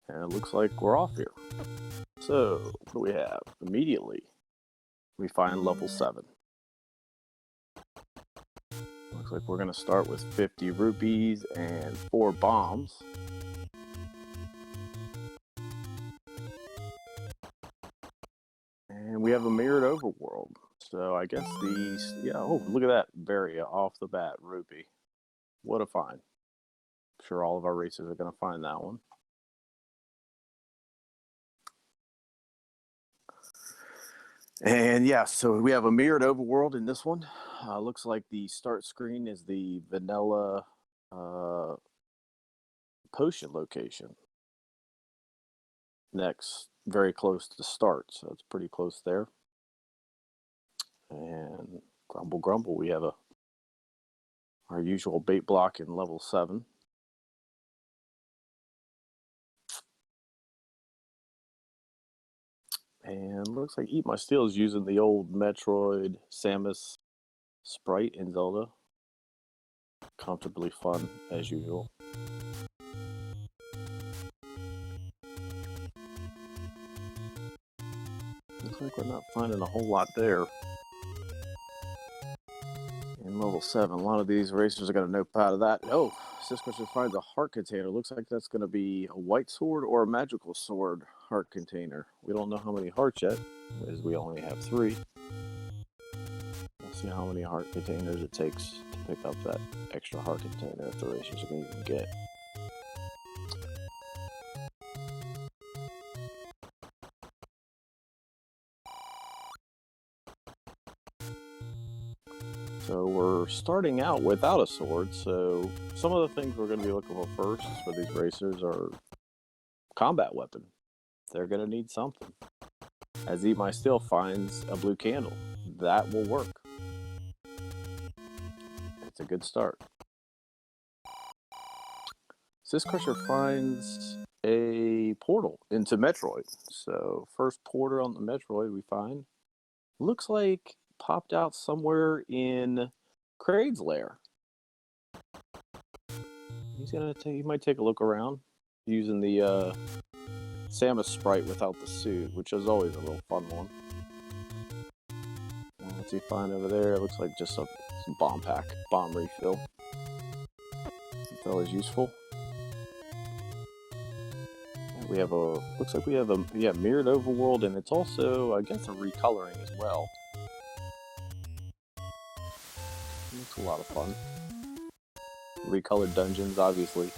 And it looks like we're off here. So, what do we have? Immediately, we find level 7. Looks like we're going to start with 50 rupees and 4 bombs. And we have a mirrored overworld. So I guess these, yeah, oh, look at that Varia off the bat, rupee. What a find. I'm sure all of our racers are going to find that one. And yeah, so we have a mirrored overworld in this one. Looks like the start screen is the vanilla potion location. Next, very close to start, so it's pretty close there. And grumble grumble, we have our usual bait block in level 7. And looks like Eat My Steel is using the old Metroid Samus sprite in Zelda. Comfortably fun as usual. Looks like we're not finding a whole lot there. In level 7, a lot of these racers are going to nope out of that. Oh, Sisquatcher finds a heart container. Looks like that's going to be a white sword or a magical sword heart container. We don't know how many hearts yet, as we only have 3. We'll see how many heart containers it takes to pick up that extra heart container if the racers are going to even get. So we're starting out without a sword, so some of the things we're going to be looking for first for these racers are combat weapon. They're going to need something. As Eat My Steel finds a blue candle. That will work. It's a good start. Siscrusher finds a portal into Metroid. So first portal on the Metroid we find looks like popped out somewhere in Kraid's lair. He might take a look around using the Samus sprite without the suit, which is always a little fun one. What's he find over there? It looks like just some bomb pack, bomb refill. It's always useful. And we have looks like we have a mirrored overworld, and it's also, I guess, a recoloring as well. It's a lot of fun. Recolored dungeons, obviously.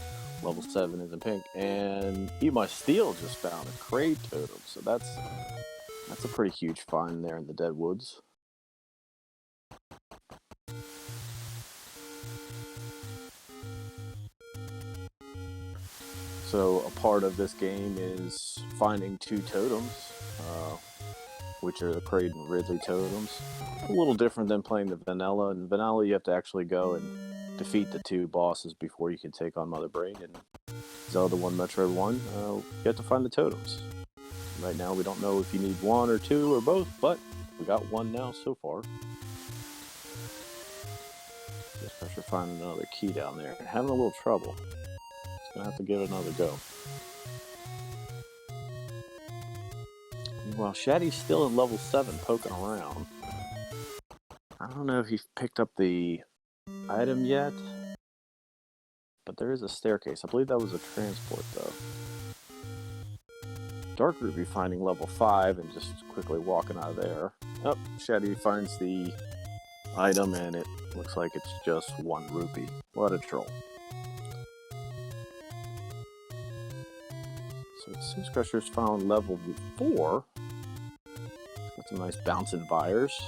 Level 7 is in pink. And Eat My Steel just found a Kraid totem, so that's a pretty huge find there in the Dead Woods. So a part of this game is finding 2 totems, which are the Kraid and Ridley totems. A little different than playing the vanilla. In vanilla, you have to actually go and defeat the 2 bosses before you can take on Mother Brain. And Zelda 1, Metroid 1, you have to find the totems. Right now, we don't know if you need 1 or 2 or both, but we got 1 now so far. Just pressure finding another key down there. Having a little trouble. It's gonna have to give it another go. While Shaddy's still in level 7 poking around. I don't know if he's picked up the item yet, but there is a staircase. I believe that was a transport though. Dark Ruby finding level 5 and just quickly walking out of there. Oh, Shaddy finds the item and it looks like it's just 1 rupee. What a troll. So Siscrusher's found level 4. Got some nice bouncing vires.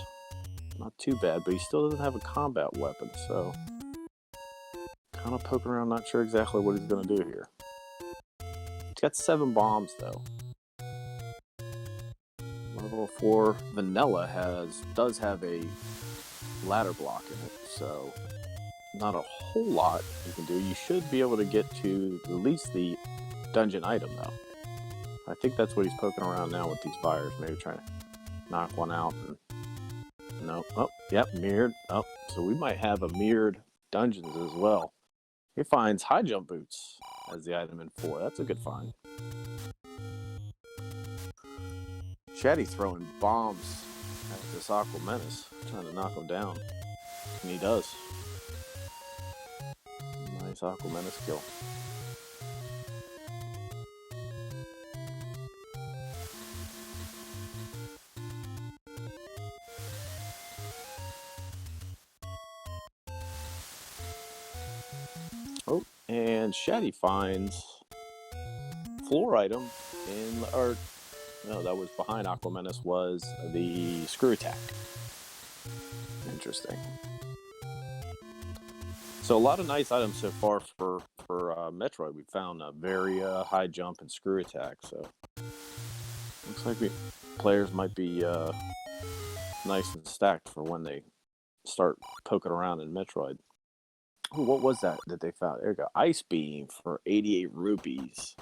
Not too bad, but he still doesn't have a combat weapon, so kind of poking around, not sure exactly what he's going to do here. He's got 7 bombs, though. Level 4 vanilla does have a ladder block in it, so not a whole lot you can do. You should be able to get to at least the dungeon item, though. I think that's what he's poking around now with these fires, maybe trying to knock one out. And no, oh, yep, mirrored. Oh, so we might have a mirrored dungeons as well. He finds high jump boots as the item in 4. That's a good find. Shaddy throwing bombs at this Aqua Menace, trying to knock him down. And he does. Nice Aqua Menace kill. Oh, and Shaddy finds floor item in, or no, that was behind Aqua Menace, was the screw attack. Interesting. So a lot of nice items so far for Metroid. We found a very high jump and screw attack. So looks like players might be nice and stacked for when they start poking around in Metroid. Ooh, what was that they found? There we go. Ice Beam for 88 rupees.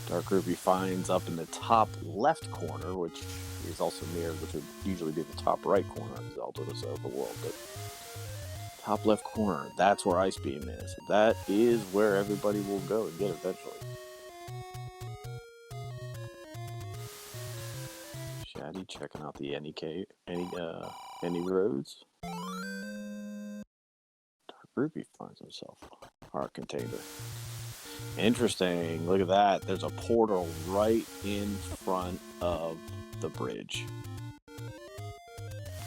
Dark Rupee finds up in the top left corner, which is also mirrored, which would usually be the top right corner of Zelda's overworld. But top left corner, that's where Ice Beam is. That is where everybody will go and get eventually. Shaddy checking out the any roads. Rupee finds himself heart container. Interesting. Look at that. There's a portal right in front of the bridge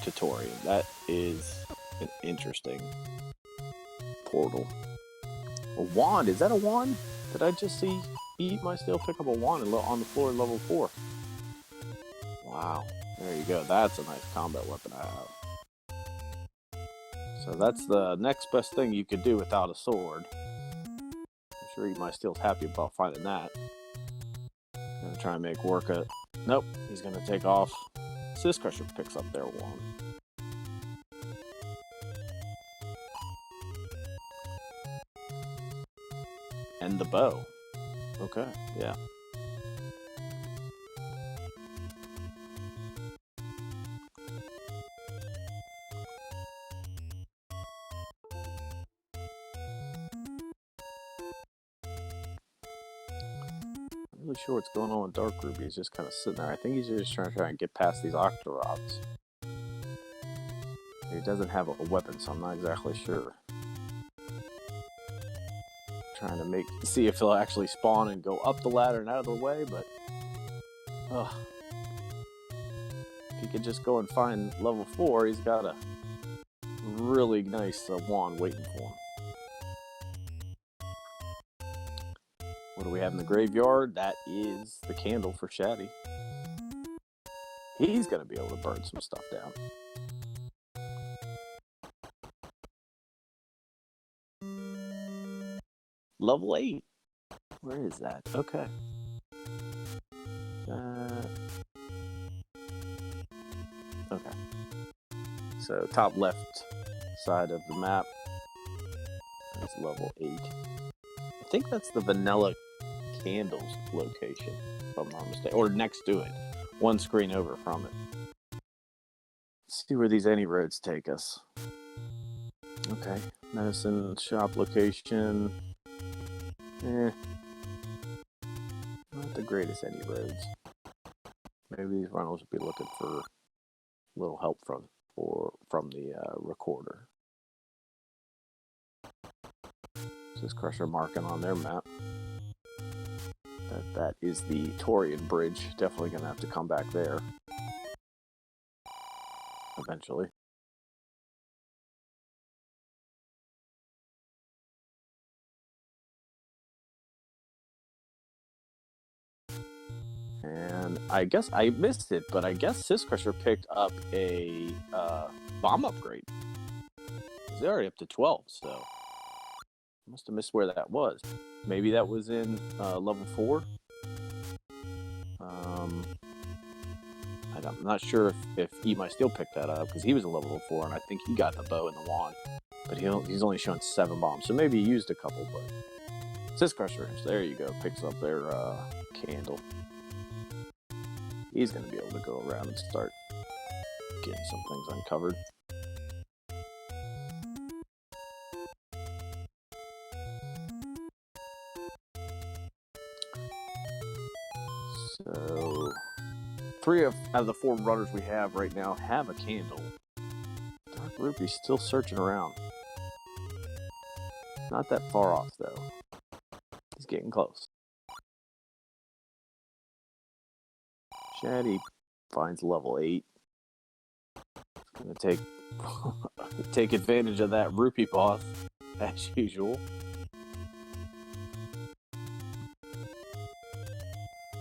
to Torian. That is an interesting portal. A wand. Is that a wand? Did I just see Eat My Steel pick up a wand on the floor at level 4? Wow. There you go. That's a nice combat weapon to have. So that's the next best thing you could do without a sword. I'm sure Eat My Steel's happy about finding that. Gonna try and make work of. Nope, he's gonna take off. Sis Crusher picks up their one. And the bow. Okay, yeah. Really sure what's going on with Dark Ruby. He's just kind of sitting there. I think he's just trying to get past these Octorods. He doesn't have a weapon, so I'm not exactly sure. Trying to see if he'll actually spawn and go up the ladder and out of the way, but if he could just go and find level 4, he's got a really nice wand waiting for him. What do we have in the graveyard? That is the candle for Shaddy. He's going to be able to burn some stuff down. Level 8. Where is that? Okay. Okay. So top left side of the map. That's level 8. I think that's the Vanilla Candles location, if I'm not mistaken, or next to it, one screen over from it. Let's see where these any roads take us. Okay, medicine shop location. Not the greatest any roads. Maybe these runners would be looking for a little help from the recorder. This Crusher marking on their map. That is the Torian Bridge. Definitely going to have to come back there eventually. And I guess I missed it, but I guess Sis Crusher picked up a bomb upgrade. He's already up to 12, so must have missed where that was. Maybe that was in level 4. I'm not sure if Eat My Steel picked that up, because he was in level 4, and I think he got the bow and the wand. But he's only shown 7 bombs, so maybe he used a couple, but Sis Crusher, there you go, picks up their candle. He's going to be able to go around and start getting some things uncovered. So, 3 out of the 4 runners we have right now have a candle. Dark Ruby's still searching around. Not that far off, though. He's getting close. Shaddy finds level 8. He's gonna take advantage of that rupee boss, as usual.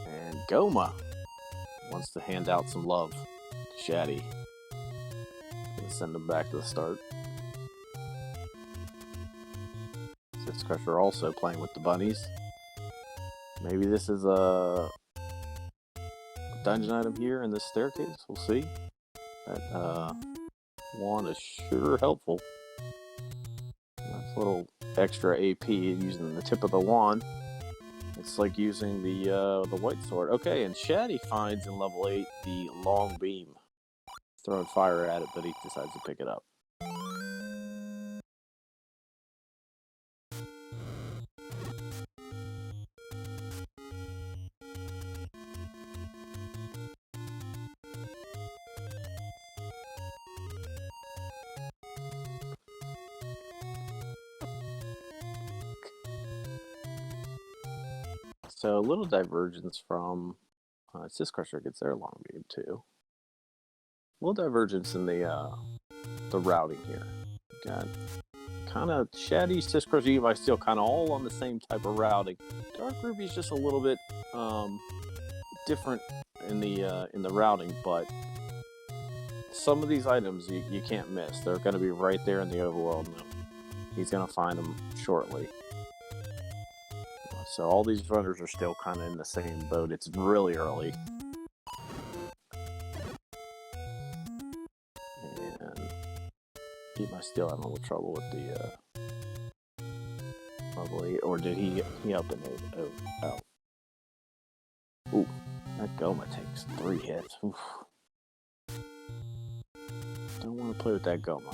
And Goma wants to hand out some love to Shaddy. Gonna send him back to the start. Six Crusher also playing with the bunnies. Maybe this is a dungeon item here in this staircase. We'll see. That wand is sure helpful. That's a little extra AP using the tip of the wand. It's like using the white sword. Okay, and Shaddy finds in level 8 the long beam. Throwing fire at it, but he decides to pick it up. So a little divergence from Sis Crusher gets their long beam too. A little divergence in the routing here. Got kind of Shaddy, Sis Crusher, Levi still kind of all on the same type of routing. Dark Ruby's just a little bit different in the routing, but some of these items you can't miss. They're going to be right there in the overworld, and he's going to find them shortly. So all these runners are still kind of in the same boat. It's really early. And he must still have a little trouble with the level 8. Or did he up and 8? Oh. Ooh, that Goma takes 3 hits. Oof. Don't want to play with that Goma.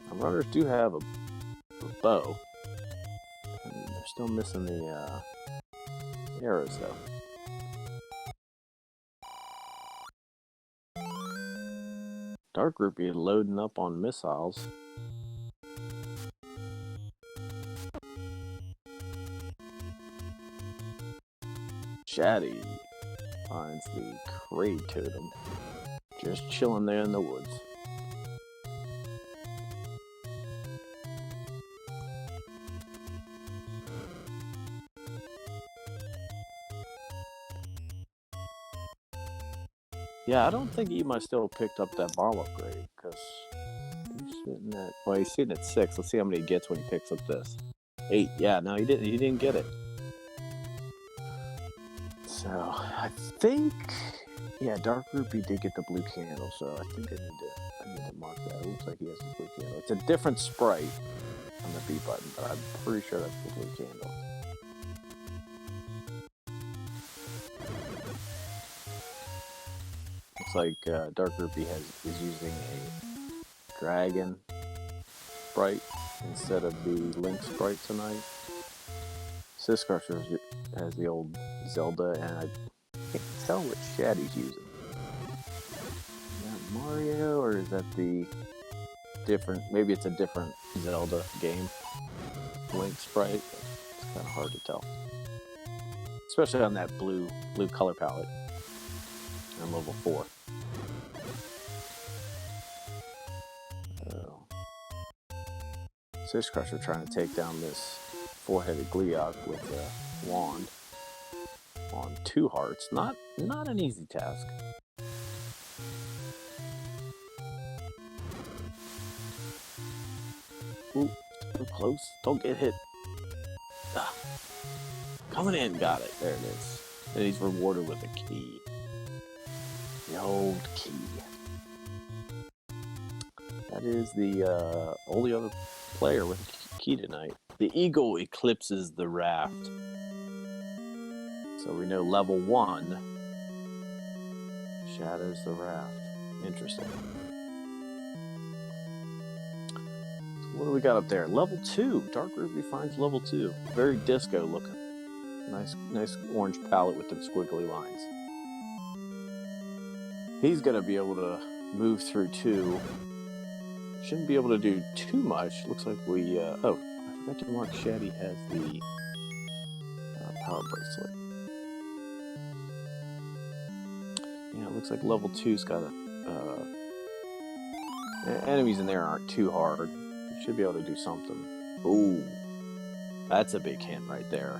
Now, runners do have a bow. They're still missing the arrows, though. Dark Rupee loading up on missiles. Shaddy finds the Kraid Totem. Just chilling there in the woods. Yeah, I don't think Ema still picked up that bomb upgrade, because he's sitting at, well, he's sitting at 6. Let's see how many he gets when he picks up this. 8. Yeah, no, he didn't get it. So, I think, yeah, Dark Rupee did get the blue candle, so I think I need to mark that. It looks like he has the blue candle. It's a different sprite on the B button, but I'm pretty sure that's the blue candle. Looks like Dark Rupee is using a dragon sprite instead of the Link sprite tonight. Sis Crusher has the old Zelda, and I can't tell what Shaddy's using. Is that Mario, or is that the different? Maybe it's a different Zelda game. Link sprite. It's kind of hard to tell, especially on that blue color palette. On level 4. Sis Crusher trying to take down this 4-headed Gleeok with a wand on 2 hearts. Not an easy task. Ooh, too close. Don't get hit. Ah. Coming in, got it. There it is. And he's rewarded with a key. The old key. That is the only other player with a key tonight. The eagle eclipses the raft. So we know level 1 shadows the raft. Interesting. What do we got up there? Level 2. Dark Ruby finds level 2. Very disco looking. Nice orange palette with the squiggly lines. He's gonna be able to move through 2. Shouldn't be able to do too much. Looks like we, oh, I forgot to mark Shaddy has the power bracelet. Yeah, it looks like level 2's got a, enemies in there aren't too hard. You should be able to do something. Ooh, that's a big hint right there.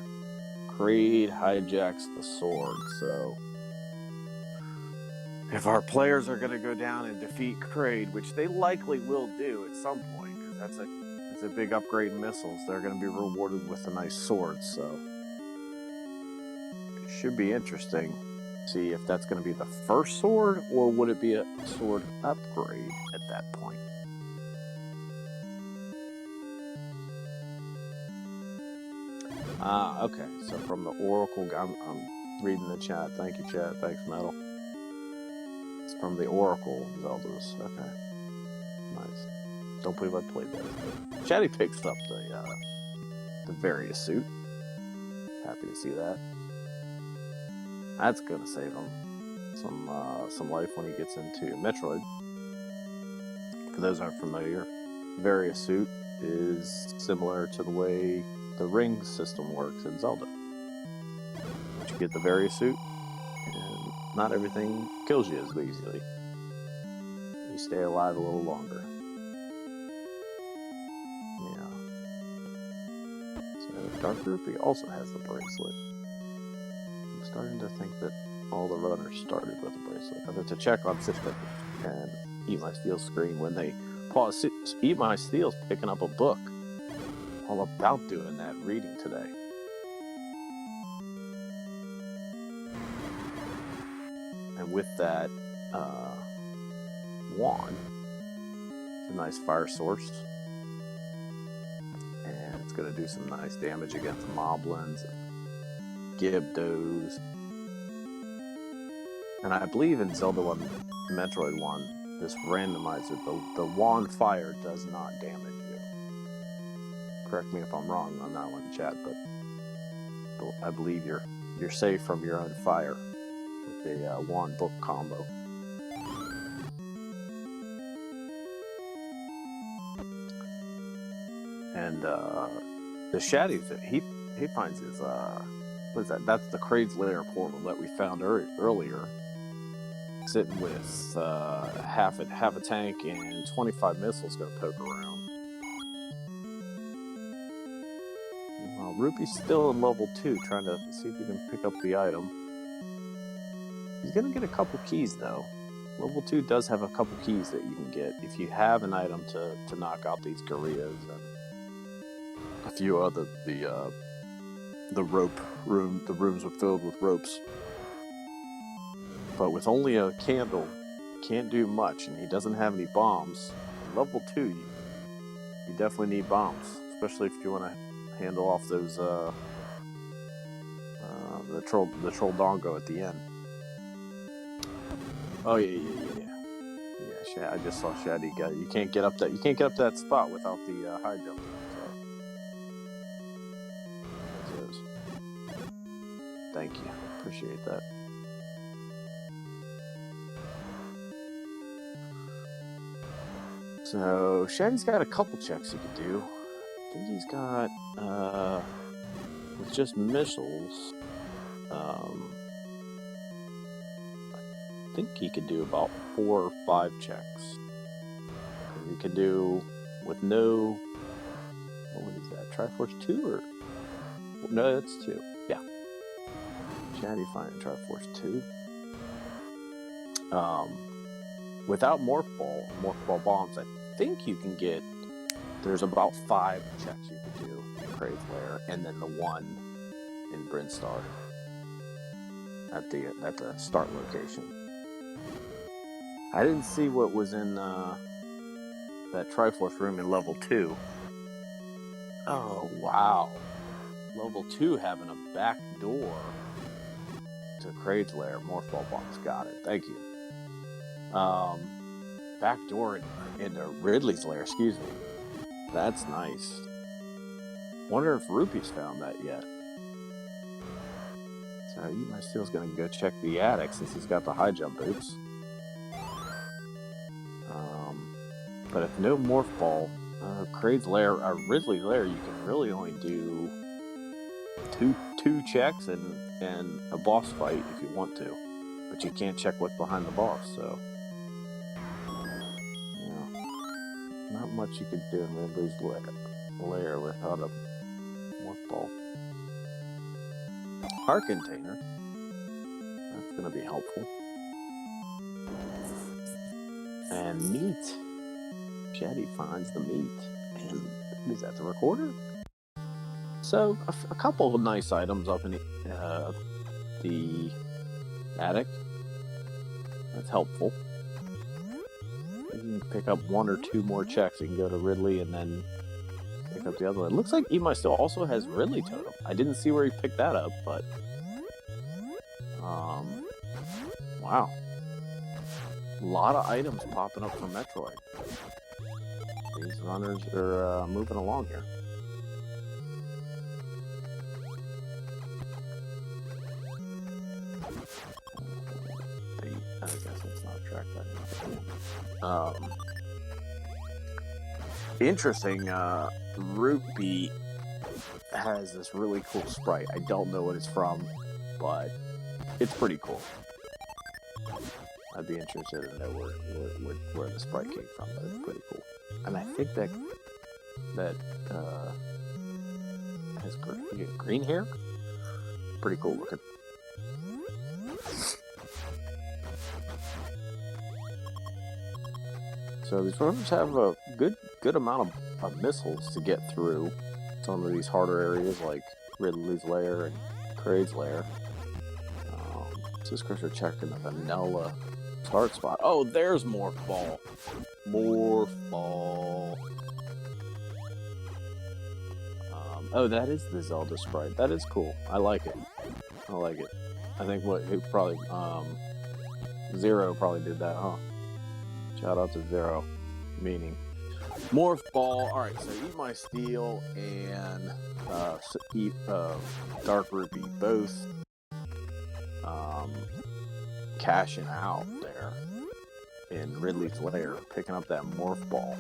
Creed hijacks the sword, so if our players are going to go down and defeat Kraid, which they likely will do at some point, because that's a big upgrade in missiles, they're going to be rewarded with a nice sword, so it should be interesting to see if that's going to be the first sword, or would it be a sword upgrade at that point. Okay, so from the Oracle, I'm reading the chat. Thank you, chat. Thanks, Metal. It's from the Oracle Zeldas. Okay, nice. Don't believe I played that. Chatty picks up the various suit. Happy to see that. That's gonna save him some life when he gets into Metroid. For those who aren't familiar, various suit is similar to the way the ring system works in Zelda. Once you get the various suit, and not everything kills you as easily. You stay alive a little longer. Yeah. So Dark Rupee also has the bracelet. I'm starting to think that all the runners started with a bracelet. I have to check on Cisco and Eat My Steel screen when they pause. Eat My Steel's picking up a book. All about doing that reading today. And with that wand, it's a nice fire source. And it's going to do some nice damage against moblins and Gibdos. And I believe in Zelda 1, Metroid 1, this randomizer, the wand fire does not damage you. Correct me if I'm wrong on that one, chat, but I believe you're safe from your own fire with a wand book combo. And the Shaddies that he finds is what is that? That's the Kraid's Lair portal that we found earlier. Sitting with half a tank and 25 missiles gonna poke around. Well, Rupee's still in level 2, trying to see if he can pick up the item. He's gonna get a couple keys though. Level 2 does have a couple keys that you can get if you have an item to knock out these gorillas and a few other the rope room. The rooms were filled with ropes. But with only a candle, you can't do much, and he doesn't have any bombs. Level 2, you definitely need bombs, especially if you want to handle off those the troll dongo at the end. Oh yeah. I just saw Shaddy guy. You can't get up that. You can't get up to that spot without the high jump. So, thank you. Appreciate that. So Shaddy's got a couple checks he could do. I think he's got with just missiles. I think he could do about 4 or 5 checks. He could do with no. What is that? Triforce 2 or no? That's 2. Yeah. Shaddy finding Triforce 2. Without Morph Ball bombs, I think you can get. There's about 5 checks you could do in Kraid's Lair, and then the 1 in Brinstar at the start location. I didn't see what was in that Triforce room in level 2. Oh wow, level 2 having a back door to Kraid's Lair. Morph Ball bombs, got it. Thank you. Back door into Ridley's Lair. Excuse me. That's nice. Wonder if Rupee's found that yet. So my Steel's gonna go check the attic since he's got the high jump boots. But if no Morph Ball, Kraid's Lair, Ridley's Lair, you can really only do two checks and a boss fight if you want to. But you can't check what's behind the boss, so not much you could do in Ridley's Lair without a Morph Ball. Heart Container, that's going to be helpful. And meat. Shaddy finds the meat. And is that the recorder? So, a couple of nice items up in the attic. That's helpful. You can pick up one or two more checks. You can go to Ridley and then pick up the other one. It looks like Imai still also has Ridley Totem. I didn't see where he picked that up, but wow. A lot of items popping up from Metroid. These runners are moving along here. I guess let's not track that. Interesting, Rupee has this really cool sprite. I don't know what it's from, but it's pretty cool. I'd be interested to know where the sprite came from, but it's pretty cool. And I think that has green hair. Pretty cool looking. So these runners have a good amount of missiles to get through some of these harder areas like Ridley's Lair and Kraid's Lair. This Chris are checking the vanilla start spot. Oh, there's Morph Ball. Morph Ball. Oh, that is the Zelda sprite. That is cool. I like it. I like it. I think Zero probably did that, huh? Shout out to Zero. Meaning. Morph Ball. Alright, so Eat My Steel and Dark Rupee both cashing out there in Ridley's Lair, picking up that Morph Ball.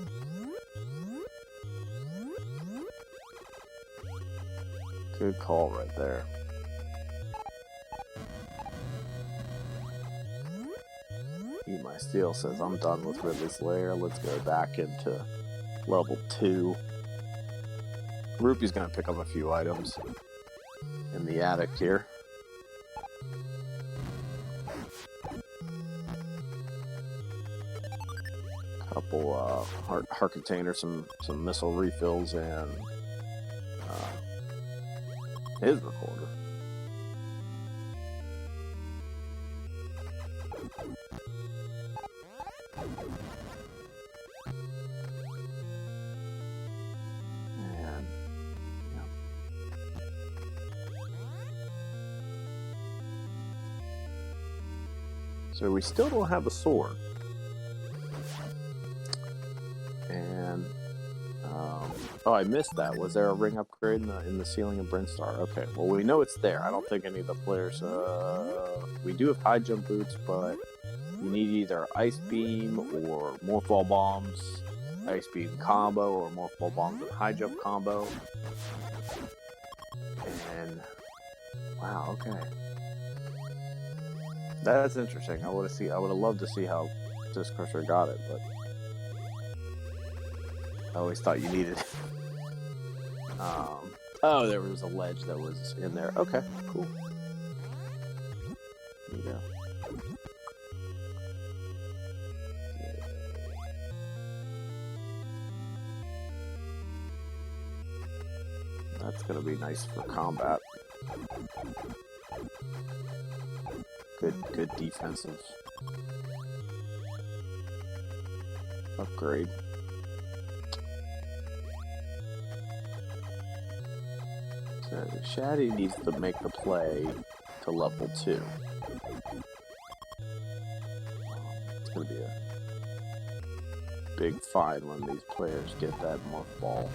Good call right there. Eat My Steel says, I'm done with Ridley's Lair. Let's go back into level 2. Rupee's going to pick up a few items in the attic here. Couple heart containers, some missile refills, and his recorder. And yeah. So we still don't have a sword. And oh, I missed that. Was there a ring upgrade in the ceiling of Brinstar? Okay, well we know it's there. I don't think any of the players. We do have high jump boots, but you need either ice beam or Morph Ball bombs, ice beam combo, or Morph Ball bombs and high jump combo. And wow, okay, that's interesting. I would have loved to see how Disc Crusher got it, but. I always thought you needed it. Oh, there was a ledge that was in there. Okay, cool. There you go. That's gonna be nice for combat. Good defensive upgrade. Shaddy needs to make the play to level 2. It's going to be a big find when these players get that Morph Ball.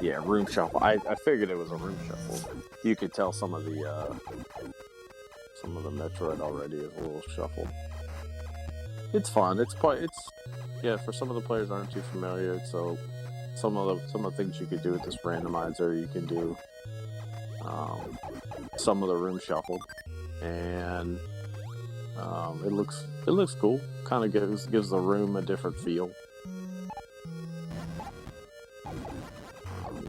Yeah, room shuffle. I figured it was a room shuffle. You could tell some of the Metroid already is a little shuffled. It's fun. It's yeah. For some of the players aren't too familiar, so some of the things you could do with this randomizer, you can do some of the room shuffled, and it looks cool. Kind of gives the room a different feel.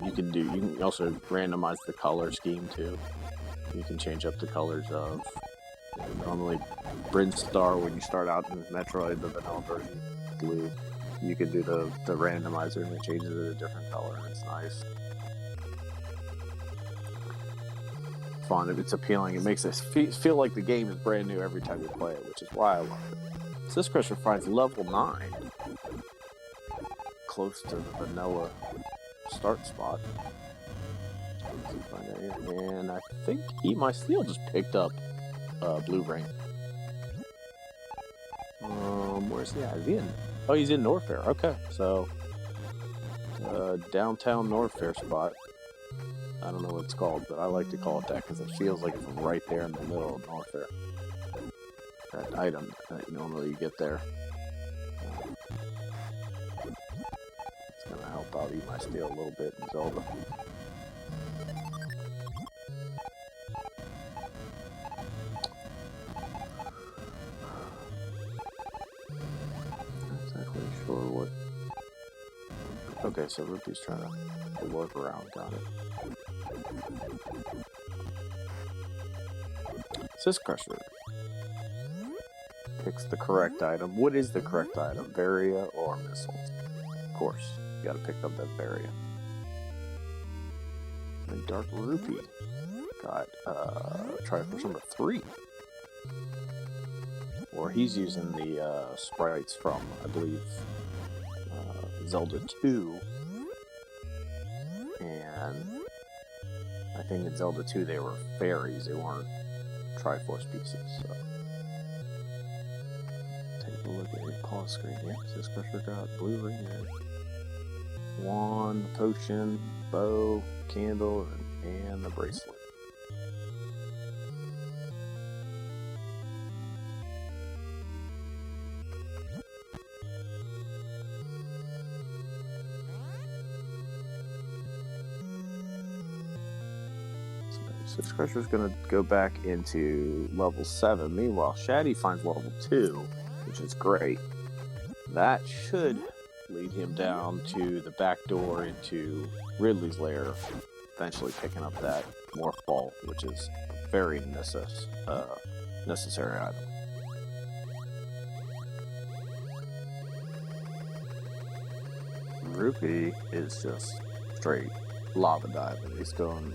You can also randomize the color scheme too. You can change up the colors of normally Brinstar when you start out in Metroid, the vanilla version, blue. You can do the randomizer and it changes it a different color, and it's nice. Fun. It's appealing. It makes us feel like the game is brand new every time you play it, which is why I love it. So this Crusher finds level 9, close to the vanilla start spot. And I think Eat My Steel just picked up Blue Ring. Where's he at? Is he in? Oh, he's in Norfair. Okay, so downtown Norfair spot. I don't know what it's called, but I like to call it that because it feels like it's right there in the middle of Norfair. That item that normally you get there. It's gonna help out Eat My Steel a little bit in Zelda. Okay, so Rupee's trying to work around, got it. Sis Crusher picks the correct item. What is the correct item? Varia or Missile? Of course, you gotta pick up that Varia. And Dark Rupee got Triforce number 3. Or he's using the sprites from, I believe, Zelda 2, and I think in Zelda 2 they were fairies, they weren't Triforce pieces, so take a look at your pause screen here. This Crusher got Blue Ring there. Wand, potion, bow, candle, and the bracelet. So Crusher's gonna go back into level 7. Meanwhile, Shaddy finds level 2, which is great. That should lead him down to the back door into Ridley's lair, eventually picking up that Morph Ball, which is a very necessary item. Rupee is just straight lava diving. He's going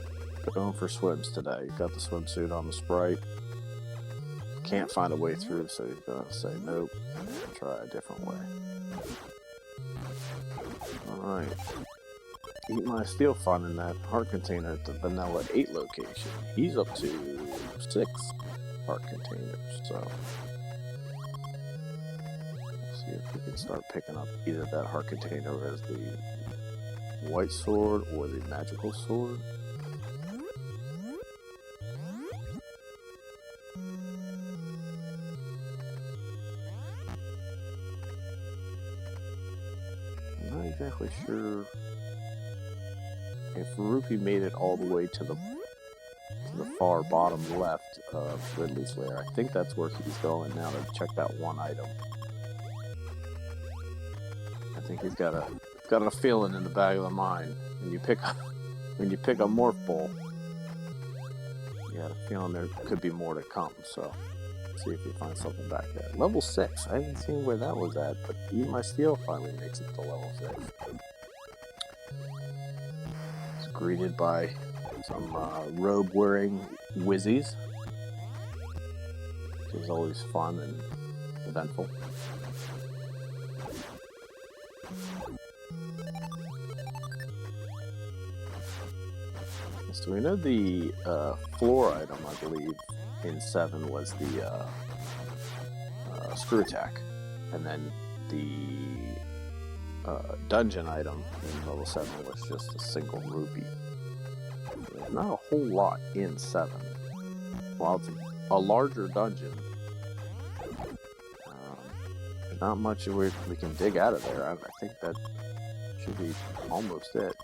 for swims today. He's got the swimsuit on the sprite. Can't find a way through, so he's gonna say nope and try a different way. Alright. Eat My Steel finding that heart container at the Vanilla 8 location. He's up to 6 heart containers, so let's see if we can start picking up either that heart container as the white sword or the magical sword. Exactly sure if Rupee made it all the way to the far bottom left of Ridley's lair. I think that's where he's going now to check that one item. I think he's got a feeling in the back of the mind when you pick up Morph Ball. You got a feeling there could be more to come. So see if you find something back there. Level 6. I haven't seen where that was at, but Eat My Steel finally makes it to level 6. It's greeted by some robe-wearing whizzies, which is always fun and eventful. So we know the floor item, I believe, in 7 was the screw attack, and then the dungeon item in level 7 was just a single rupee. There's not a whole lot in 7. While it's a larger dungeon, there's not much we can dig out of there. I think that should be almost it.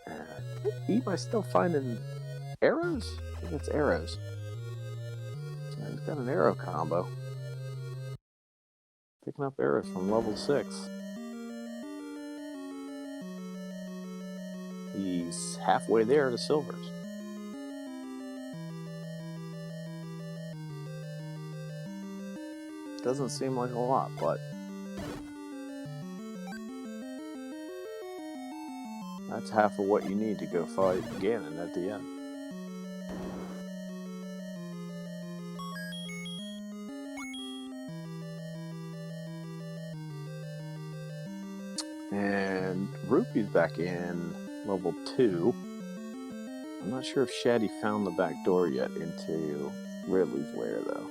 Am I still finding arrows? I think it's arrows. So he's got an arrow combo. Picking up arrows from level 6. He's halfway there to silvers. Doesn't seem like a lot, but that's half of what you need to go fight Ganon at the end. And Rupee's back in level 2. I'm not sure if Shaddy found the back door yet into Ridley's lair, though.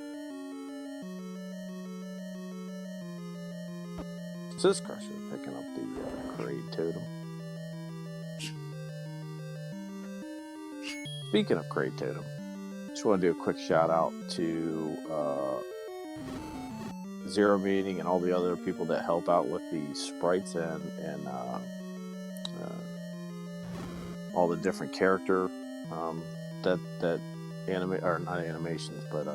This Crusher picking up the Kraid Totem. Speaking of Kraid Totem, just want to do a quick shout out to Zero Meeting and all the other people that help out with the sprites and all the different character that not animations, but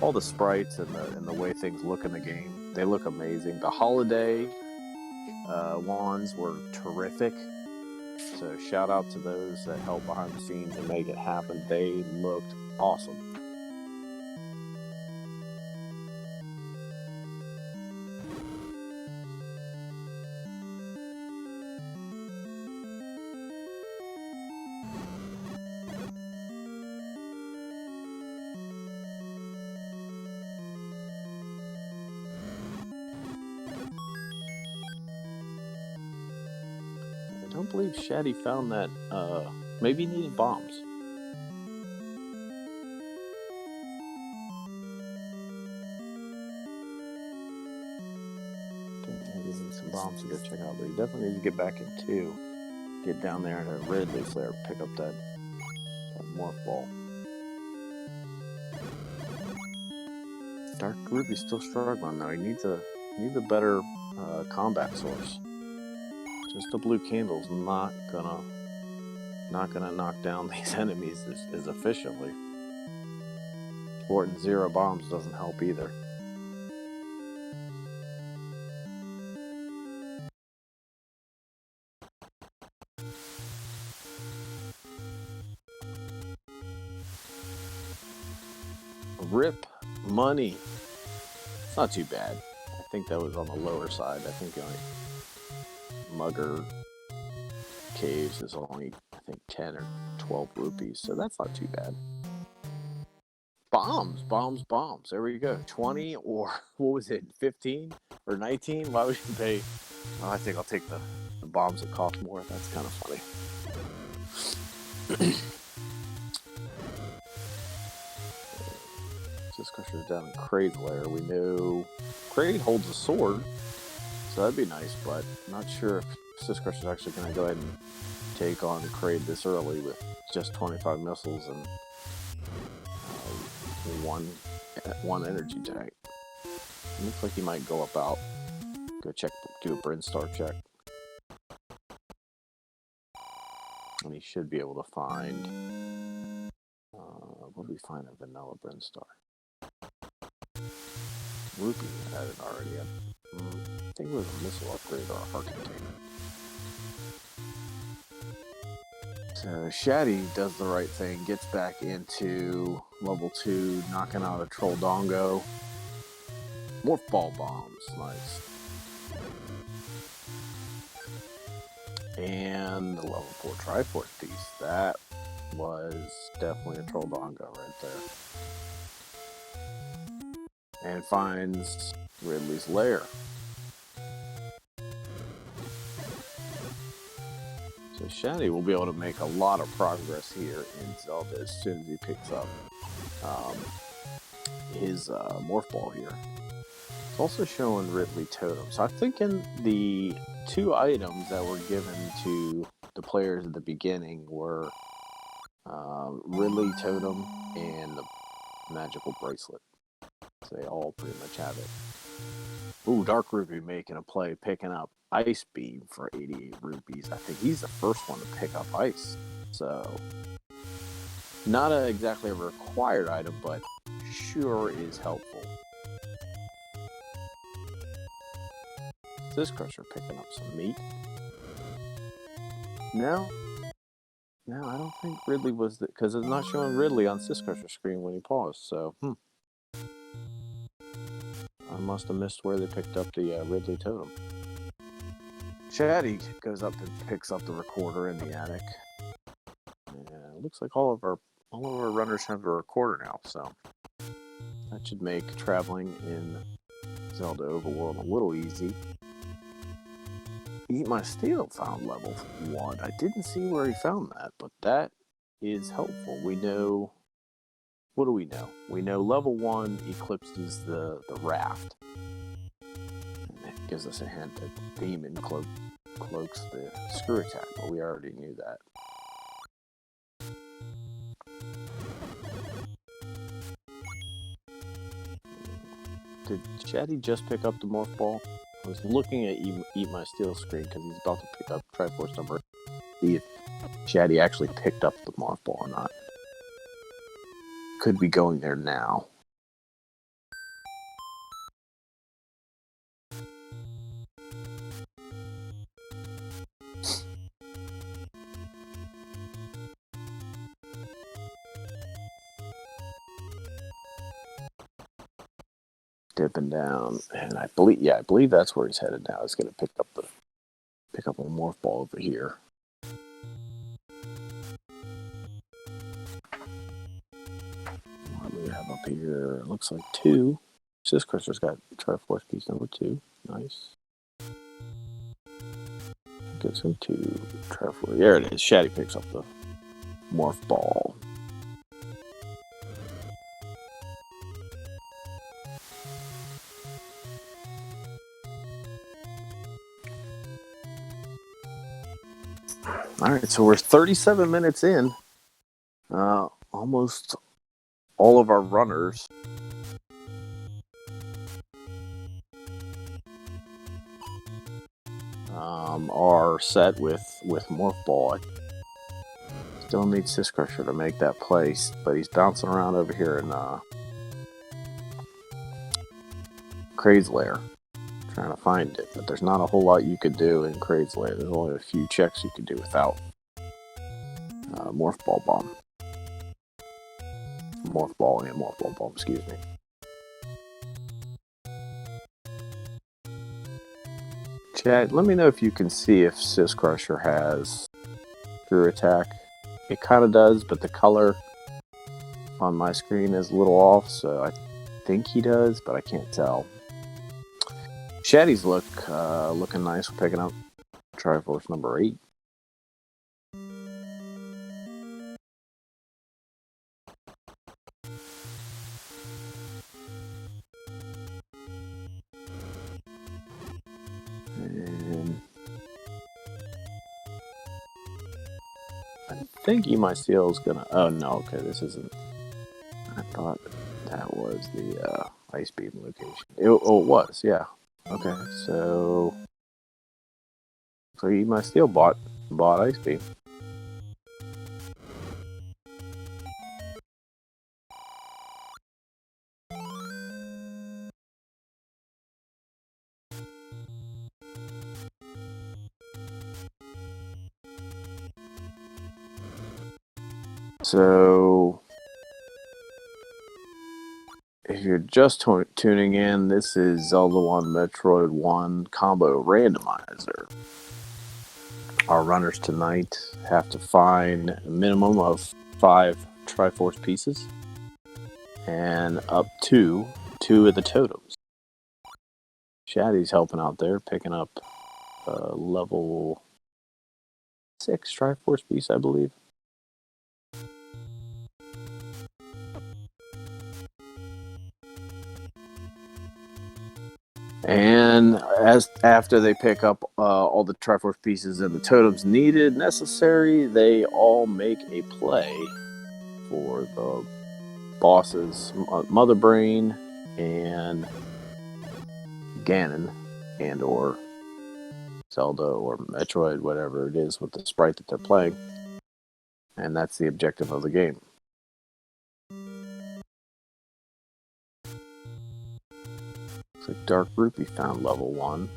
all the sprites and the way things look in the game. They look amazing. The holiday wands were terrific. So shout out to those that help behind the scenes and make it happen. They looked awesome. I don't believe Shaddy found that. Maybe he needed bombs. There's some bombs to go check out, but he definitely needs to get back in 2. Get down there to Ridley's lair, pick up that morph ball. Dark Ruby's still struggling though. He needs a better combat source. Just a blue candle's not gonna knock down these enemies as efficiently. Sporting 0 bombs doesn't help either. Rip money. It's not too bad. I think that was on the lower side. I think the only Mugger caves is only, I think, 10 or 12 rupees, so that's not too bad. Bombs. There we go. 20 or what was it, 15 or 19? Why would you pay? Oh, I think I'll take the bombs that cost more. That's kind of funny. This Crusher's down in Kraid's lair. We know Kraid holds a sword, so that'd be nice, but not sure if Sis Crusher's actually going to go ahead and take on Kraid this early with just 25 missiles and one energy tank. It looks like he might go about, do a Brinstar check. And he should be able to find, what did we find a vanilla Brinstar? Rupee had it already. I think it was a missile upgrade or a heart container. So Shaddy does the right thing, gets back into level 2, knocking out a Troll Dongo. Morph Ball bombs, nice. And the level 4 Triforce piece. That was definitely a Troll Dongo right there. And finds Ridley's lair. So Shaddy will be able to make a lot of progress here in Zelda as soon as he picks up his Morph Ball here. It's also showing Ridley Totem. So I'm thinking the 2 items that were given to the players at the beginning were Ridley Totem and the magical bracelet. So they all pretty much have it. Ooh, Dark Ruby making a play, picking up Ice Beam for 88 rupees. I think he's the first one to pick up Ice. So, not exactly a required item, but sure is helpful. This Crusher picking up some meat. No, I don't think Ridley was the, because it's not showing Ridley on Sis Crusher's screen when he paused. So, I must have missed where they picked up the Ridley Totem. Chatty goes up and picks up the recorder in the attic. And it looks like all of our runners have a recorder now, so that should make traveling in Zelda Overworld a little easy. Eat My Steel found level 1. I didn't see where he found that, but that is helpful. We know... What do we know? We know level 1 eclipses the raft. And it gives us a hint that Demon cloaks the screw attack, but we already knew that. Did Chatty just pick up the Morph Ball? I was looking at Eat My Steel screen because he's about to pick up Triforce number 8. See if Chatty actually picked up the Morph Ball or not. Could be going there now. Dipping down, and I believe that's where he's headed now. He's going to pick up a Morph Ball over here. What do we have up here? It looks like 2. Sis Crusher's got Triforce piece number 2. Nice. Gives him 2 Triforce. There it is. Chatty picks up the Morph Ball. Alright, so we're 37 minutes in. Almost all of our runners are set with Morph Ball. Still need Sis Crusher to make that place, but he's bouncing around over here in Kraid's Lair, trying to find it, but there's not a whole lot you could do in Kraid's Lair. There's only a few checks you could do without Morph Ball Bomb. Morph Ball and Morph Ball Bomb, excuse me. Chat, let me know if you can see if Sis Crusher has Screw Attack. It kind of does, but the color on my screen is a little off, so I think he does, but I can't tell. Chatty's looking nice. We're picking up Triforce number 8. And I think Eat My Steel is gonna... Oh, no, okay, this isn't... I thought that was the Ice Beam location. It was, yeah. Okay, so Eat My Steel bought Ice Beam. So, if you're just tuning in, this is Zelda 1 Metroid 1 Combo Randomizer. Our runners tonight have to find a minimum of 5 Triforce pieces and up to 2 of the totems. Chatty's helping out there, picking up level 6 Triforce piece, I believe. And after they pick up all the Triforce pieces and the totems necessary, they all make a play for the boss's Mother Brain and Ganon and or Zelda or Metroid, whatever it is with the sprite that they're playing. And that's the objective of the game. Looks like Dark Rupee found level 1.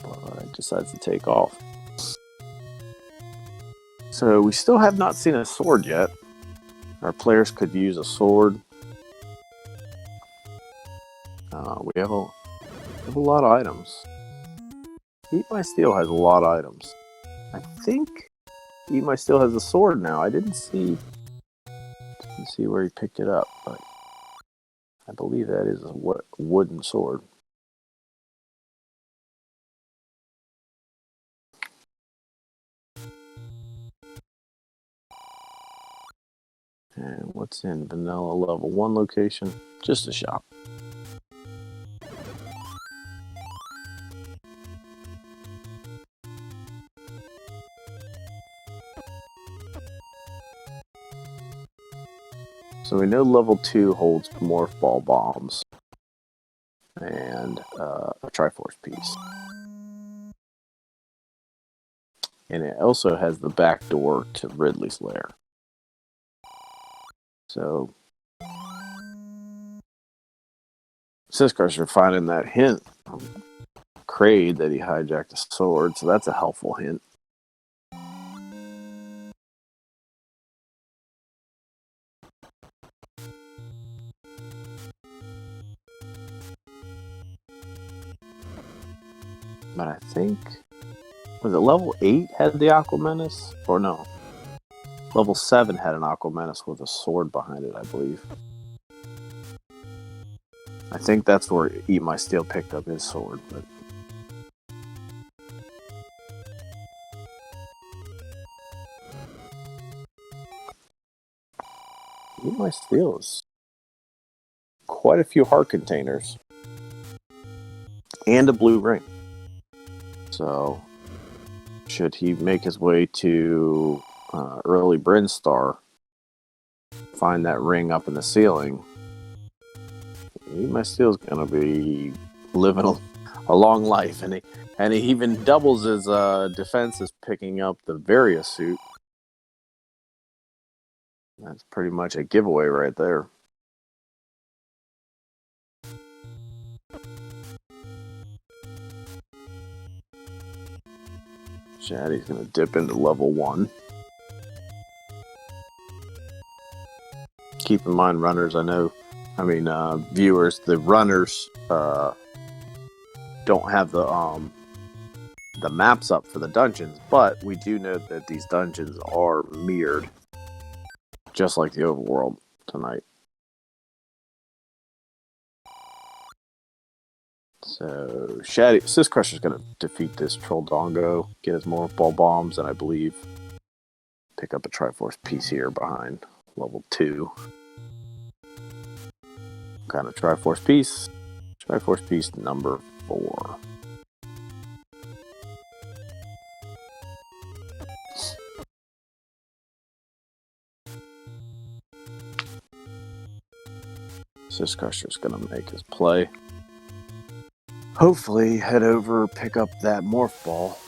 But decides to take off. So we still have not seen a sword yet. Our players could use a sword. We have a lot of items. Eat My Steel has a lot of items. I think Eat My Steel has a sword now. I didn't see where he picked it up, but I believe that is a wooden sword. And what's in Vanilla level 1 location? Just a shop. So we know level 2 holds Morph Ball Bombs and a Triforce piece. And it also has the back door to Ridley's lair. So Siscrusher finding that hint from Kraid that he hijacked a sword, so that's a helpful hint. But I think, was it level 8 had the Aqua Menace? Or no, level 7 had an Aqua Menace with a sword behind it, I believe. I think that's where Eat My Steel picked up his sword, but Eat My Steel is quite a few heart containers and a blue ring. So should he make his way to early Brinstar, find that ring up in the ceiling, Eat My Steel's gonna be living a long life, and he even doubles his defenses picking up the Varia suit. That's pretty much a giveaway right there. Shaddy's gonna dip into level 1. Keep in mind, runners, viewers, the runners don't have the maps up for the dungeons, but we do know that these dungeons are mirrored, just like the overworld tonight. So Siscrusher's gonna defeat this Trolldongo, get his Morph Ball Bombs, and I believe pick up a Triforce piece here behind level 2. Kind of Triforce piece. Triforce piece number 4. Siscrusher's gonna make his play. Hopefully head over, pick up that Morph Ball.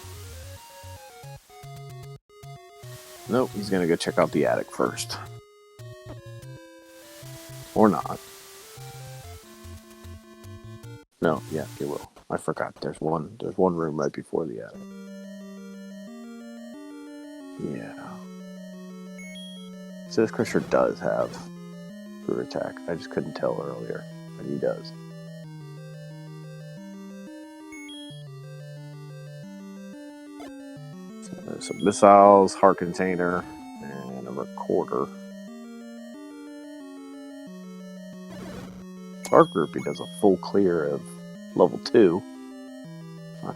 Nope, he's gonna go check out the attic first. Or not. No, yeah, he will. I forgot. There's one room right before the attic. Yeah. Siscrusher does have Brew Attack. I just couldn't tell earlier, but he does. So, some missiles, heart container, and a recorder. Dark Rupee does a full clear of level 2.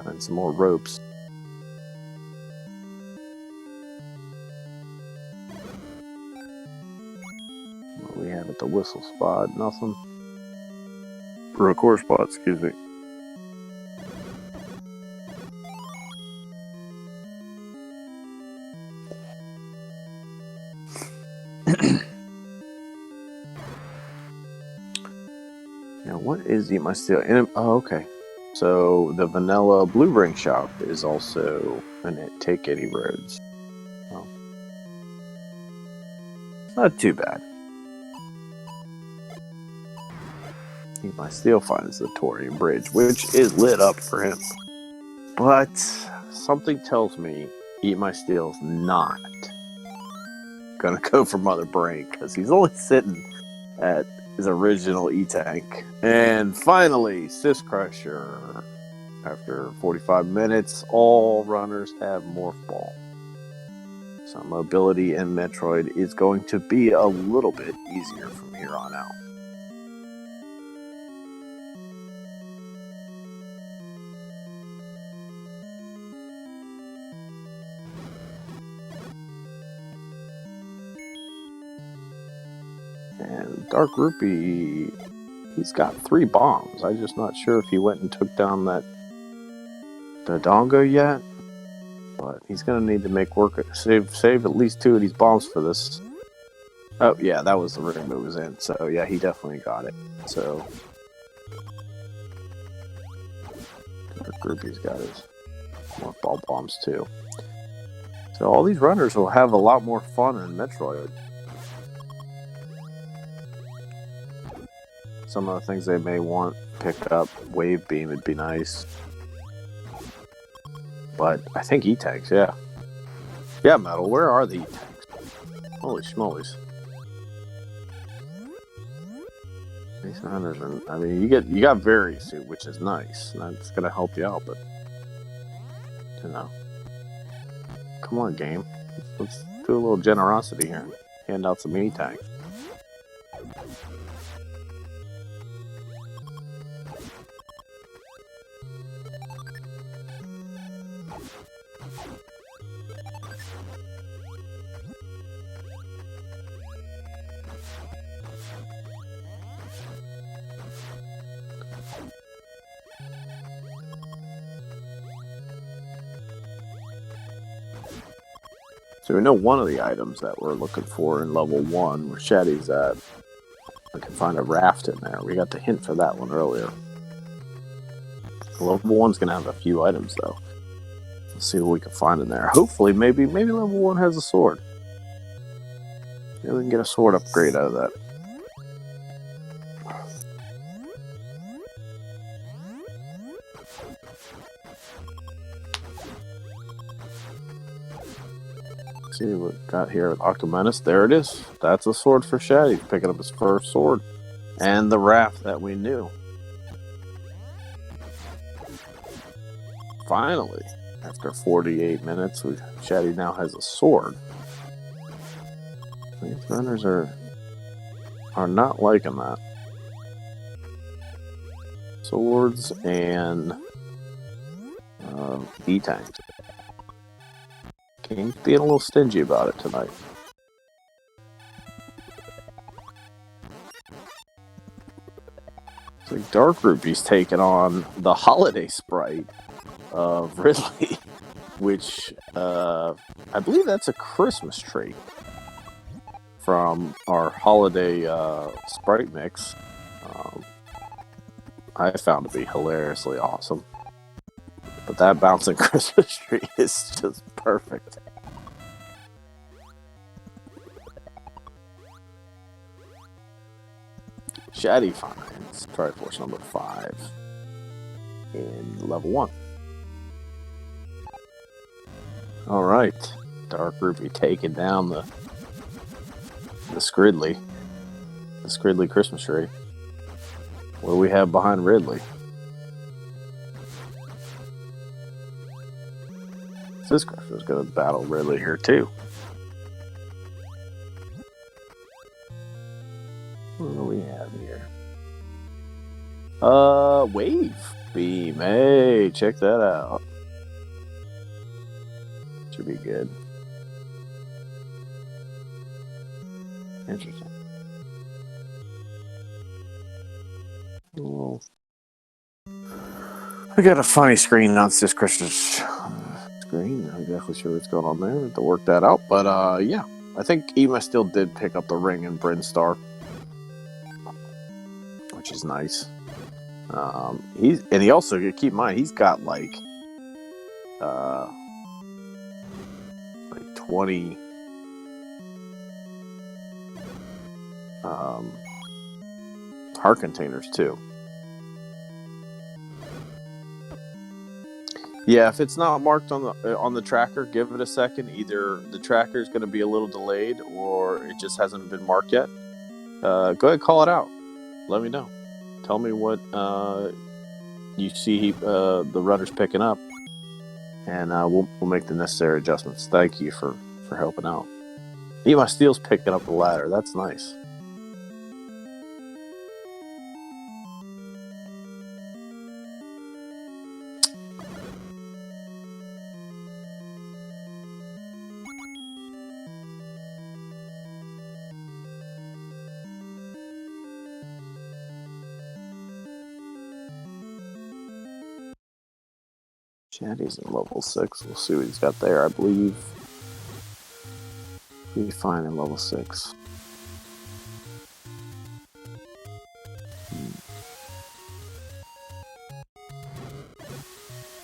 And some more ropes. At the whistle spot, nothing. Record spot, excuse me. Now, what is Eat My Steel? Oh, okay. So the vanilla blue ring shop is also in it. Take any roads. Well, not too bad. Eat My Steel finds the Torian Bridge, which is lit up for him. But something tells me Eat My Steel's not gonna go for Mother Brain, because he's only sitting at his original E-Tank. And finally, Sis Crusher. After 45 minutes, all runners have Morph Ball. So mobility in Metroid is going to be a little bit easier from here on out. And Dark Rupee, he's got 3 bombs. I'm just not sure if he went and took down the Dongo yet. But he's going to need to make work, save at least 2 of these bombs for this. Oh, yeah, that was the room it was in. So, yeah, he definitely got it. So, Dark Rupee's got his more ball bombs, too. So, all these runners will have a lot more fun in Metroid. Some of the things they may want picked up, Wave Beam would be nice. But I think E-Tanks, yeah. Yeah, Metal, where are the E-Tanks? Holy schmolies. These runners are, I mean, you got Very Suit, which is nice. And that's gonna help you out, but you know. Come on, game. Let's do a little generosity here and hand out some E-Tanks. So we know one of the items that we're looking for in level 1, where Shaddy's at. We can find a raft in there. We got the hint for that one earlier. Level 1's going to have a few items, though. Let's see what we can find in there. Hopefully, maybe level 1 has a sword. Maybe we can get a sword upgrade out of that. See what we got here with Octomenace. There it is. That's a sword for Shaddy. Picking up his first sword. And the raft that we knew. Finally, after 48 minutes, Shaddy now has a sword. These runners are not liking that. Swords and E-Tanks. Game's being a little stingy about it tonight. So Dark Rupee's taking on the holiday sprite of Ridley, which I believe that's a Christmas tree from our holiday sprite mix. I found to be hilariously awesome. But that bouncing Christmas tree is just perfect. Shaddy finds Triforce number 5 in level 1. Alright. Dark Rupee taking down the Skridley. The Skridley Christmas tree. What do we have behind Ridley? This Crusher's going to battle Ridley here too. What do we have here? Wave Beam. Hey, check that out. Should be good. Interesting. Oh. I got a funny screen on this Christmas screen. Not exactly sure what's going on there to work that out. But yeah, I think Ema still did pick up the ring in Brinstar, which is nice. He also, keep in mind, he's got like 20 heart containers too. Yeah, if it's not marked on the tracker, give it a second. Either the tracker is going to be a little delayed, or it just hasn't been marked yet. Go ahead, call it out. Let me know. Tell me what you see the runner's picking up, and we'll make the necessary adjustments. Thank you for helping out. My Steel's picking up the ladder. That's nice. Chatty's in level 6. We'll see what he's got there. I believe he's fine in level 6.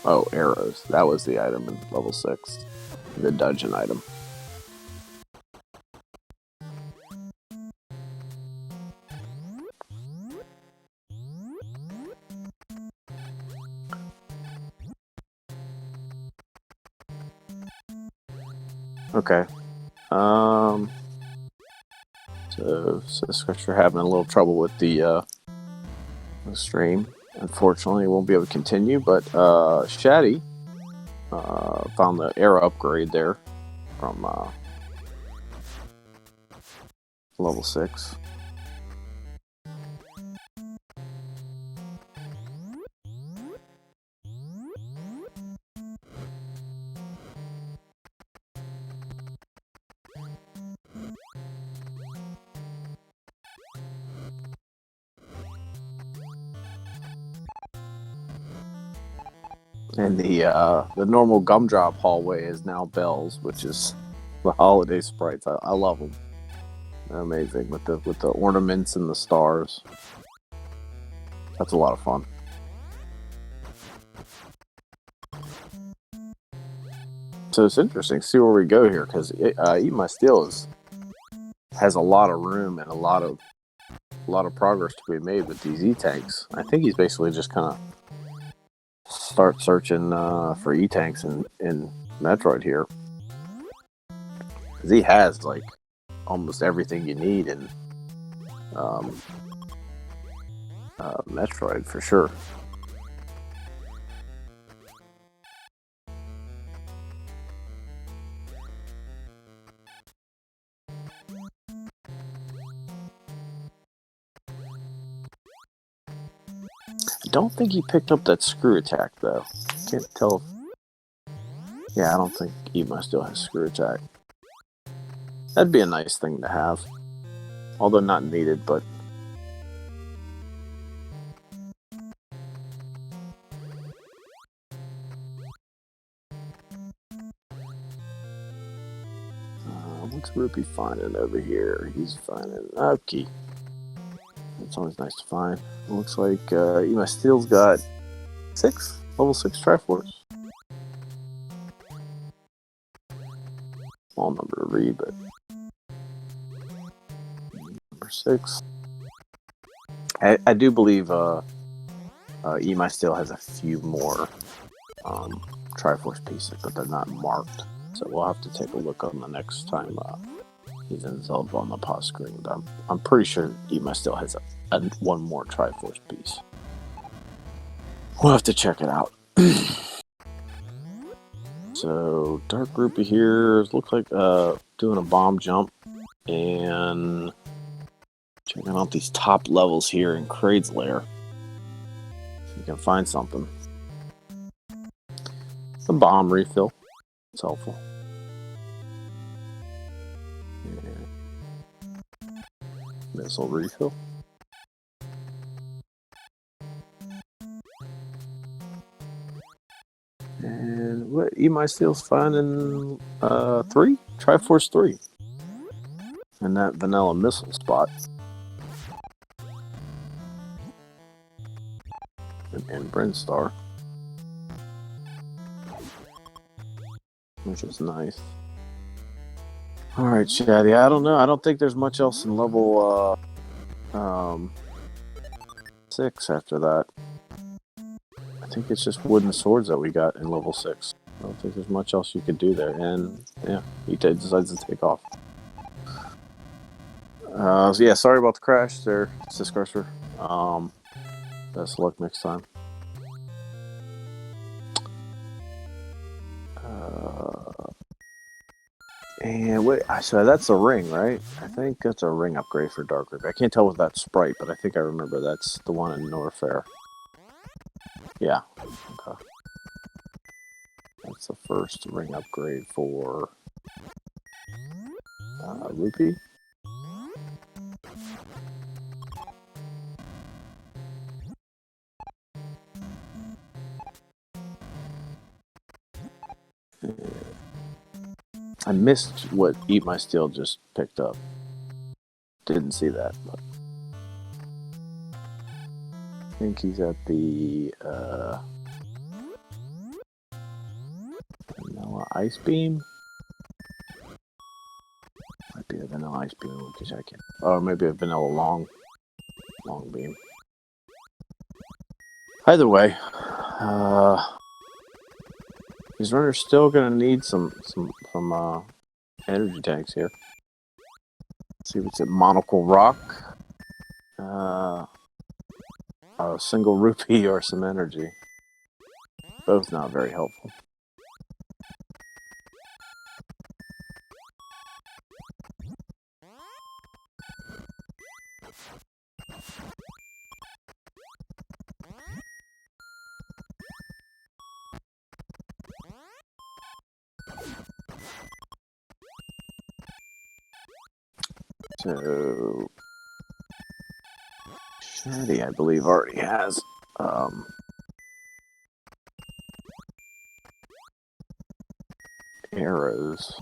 Oh, arrows. That was the item in level 6. The dungeon item. Okay. So Sister having a little trouble with the stream. Unfortunately, won't be able to continue. But Shaddy found the arrow upgrade there from level 6. And the normal gumdrop hallway is now bells, which is the holiday sprites. I love them. They're amazing with the ornaments and the stars. That's a lot of fun. So it's interesting to see where we go here, because Eat My Steel has a lot of room and a lot of progress to be made with these E-tanks. I think he's basically just kind of start searching for E-tanks in Metroid here, because he has like almost everything you need in Metroid for sure. I don't think he picked up that screw attack though. Can't tell. Yeah, I don't think Ema still has screw attack. That'd be a nice thing to have, although not needed. But what's Rupee finding over here? He's finding okay. It's always nice to find. It looks like Ema Steel's got 6 level 6 Triforce. Small number to read, but number 6. I do believe Ema Steel has a few more Triforce pieces, but they're not marked. So we'll have to take a look on the next time he's in Zelda on the pause screen. But I'm pretty sure Ema still has one more Triforce piece. We'll have to check it out. So Dark Rupee here looks like doing a bomb jump and checking out these top levels here in Kraid's lair. So you can find something. The bomb refill. It's helpful. Missile refill. what Eat My Steel's finding 3? Triforce 3. And that vanilla missile spot. And Brinstar. Which is nice. Alright, Shaddy, I don't know. I don't think there's much else in level 6 after that. I think it's just wooden swords that we got in level 6. I don't think there's much else you could do there. And yeah, he decides to take off. So yeah, sorry about the crash there, Siscursor. Best luck next time. And wait, so that's a ring, right? I think that's a ring upgrade for Dark Ruby. I can't tell with that sprite, but I think I remember that's the one in Norfair. Yeah. Okay. That's the first ring upgrade for Rupee. I missed what Eat My Steel just picked up. Didn't see that, but I think he's at the Vanilla Ice Beam. Might be a Vanilla Ice Beam because I can't. Or maybe a Vanilla Long Beam. Either way, these runners still gonna need some energy tanks here. Let's see what's at Monocle Rock. A single rupee or some energy. Both not very helpful. So Shaddy, I believe, already has arrows,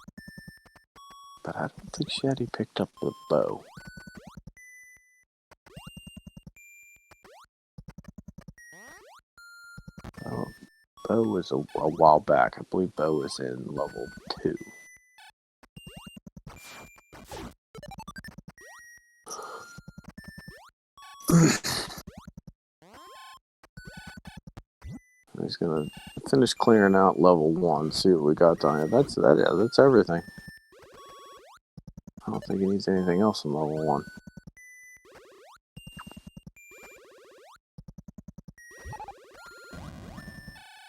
but I don't think Shaddy picked up the bow. Bow was a while back. I believe bow was in level 2. He's gonna finish clearing out level 1. See what we got down here. That's everything. I don't think he needs anything else in level 1.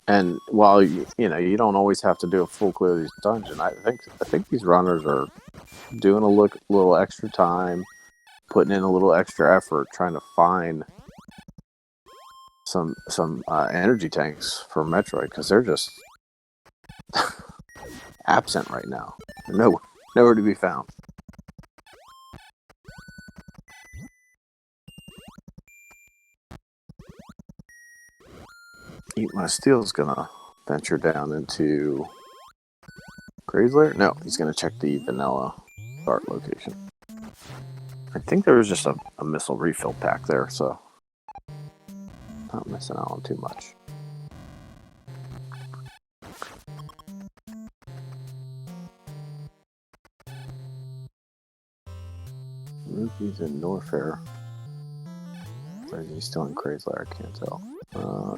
And while you you don't always have to do a full clear of these dungeons, I think these runners are doing a little extra time, putting in a little extra effort, trying to find some energy tanks for Metroid, because they're just absent right now. Nowhere to be found. Eat My Steel's gonna venture down into Gray's Lair? No, he's gonna check the vanilla start location. I think there was just a missile refill pack there, so not missing out on too much. Rupee's in Norfair. Or is he still in Gray's Lair? I can't tell.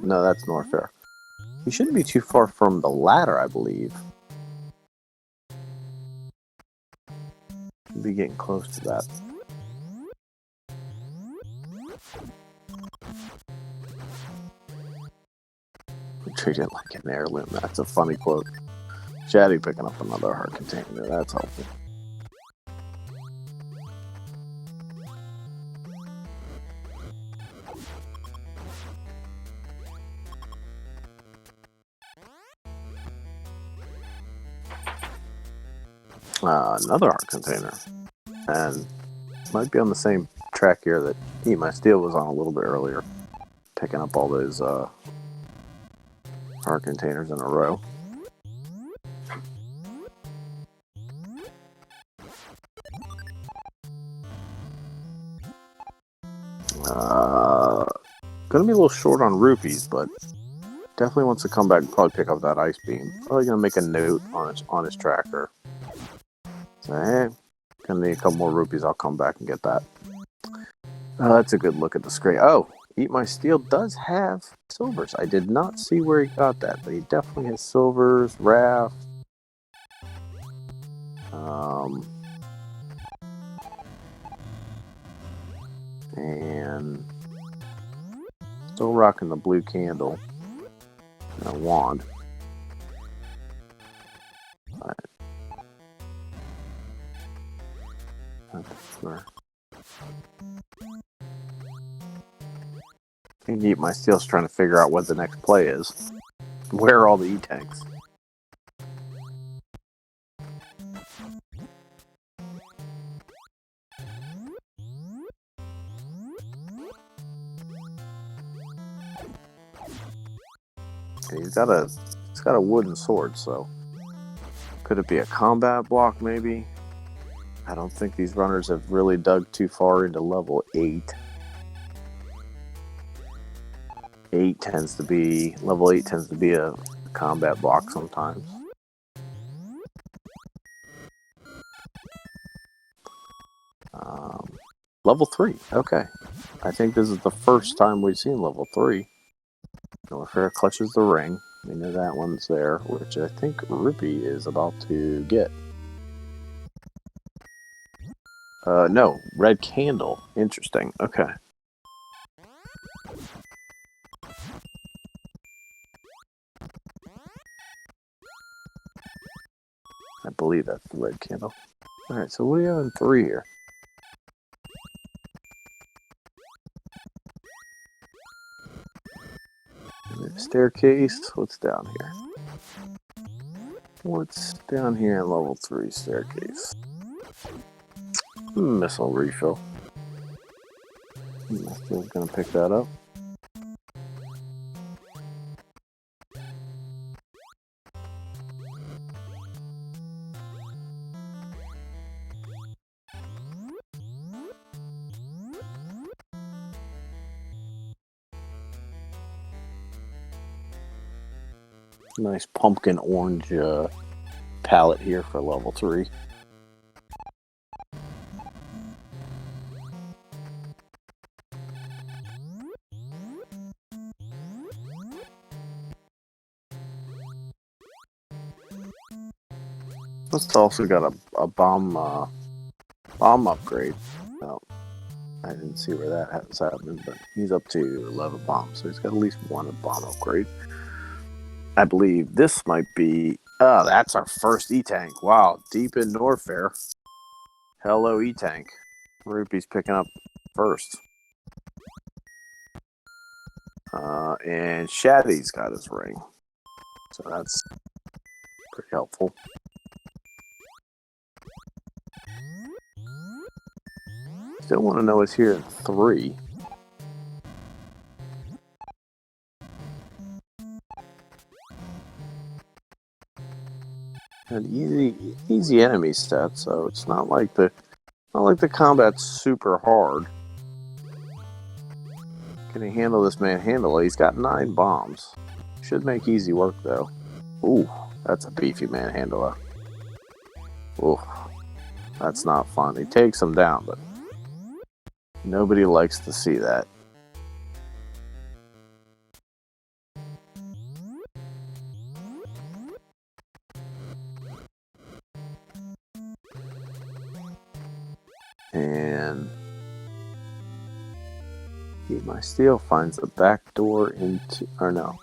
No, that's Norfair. He shouldn't be too far from the ladder, I believe. He'll be getting close to that. Treat it like an heirloom. That's a funny quote. Shaddy picking up another heart container. That's helpful. Another heart container. And might be on the same track here that Eat My Steel was on a little bit earlier. Picking up all those heart containers in a row. Gonna be a little short on rupees, but definitely wants to come back and probably pick up that ice beam. Probably gonna make a note on his tracker. So, hey, gonna need a couple more rupees. I'll come back and get that. Oh, that's a good look at the screen. Oh, Eat My Steel does have silvers. I did not see where he got that, but he definitely has silvers, raft. And still rocking the blue candle and a wand. I think Eat My Steel's trying to figure out what the next play is. Where are all the E-tanks? He's got a wooden sword, so could it be a combat block maybe? I don't think these runners have really dug too far into level 8. Level 8 tends to be a combat block sometimes. Level 3, okay. I think this is the first time we've seen level 3. Norfair clutches the ring. We know that one's there, which I think Rupee is about to get. No, red candle. Interesting. Okay. I believe that's the red candle. Alright, so what do you have in 3 here? Staircase. What's down here? What's down here in level 3 staircase? Missile refill. Still gonna pick that up. Nice pumpkin orange palette here for level 3. It's also got a bomb upgrade. Oh, I didn't see where that has happened, but he's up to 11 bombs, so he's got at least one bomb upgrade. I believe this might be... Oh, that's our first E-Tank. Wow, deep in Norfair. Hello, E-Tank. Rupee's picking up first. And Shaddy's got his ring. So that's pretty helpful. Still want to know what's here in 3. An easy enemy stat, so it's not like the combat's super hard. Can he handle this manhandle? He's got 9 bombs. Should make easy work though. Ooh, that's a beefy manhandler. Ooh, that's not fun. He takes him down, but nobody likes to see that. And Eat My Steel finds the back door into... Or no.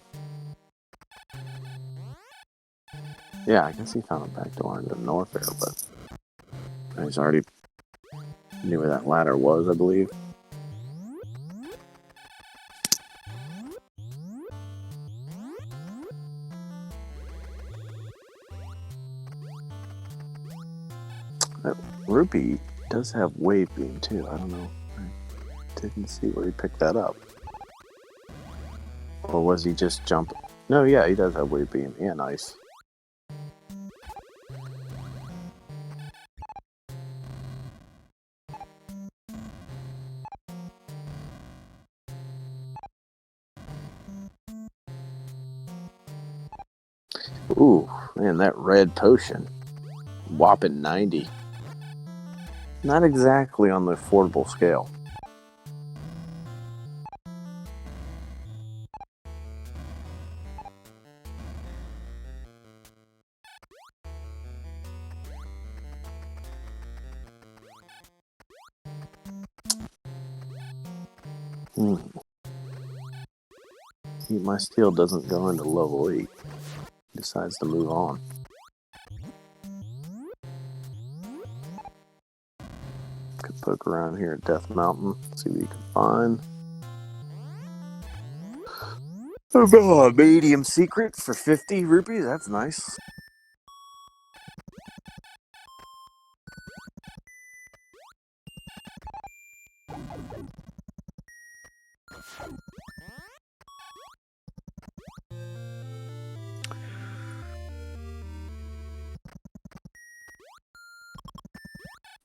Yeah, I guess he found a back door into Norfair, but he's already knew where that ladder was, I believe. Rupee does have Wave Beam too. I don't know. I didn't see where he picked that up. Or was he just jumping? No, yeah, he does have Wave Beam. Yeah, nice. Ooh, man, that red potion. Whopping 90. Not exactly on the affordable scale. My steel doesn't go into level 8. Decides to move on. Could poke around here at Death Mountain, see what you can find. Oh, a medium secret for 50 rupees. That's nice.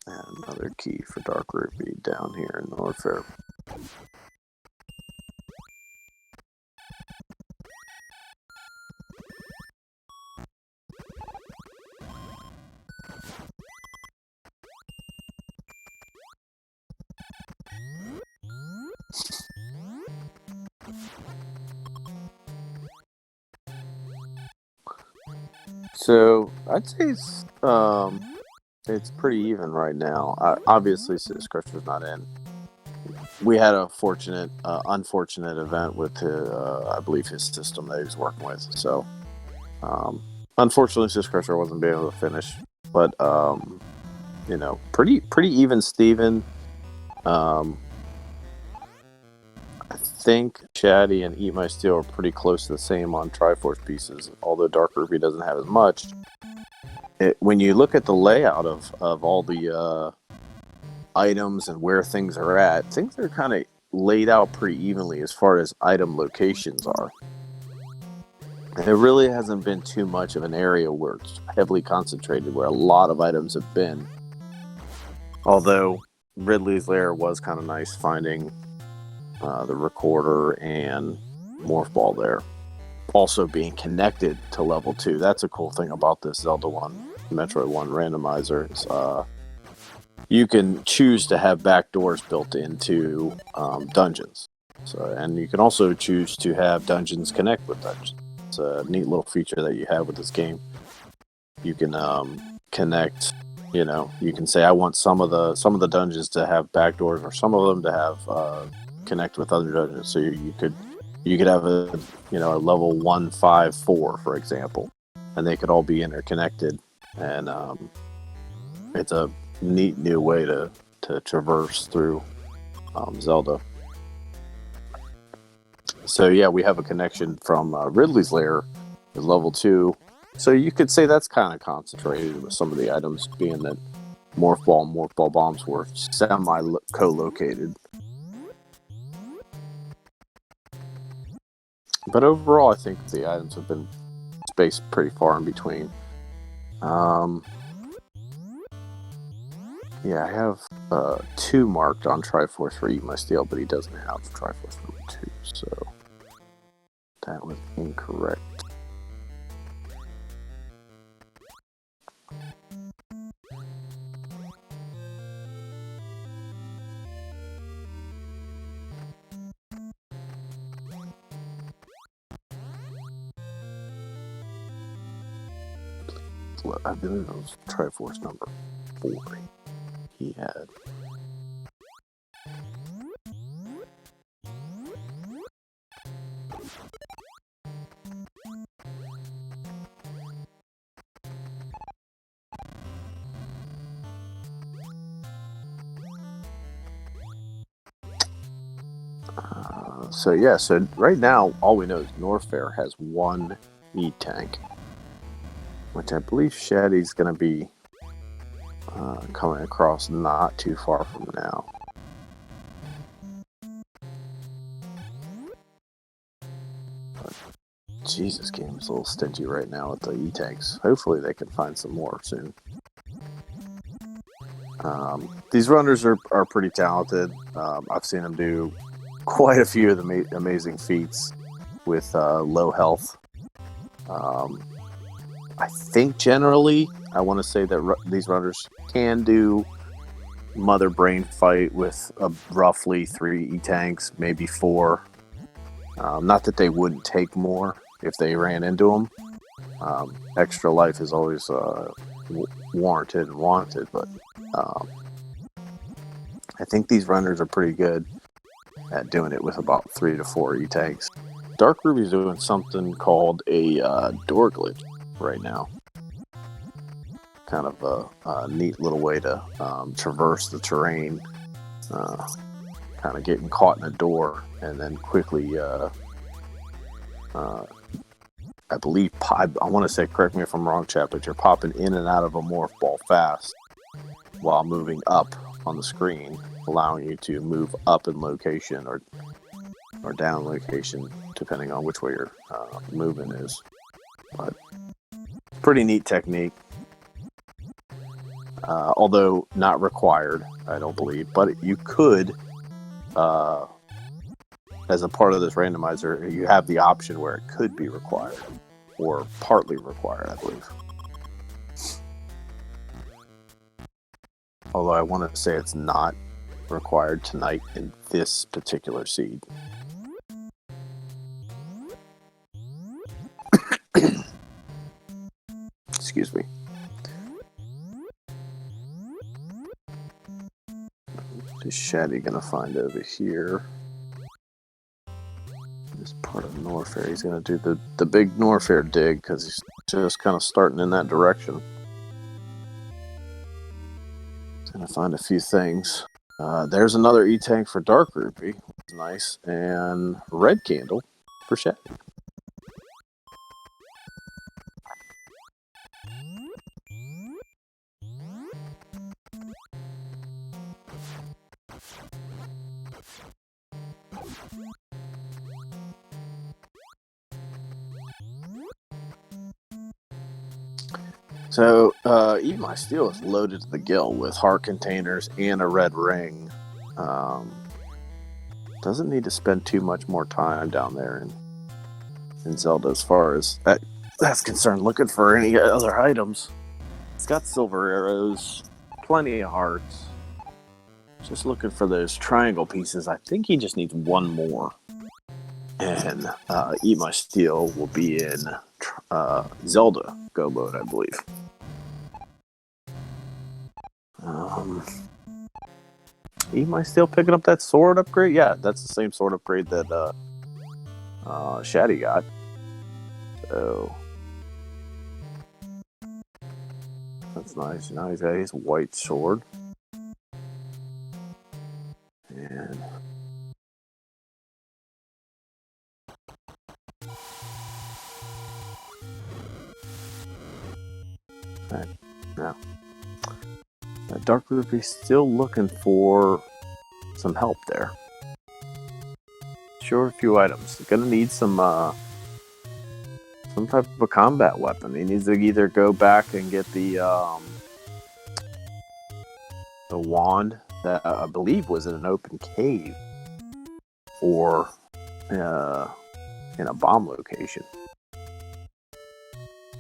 And another key for Dark Rupee down here in Norfair. So I'd say it's pretty even right now. Obviously, Sis Crusher's not in. We had a unfortunate event with I believe his system that he was working with. So, unfortunately, Sis Crusher wasn't being able to finish. But pretty even, Steven. I think Shaddy and Eat My Steel are pretty close to the same on Triforce pieces, although Dark Rupee doesn't have as much. When you look at the layout of all the items and where things are at, things are kind of laid out pretty evenly as far as item locations are. And there really hasn't been too much of an area where it's heavily concentrated, where a lot of items have been. Although Ridley's Lair was kind of nice finding the recorder and Morph Ball there. Also being connected to level 2. That's a cool thing about this Zelda 1, Metroid 1 randomizer. Is, you can choose to have backdoors built into dungeons. And you can also choose to have dungeons connect with dungeons. It's a neat little feature that you have with this game. You can connect. You can say I want some of the dungeons to have backdoors, or some of them to have connect with other dungeons. So you could have a level 154, for example, and they could all be interconnected. And it's a neat new way to traverse through Zelda. So yeah, we have a connection from Ridley's Lair to level 2. So you could say that's kind of concentrated with some of the items being that Morph Ball and Morph Ball Bombs were co-located. But overall, I think the items have been spaced pretty far in between. Yeah, I have 2 marked on Triforce for Eat My Steel, but he doesn't have Triforce number 2, so that was incorrect. I believe it was Triforce number 4 he had. So right now, all we know is Norfair has 1 E-Tank, which I believe Shaddy's going to be coming across not too far from now. But, Jesus, game's a little stingy right now with the E-Tanks. Hopefully they can find some more soon. These runners are pretty talented. I've seen them do quite a few of the amazing feats with low health. I think generally, I want to say that these runners can do Mother Brain fight with roughly 3 E-tanks, maybe 4. Not that they wouldn't take more if they ran into them. Extra life is always warranted and wanted, but I think these runners are pretty good at doing it with about 3 to 4 E-tanks. Dark Ruby's doing something called a door glitch right now. Kind of a neat little way to traverse the terrain, kind of getting caught in a door and then quickly, I believe, I want to say, correct me if I'm wrong, chat, but you're popping in and out of a morph ball fast while moving up on the screen, allowing you to move up in location or down location, depending on which way your movement is. But pretty neat technique. Although not required, I don't believe. But you could, as a part of this randomizer, you have the option where it could be required, or partly required, I believe. Although I want to say it's not required tonight in this particular seed. Excuse me. What is Shaddy gonna find over here? This part of Norfair. He's gonna do the big Norfair dig because he's just kind of starting in that direction. He's gonna find a few things. There's another E-tank for Dark Ruby. Nice. And red candle for Shaddy. So, Eat My Steel is loaded to the gill with heart containers and a red ring. Doesn't need to spend too much more time down there in Zelda as far as that's concerned, looking for any other items. It's got silver arrows, plenty of hearts. Just looking for those triangle pieces. I think he just needs one more. And Eat My Steel will be in Zelda Go mode, I believe. Am I still picking up that sword upgrade? Yeah, that's the same sword upgrade that Shaddy got. So that's nice. Now he's got his white sword. And now Dark Ruby's still looking for some help there. Sure, a few items. Gonna need some type of a combat weapon. He needs to either go back and get the wand that I believe was in an open cave, or in a bomb location,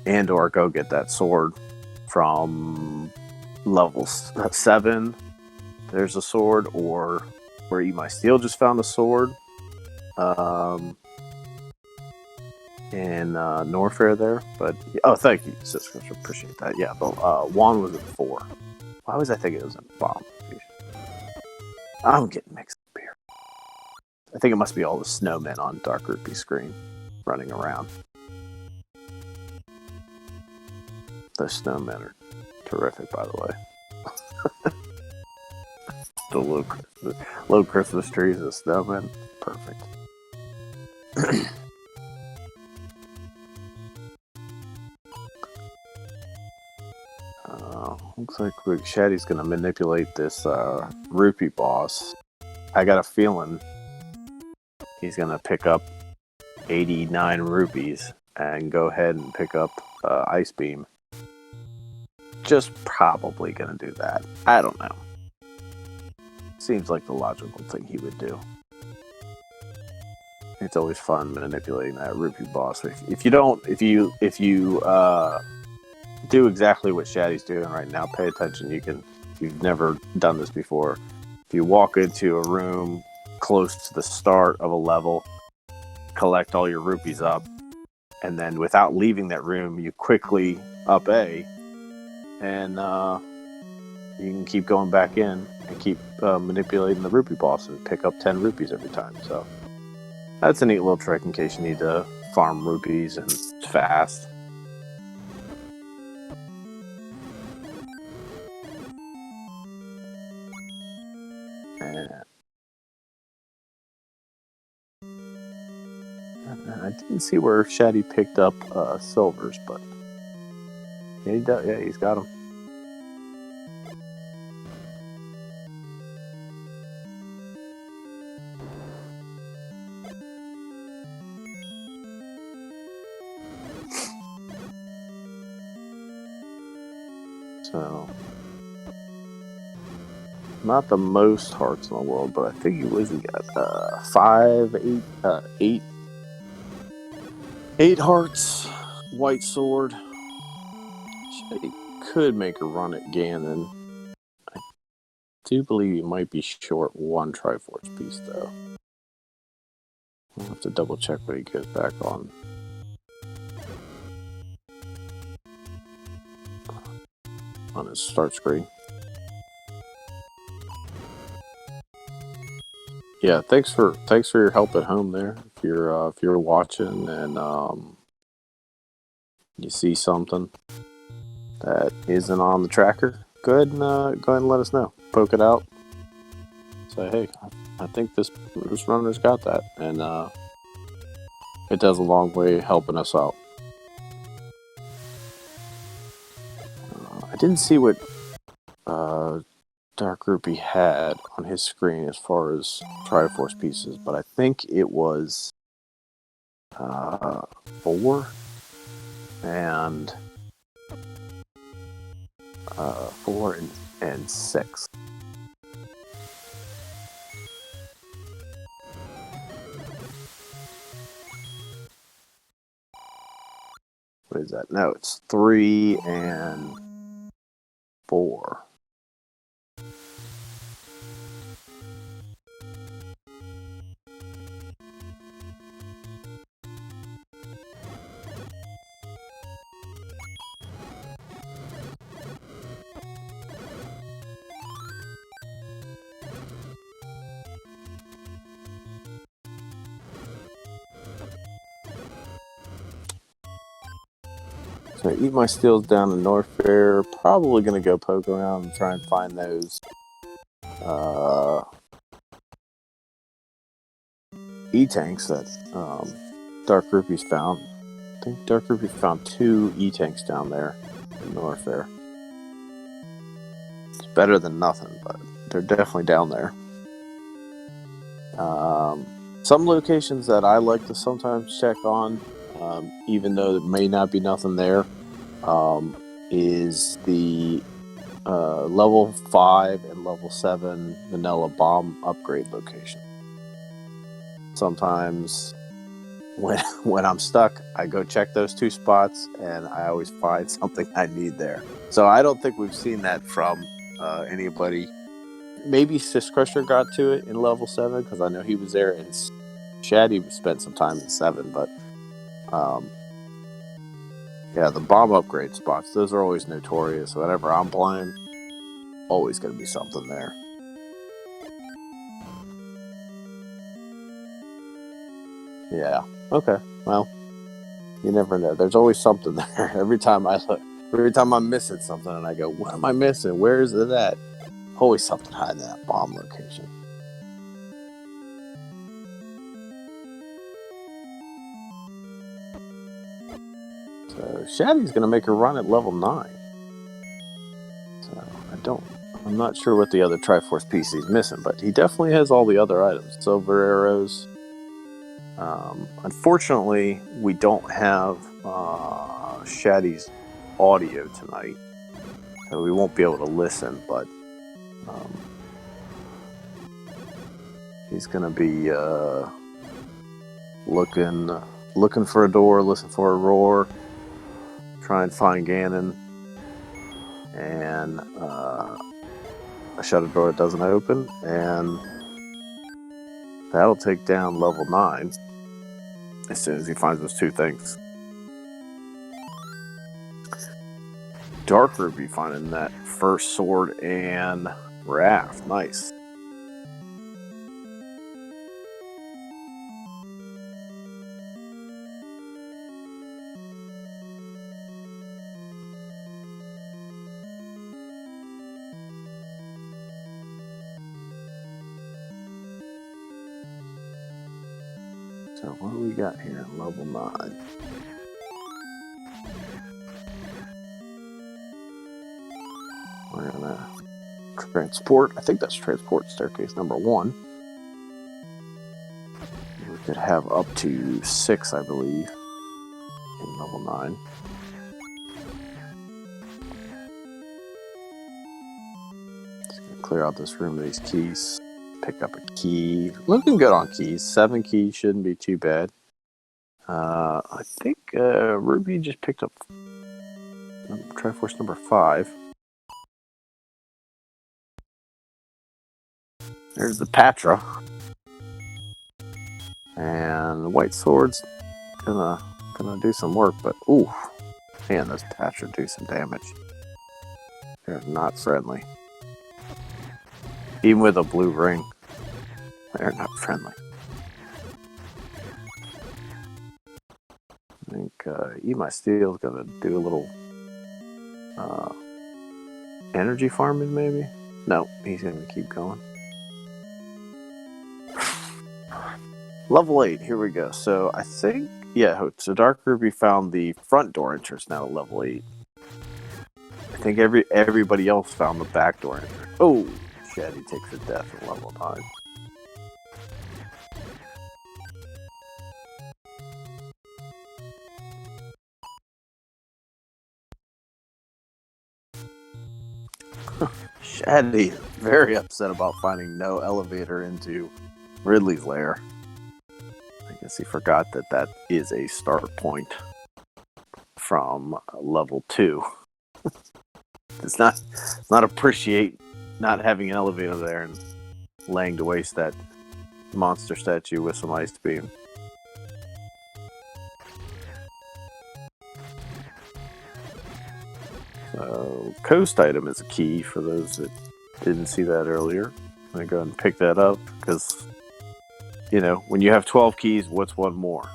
and or go get that sword from level 7. There's a sword, or where Eat My Steel just found a sword. In Norfair there, but thank you, Cisco, appreciate that. Yeah, but wand was at 4. Why was I thinking it was a bomb? I'm getting mixed up here. I think it must be all the snowmen on Dark Ruby's screen running around. Those snowmen are terrific, by the way. The low Christmas trees and snowmen, perfect. Looks like Shaddy's gonna manipulate this rupee boss. I got a feeling he's gonna pick up 89 rupees and go ahead and pick up Ice Beam. Just probably gonna do that. I don't know. Seems like the logical thing he would do. It's always fun manipulating that rupee boss. If you do exactly what Shaddy's doing right now. Pay attention. You've never done this before. If you walk into a room close to the start of a level, collect all your rupees up, and then without leaving that room, you quickly up A, and you can keep going back in and keep manipulating the rupee boss and pick up 10 rupees every time. So that's a neat little trick in case you need to farm rupees and it's fast. I didn't see where Shaddy picked up silvers, but yeah, he does. Yeah, he's got them. So, not the most hearts in the world, but I think he got 8 hearts. White sword. Shaddy could make a run at Ganon. I do believe he might be short 1 Triforce piece, though. I'll have to double check when he goes back on his start screen. Yeah, thanks for your help at home there. If you're watching and you see something that isn't on the tracker, go ahead and let us know. Poke it out. Say, hey, I think this runner's got that, and it does a long way helping us out. I didn't see what Dark Rupee had on his screen as far as Triforce pieces, but I think it was 4 and 4 and 6. What is that? No, it's 3 and 4. So I eat my steals down in North Fair. Probably going to go poke around and try and find those E-tanks that Dark Rupee's found. I think Dark Rupee found 2 E-tanks down there in North Fair. It's better than nothing, but they're definitely down there. Some locations that I like to sometimes check on, even though there may not be nothing there, is the level 5 and level 7 vanilla bomb upgrade location. Sometimes when I'm stuck, I go check those 2 spots, and I always find something I need there. So I don't think we've seen that from anybody. Maybe Sis Crusher got to it in level 7, because I know he was there, and Shaddy spent some time in 7, but yeah, the bomb upgrade spots, those are always notorious. Whenever I'm playing, always going to be something there. Yeah, okay, well, you never know. There's always something there. Every time I look, every time I'm missing something and I go, what am I missing? Where is it at? Always something hiding in that bomb location. So Shaddy's going to make a run at level 9. So I'm not sure what the other Triforce piece he's missing, but he definitely has all the other items. Silver arrows. Unfortunately, we don't have Shaddy's audio tonight, so we won't be able to listen, but he's going to be looking for a door, listen for a roar, try and find Ganon. and a shutter door that doesn't open, and that'll take down level 9 as soon as he finds those 2 things. Dark Ruby finding that first sword and raft. Nice. So what do we got here in level 9? We're gonna transport. I think that's transport staircase number 1. We could have up to 6, I believe, in level 9. Just gonna clear out this room of these keys. Pick up a key. Looking good on keys. 7 keys shouldn't be too bad. I think Ruby just picked up Triforce number 5. There's the Patra. And the white sword's gonna do some work, but ooh, man, those Patra do some damage. They're not friendly. Even with a blue ring, they're not friendly. I think Eat My Steel is gonna do a little energy farming, maybe? No, he's gonna keep going. Level 8, here we go. So I think, yeah, so Dark Ruby found the front door entrance now at level 8. I think everybody else found the back door entrance. Oh, shit, he takes a death at level 9. Shaddy is very upset about finding no elevator into Ridley's lair. I guess he forgot that is a start point from level 2. It's not appreciate not having an elevator there and laying to waste that monster statue with some ice beam. So, coast item is a key for those that didn't see that earlier. I'm going to go ahead and pick that up because, you know, when you have 12 keys, what's one more?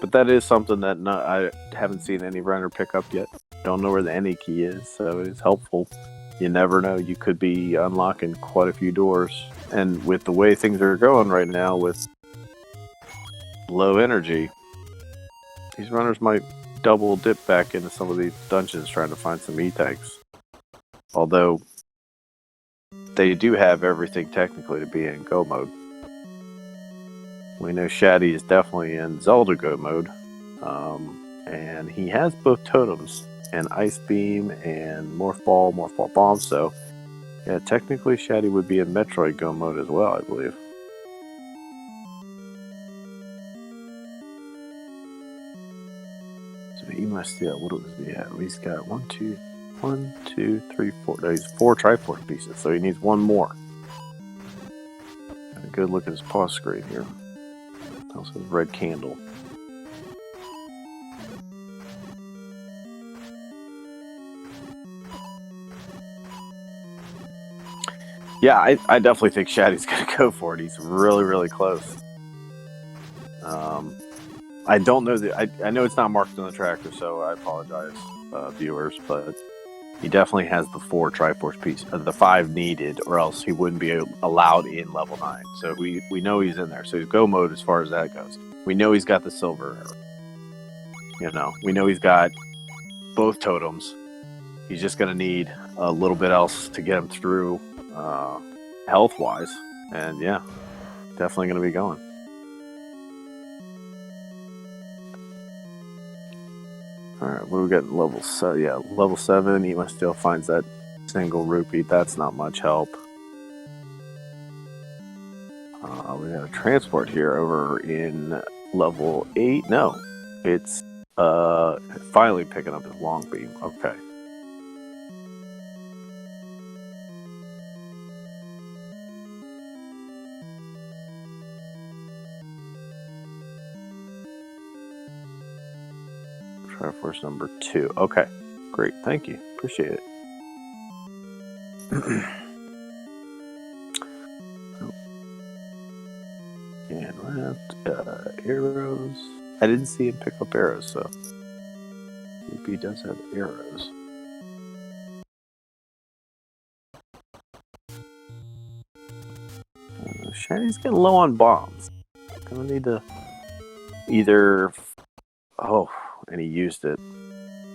But that is something that I haven't seen any runner pick up yet. Don't know where the any key is, so it's helpful. You never know. You could be unlocking quite a few doors. And with the way things are going right now with low energy, these runners might double dip back into some of these dungeons trying to find some E-tanks. Although they do have everything technically to be in Go mode. We know Shaddy is definitely in Zelda Go mode. And he has both totems and Ice Beam and Morph Ball Bomb. So, yeah, technically Shaddy would be in Metroid Go mode as well, I believe. So he must, yeah, what does he have? He's got 1, 2, 3, 4. No, he's 4 Triforce pieces, so he needs 1 more. Got a good look at his paw screen here. Also, red candle. Yeah, I definitely think Shaddy's going to go for it. He's really, really close. I don't know I know it's not marked on the tracker, so I apologize, viewers, but he definitely has the 4 Triforce pieces, the 5 needed, or else he wouldn't be allowed in level 9. So we know he's in there. So he's Go mode as far as that goes. We know he's got the silver arrow. You know, we know he's got both totems. He's just going to need a little bit else to get him through health-wise. And yeah, definitely going to be going. Alright, what do we got in level 7? Yeah, level 7, he must still finds that single rupee. That's not much help. We got a transport here over in level 8. No, it's Finally picking up his long beam. Okay. Triforce number 2. Okay. Great. Thank you. Appreciate it. And left, arrows. I didn't see him pick up arrows, so maybe he does have arrows. Shany's getting low on bombs. Gonna need to either... Oh, and he used it.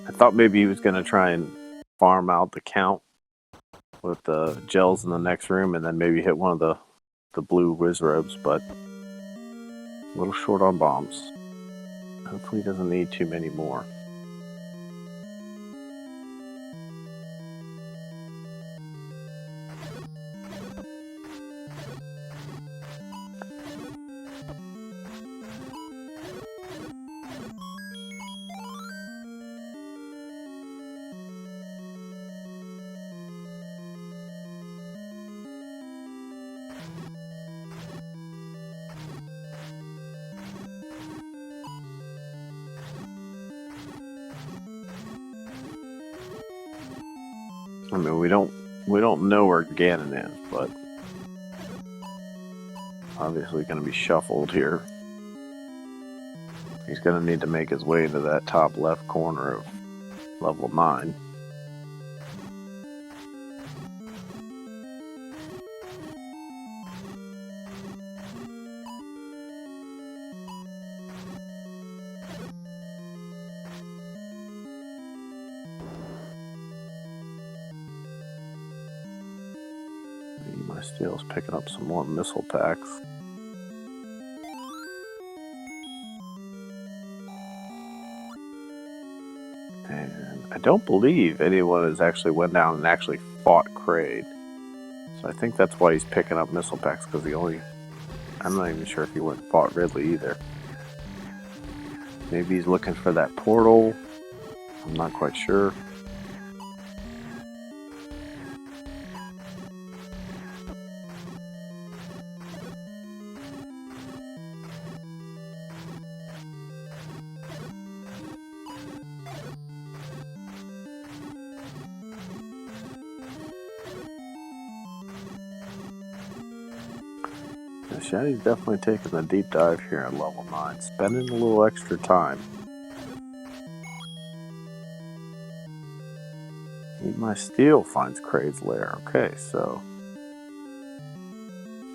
I thought maybe he was gonna try and farm out the count with the gels in the next room and then maybe hit one of the blue Wizrobes, but a little short on bombs. Hopefully he doesn't need too many more. I mean, we don't know where Ganon is, but obviously going to be shuffled here. He's going to need to make his way into that top left corner of level 9. My Steel's picking up some more missile packs. And I don't believe anyone has actually went down and actually fought Kraid. So I think that's why he's picking up missile packs, because I'm not even sure if he went and fought Ridley either. Maybe he's looking for that portal. I'm not quite sure. Shaddy's definitely taking a deep dive here at level 9, spending a little extra time. Eat My Steel finds Kraid's lair. Okay, so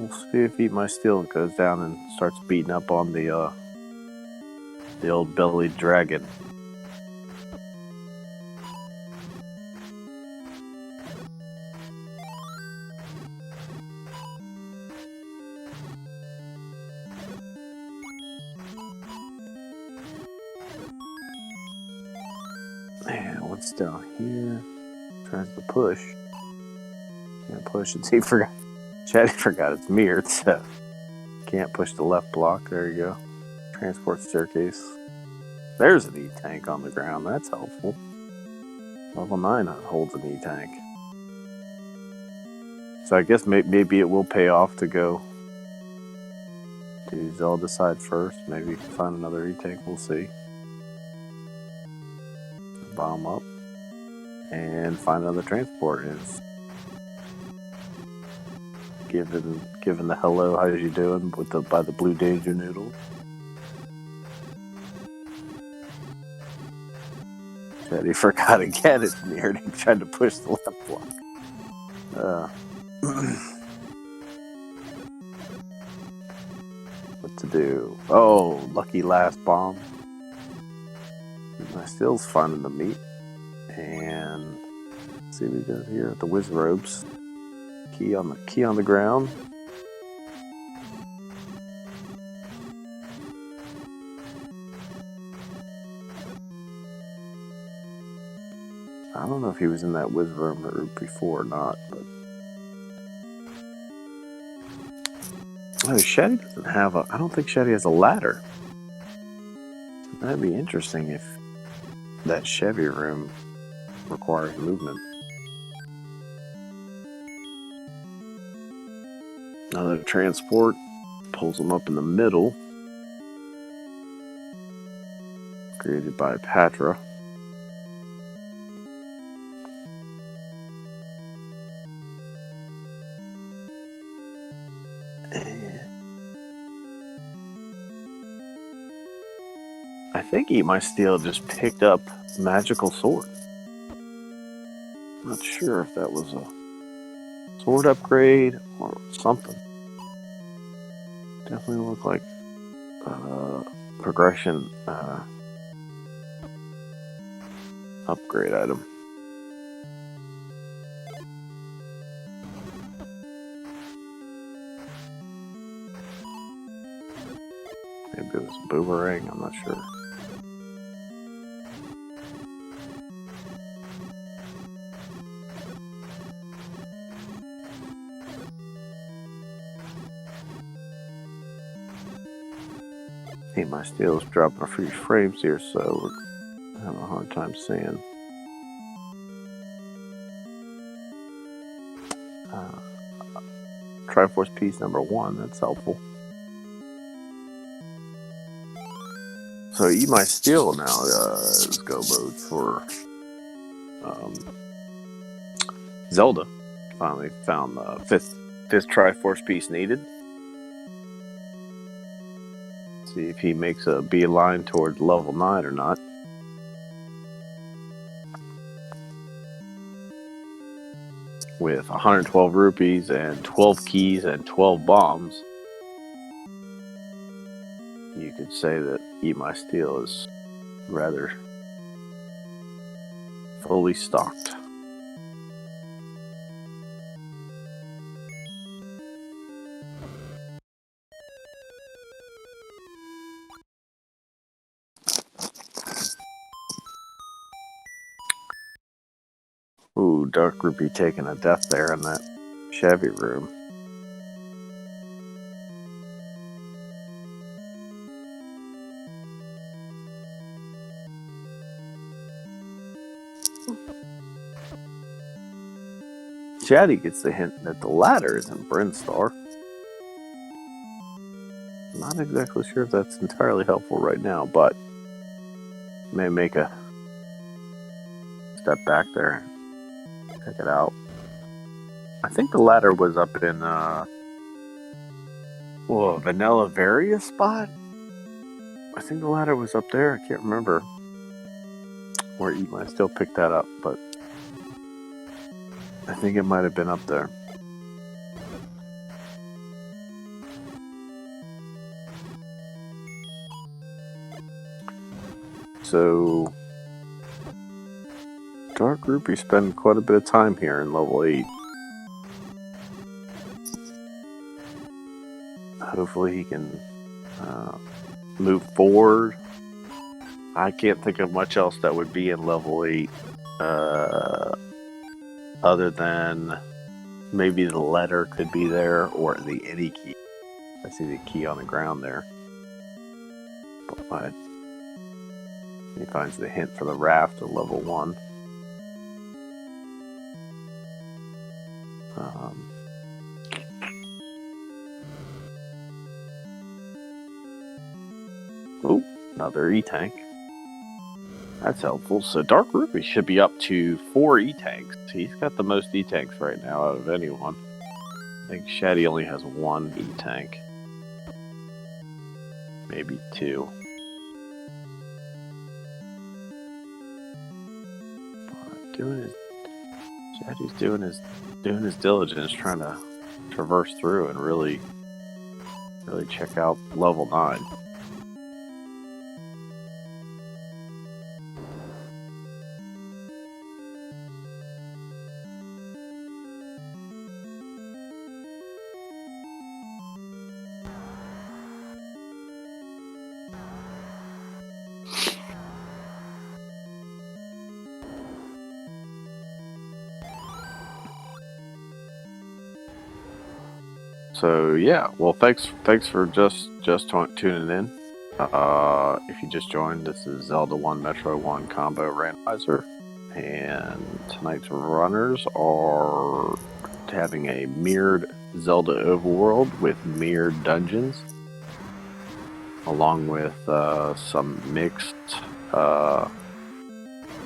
we'll see if Eat My Steel goes down and starts beating up on the old bellied dragon. Man, what's down here? Tries to push. Can't push it. He forgot. Shaddy forgot it's mirrored, so can't push the left block. There you go. Transport staircase. There's an E-tank on the ground. That's helpful. Level 9 holds an E-tank. So I guess maybe it will pay off to go to Zelda side first. Maybe find another E-tank. We'll see. Bomb up. And find another transport. Is given the hello, how's you doing by the blue danger noodle. He forgot again. It's mirrored. He tried to push the left block. What to do? Oh, lucky last bomb. My Steel's finding the meat. And let's see what he does here. The Wizrobes. Key on the ground. I don't know if he was in that Wizrobe before or not, but Shaddy doesn't have I don't think Shaddy has a ladder. That'd be interesting if that Chevy room requires movement. Another transport pulls them up in the middle. Created by Patra. I think Eat My Steel just picked up Magical Sword. I'm not sure if that was a sword upgrade or something. Definitely looked like progression upgrade item. Maybe it was a boomerang, I'm not sure. Hey, my steel is dropping a few frames here, so we're having a hard time seeing. Triforce piece number 1, that's helpful. So Eat My Steel now is go mode for Zelda. Finally found the fifth Triforce piece needed. See if he makes a beeline towards level 9 or not. With 112 rupees and 12 keys and 12 bombs, you could say that Eat My Steel is rather fully stocked. Ooh, Dark Rupee taking a death there in that Chevy room. Chatty gets the hint that the ladder is in Brinstar. Not exactly sure if that's entirely helpful right now, but may make a step back there and check it out. I think the ladder was up in Vanilla Varia spot. I think the ladder was up there. I can't remember where Eat My Steel picked that up, but I think it might have been up there. So Dark Rupee spent quite a bit of time here in level 8. Hopefully he can move forward. I can't think of much else that would be in level 8 other than maybe the letter could be there or the any key. I see the key on the ground there. But he finds the hint for the raft at level 1. Oh, another E-Tank. That's helpful. So Dark Rupee should be up to 4 E-Tanks. He's got the most E-Tanks right now out of anyone. I think Shaddy only has 1 E-Tank. Maybe 2. Shaddy's doing his diligence, trying to traverse through and really check out level 9. So yeah, well, thanks for just tuning in. If you just joined, this is Zelda 1 Metro 1 Combo Randomizer, and tonight's runners are having a mirrored Zelda overworld with mirrored dungeons, along with some mixed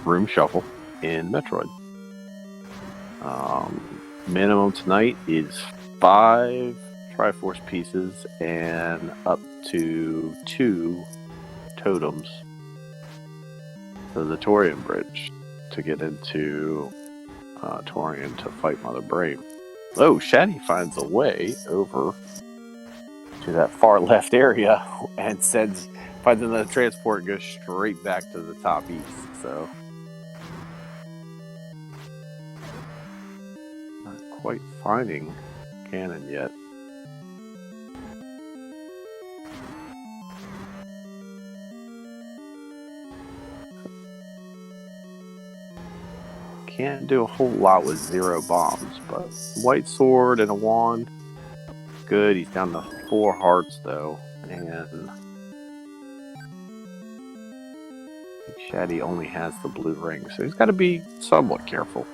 room shuffle in Metroid. Minimum tonight is 5 Triforce pieces and up to 2 totems for the Torian Bridge to get into Torian to fight Mother Brain. Oh, Shaddy finds a way over to that far left area and finds another transport and goes straight back to the top east. So not quite finding Cannon yet. Can't do a whole lot with 0 bombs, but white sword and a wand, good. He's down to 4 hearts though, and Shaddy only has the blue ring, so he's got to be somewhat careful.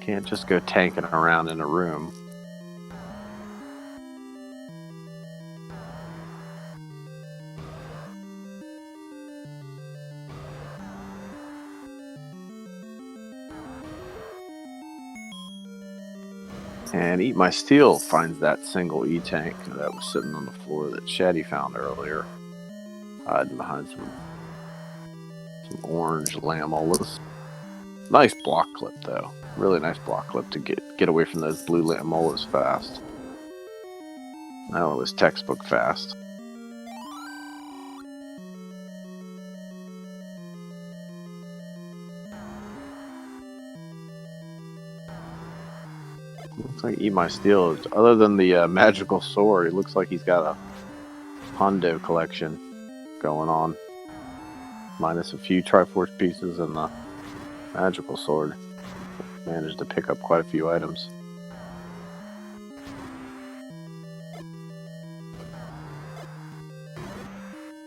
Can't just go tanking around in a room. And Eat My Steel finds that single E-tank that was sitting on the floor that Shaddy found earlier, hiding behind some orange Lamolas. Nice block clip though. Really nice block clip to get away from those blue Lamolas fast. That one was textbook fast. Looks like Eat My Steel, other than the magical sword, it looks like he's got a Hondo collection going on. Minus a few Triforce pieces and the magical sword. Managed to pick up quite a few items.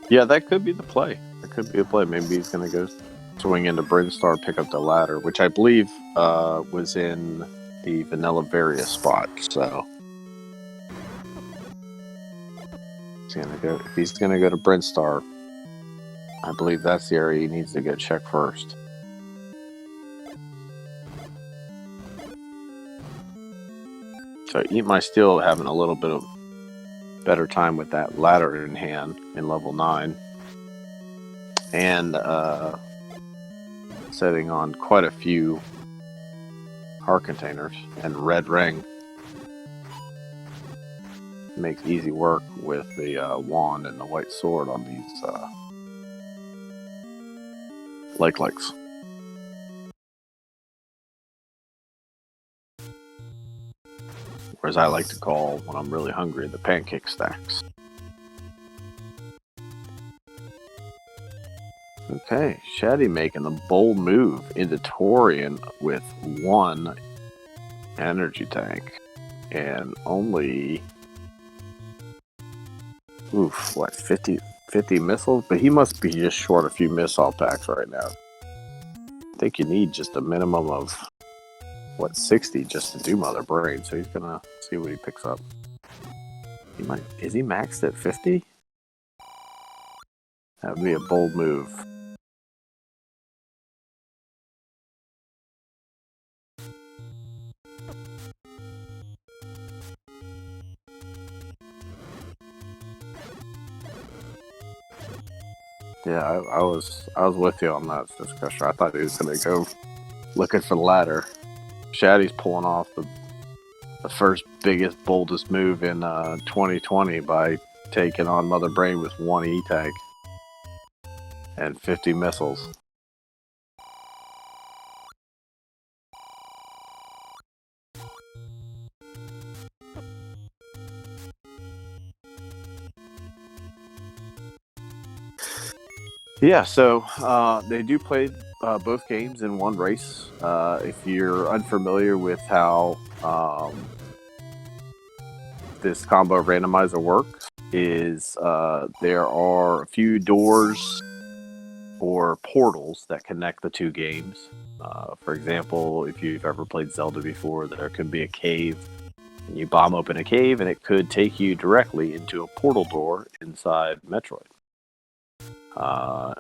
Yeah, that could be the play. That could be a play. Maybe he's going to go swing into Brinstar, pick up the ladder, which I believe was in the Vanilla Varia spot. So if he's going to go to Brinstar, I believe that's the area he needs to go check first. So Eat My Steel having a little bit of better time with that ladder in hand in level 9. And setting on quite a few heart containers and red ring. Makes easy work with the wand and the white sword on these likes. Or as I like to call, when I'm really hungry, the pancake stacks. Okay, Shaddy making the bold move into Torian with 1 energy tank and only 50 missiles? But he must be just short a few missile packs right now. I think you need just a minimum of 60 just to do Mother Brain, so he's gonna see what he picks up. Is he maxed at 50? That would be a bold move. Yeah, I was with you on that discussion. I thought he was gonna go looking for the ladder. Shaddy's pulling off the first biggest, boldest move in 2020 by taking on Mother Brain with 1 E-tank and 50 missiles. Yeah, so they do play both games in one race. If you're unfamiliar with how this combo randomizer works, is there are a few doors or portals that connect the two games. For example, if you've ever played Zelda before, there could be a cave, and you bomb open a cave, and it could take you directly into a portal door inside Metroid. The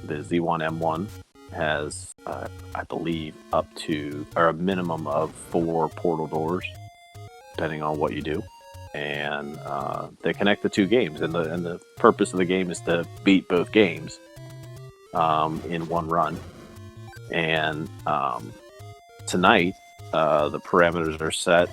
Z1M1 has, I believe, up to or a minimum of 4 portal doors, depending on what you do, and they connect the two games. And the purpose of the game is to beat both games in one run. And tonight, the parameters are set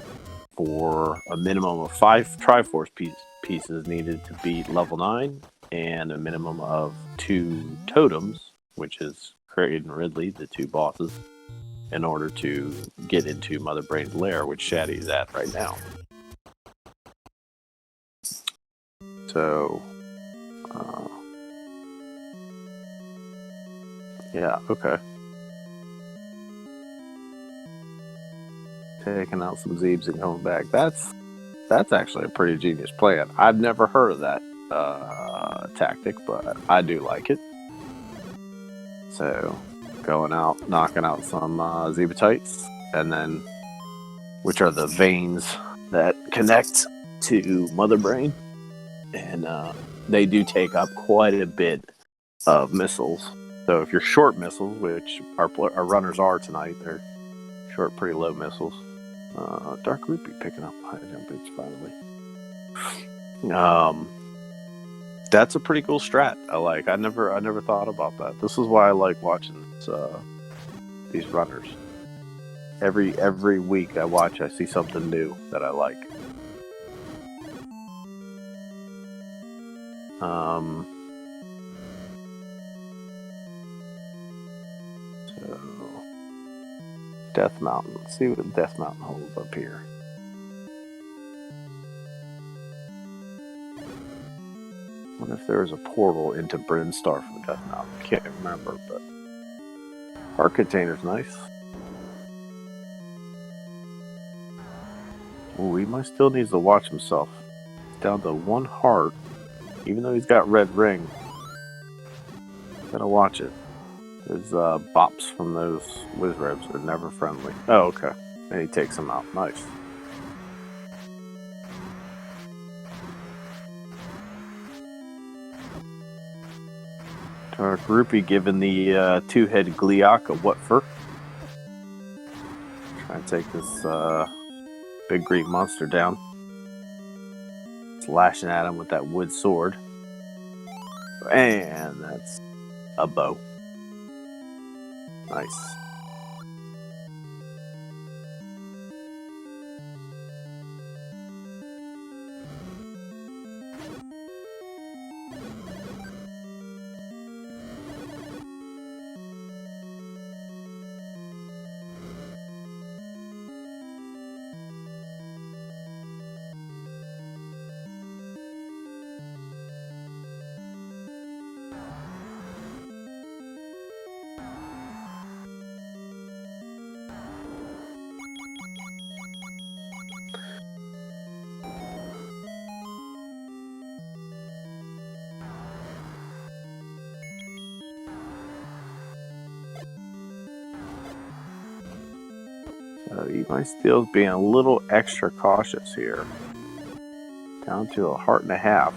for a minimum of 5 Triforce pieces needed to beat level 9, and a minimum of 2 totems, which is Kraid and Ridley, the 2 bosses, in order to get into Mother Brain's lair, which Shaddy is at right now. So, yeah, okay. Taking out some Zeebs and coming back. That's actually a pretty genius plan. I've never heard of that tactic, but I do like it. So, going out, knocking out some Zeebatites, and then, which are the veins that connect to Mother Brain, and they do take up quite a bit of missiles. So if you're short missiles, which our runners are tonight, they're short, pretty low missiles. Dark Rupee picking up high jump boots finally. That's a pretty cool strat. I like. I never thought about that. This is why I like watching these runners. Every week I watch, I see something new that I like. So Death Mountain. Let's see what Death Mountain holds up here. I wonder if there was a portal into Brinstar from Death Mountain. Can't remember, but heart container's nice. Ooh, he might still needs to watch himself. He's down to 1 heart, even though he's got red ring. Gotta watch it. His bops from those Wizrebs are never friendly. Oh, okay. And he takes them out. Nice. Dark Rupee giving the 2-head Gliok a what for? Trying to take this big green monster down. It's lashing at him with that wood sword. And that's a bow. Nice. So he might still be a little extra cautious here. Down to 1.5 hearts.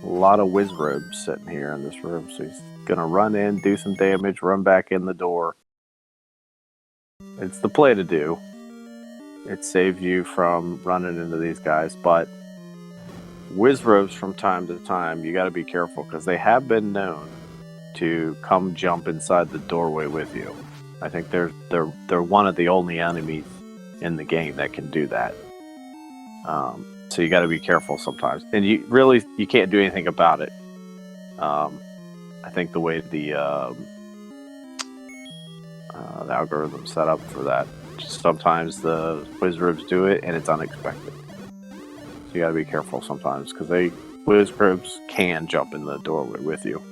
A lot of Wizrobes sitting here in this room, so he's gonna run in, do some damage, run back in the door. It's the play to do. It saves you from running into these guys, but Wizrobes from time to time, you gotta be careful, because they have been known to come jump inside the doorway with you. I think they're one of the only enemies in the game that can do that. So you got to be careful sometimes, and you can't do anything about it. I think the way the algorithm's set up for that, sometimes the Wizrobes do it, and it's unexpected. So you got to be careful sometimes, because Wizrobes can jump in the doorway with you.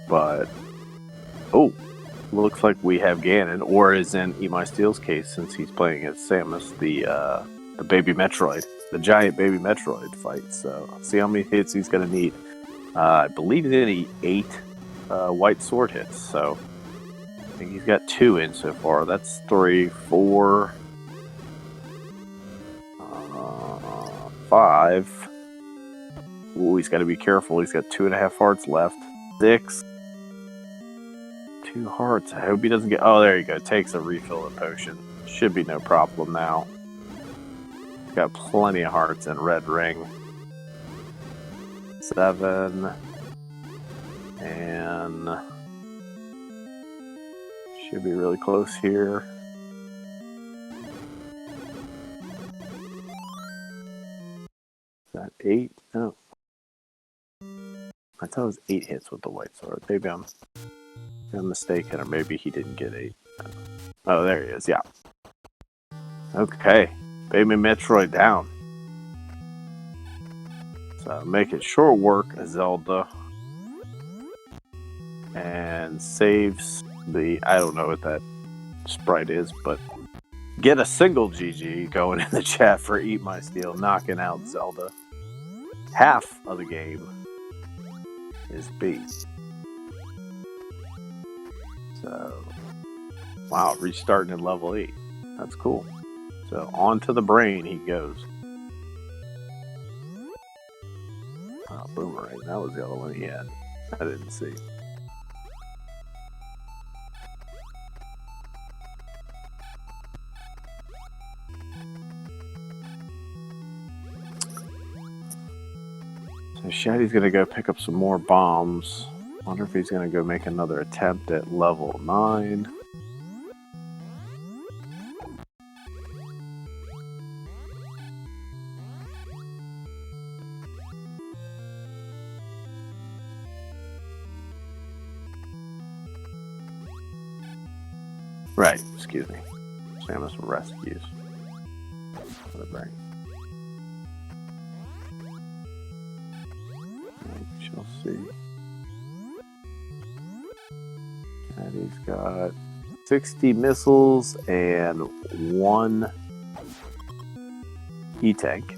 But, oh, looks like we have Ganon, or as in Eat My Steel's case, since he's playing as Samus, the baby Metroid, the giant baby Metroid fight. So see how many hits he's going to need. I believe he's going to need 8 white sword hits. So I think he's got 2 in so far. That's 3, 4, 5. Ooh, he's got to be careful. He's got 2.5 hearts left. 6. 2 hearts. I hope he doesn't get... Oh, there you go. Takes a refill of potion. Should be no problem now. Got plenty of hearts in red ring. 7. And... should be really close here. Is that 8? No. I thought it was 8 hits with the white sword. Maybe I'm mistaken, or maybe he didn't get 8. Oh, there he is, yeah. Okay, Baby Metroid down. So make it short work as Zelda. And saves the, I don't know what that sprite is, but get a single GG going in the chat for Eat My Steel, knocking out Zelda. Half of the game is beat. So, wow, restarting at level 8. That's cool. So, on to the brain he goes. Oh, Boomerang. That was the other one he had. I didn't see. So, Shaddy's going to go pick up some more bombs. Wonder if he's going to go make another attempt at level 9. Right, excuse me. Samus rescues. For the brain. We shall see. And he's got 60 missiles and 1 E-Tank.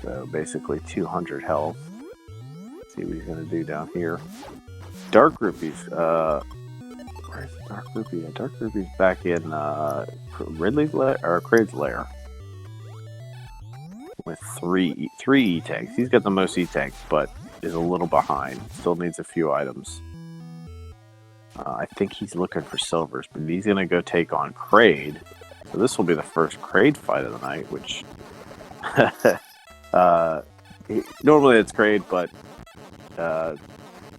So basically 200 health. Let's see what he's going to do down here. Dark Rupees. Where's Dark Rupee? Yeah, Dark Rupee's back in Ridley's lair, or Kraid's lair. With 3 E-Tanks. He's got the most E-Tanks, but is a little behind. Still needs a few items. I think he's looking for silvers, but he's going to go take on Kraid. So this will be the first Kraid fight of the night, which... normally it's Kraid, but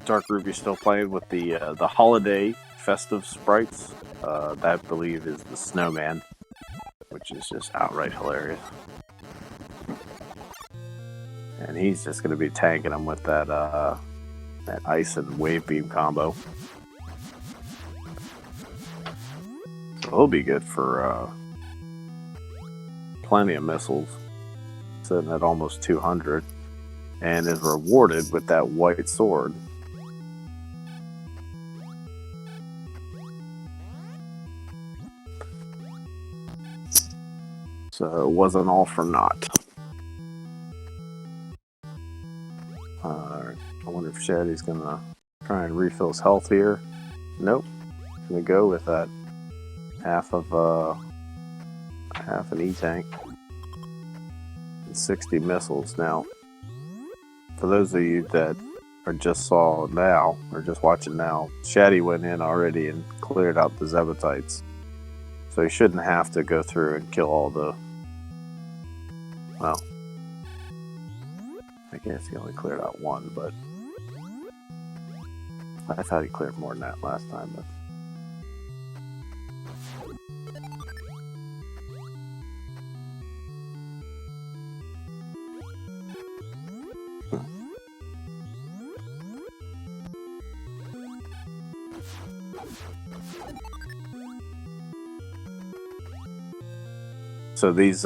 Dark Ruby's still playing with the holiday festive sprites. That, I believe, is the snowman, which is just outright hilarious. And he's just going to be tanking him with that ice and wave beam combo. So he'll be good for plenty of missiles, sitting at almost 200, and is rewarded with that white sword. So it wasn't all for naught. I wonder if Shaddy's gonna try and refill his health here. Nope. Gonna go with that half an E-Tank and 60 missiles. Now, for those of you that are just saw now or just watching now, Shaddy went in already and cleared out the Zebatites, so he shouldn't have to go through and kill all the. Well, I guess he only cleared out 1, but I thought he cleared more than that last time. But so this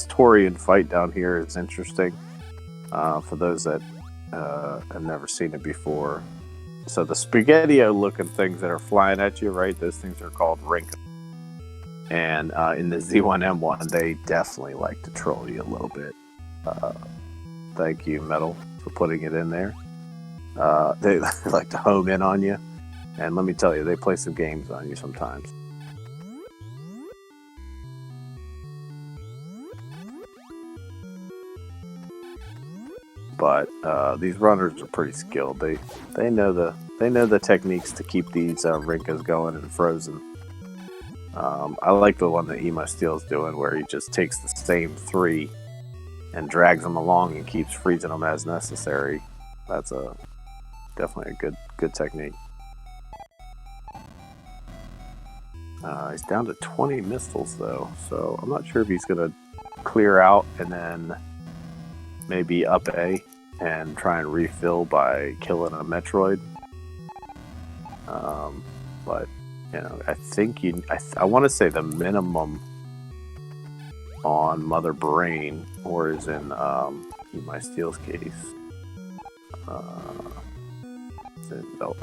Torian fight down here is interesting. For those that have never seen it before, So the spaghetti-looking things that are flying at you, right? Those things are called rink. And in the Z1M1, they definitely like to troll you a little bit. Thank you, Metal, for putting it in there. They like to home in on you. And let me tell you, they play some games on you sometimes. But these runners are pretty skilled. They know the techniques to keep these rinkas going and frozen. I like the one that Emo Steel's doing, where he just takes the same 3 and drags them along and keeps freezing them as necessary. That's definitely a good technique. He's down to 20 missiles though, so I'm not sure if he's gonna clear out and then maybe up A and try and refill by killing a Metroid. But I think I want to say the minimum on Mother Brain, or is in My Steel's case. I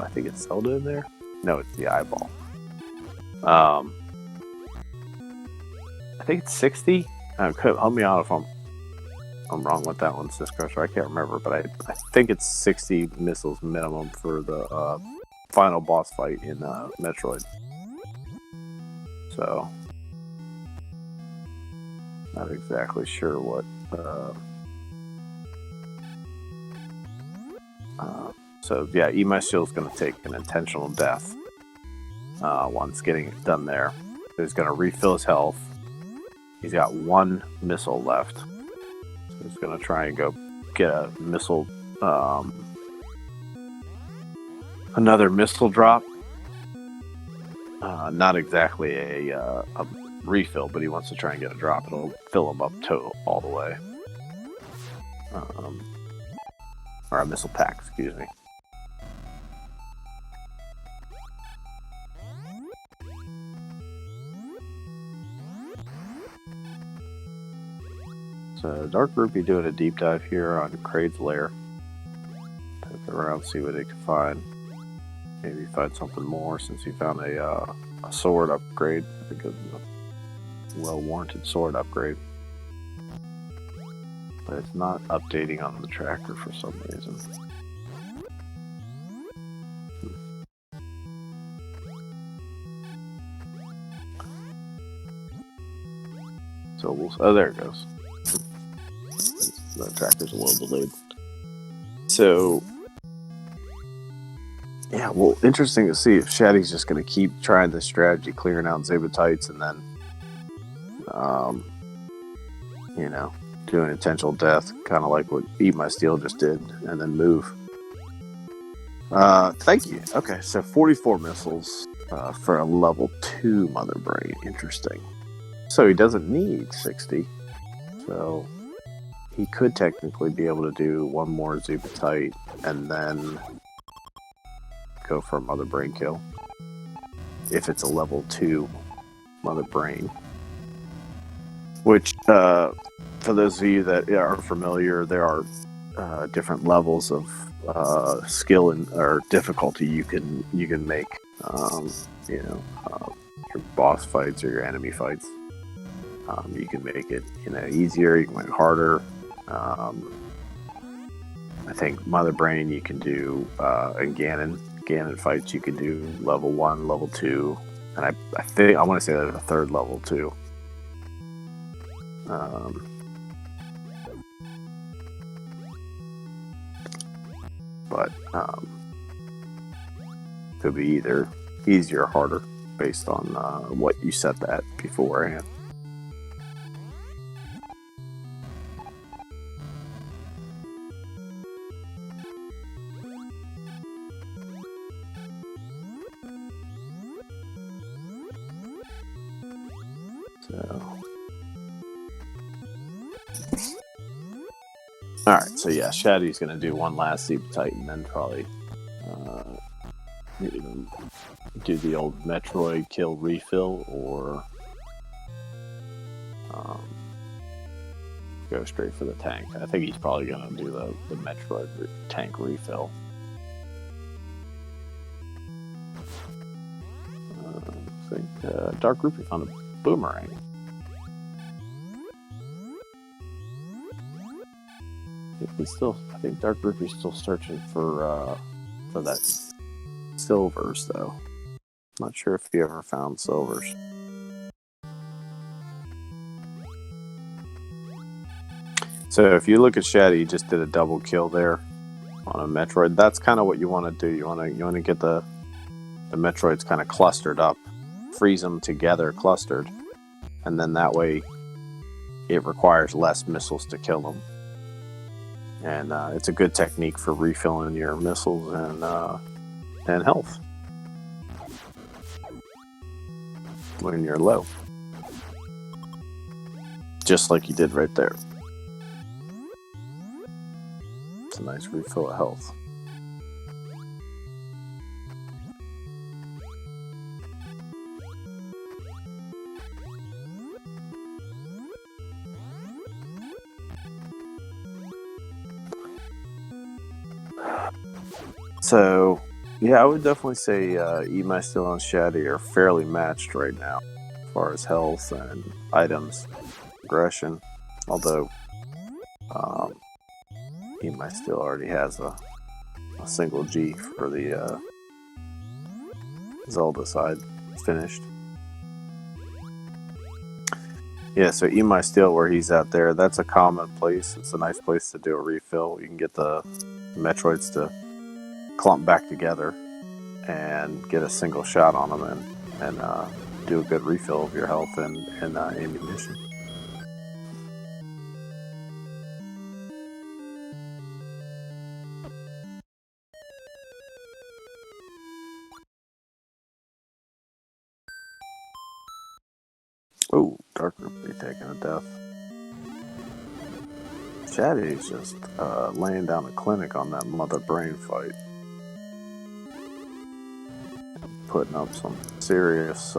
think it's Zelda in there. No, it's the eyeball. I think it's 60. Help me out if I'm wrong with that one, Sis Crusher. I can't remember, but I think it's 60 missiles minimum for the final boss fight in Metroid. So, not exactly sure what. So yeah, Emo Steel's going to take an intentional death once getting it done there. He's going to refill his health. He's got 1 missile left. So he's going to try and go get a missile, another missile drop. Not exactly a refill, but he wants to try and get a drop. It'll fill him up all the way. Or a missile pack, excuse me. So Dark Rupee doing a deep dive here on Kraid's lair. Poke around, see what he can find. Maybe find something more, since he found a sword upgrade. I think it's a well-warranted sword upgrade. But it's not updating on the tracker for some reason. So oh, there it goes. The tracker's a little delayed. So yeah, well, interesting to see if Shaddy's just going to keep trying this strategy, clearing out Zabatites, and then, doing intentional death, kind of like what Eat My Steel just did, and then move. Thank you. Okay, so 44 missiles for a level 2 Mother Brain. Interesting. So he doesn't need 60. So he could technically be able to do 1 more Zabatite and then go for a Mother Brain kill. If it's a level 2 Mother Brain. Which, for those of you that are familiar, there are different levels of skill or difficulty you can make. Your boss fights or your enemy fights. You can make it easier. You can make it harder. I think Mother Brain you can do, and Ganon fights you can do level 1, level 2, and I want to say there's a 3rd level too. But could be either easier or harder based on what you set that beforehand. Alright, so yeah, Shaddy's going to do 1 last Zabatite and then probably do the old Metroid kill refill, or go straight for the tank. I think he's probably going to do the Metroid tank refill. I think Dark Rupee found a boomerang. I think Dark Rupee's still searching for that silvers though. Not sure if he ever found silvers. So if you look at Shaddy, he just did a double kill there on a Metroid. That's kind of what you want to do. You want to get the Metroids kind of clustered up, freeze them together, clustered, and then that way it requires less missiles to kill them. And it's a good technique for refilling your missiles and health when you're low, just like you did right there. A nice refill of health. So, yeah, I would definitely say Emi Steel and Shaddy are fairly matched right now as far as health and items, aggression. Although Emi Steel already has a single G for the Zelda side finished. Yeah, so Emi Steel, where he's out there, that's a common place. It's a nice place to do a refill. You can get the Metroids to clump back together and get a single shot on them and do a good refill of your health and ammunition. Oh, Dark Rupee taking a death. Shaddy's just laying down a clinic on that mother brain fight. Putting up some serious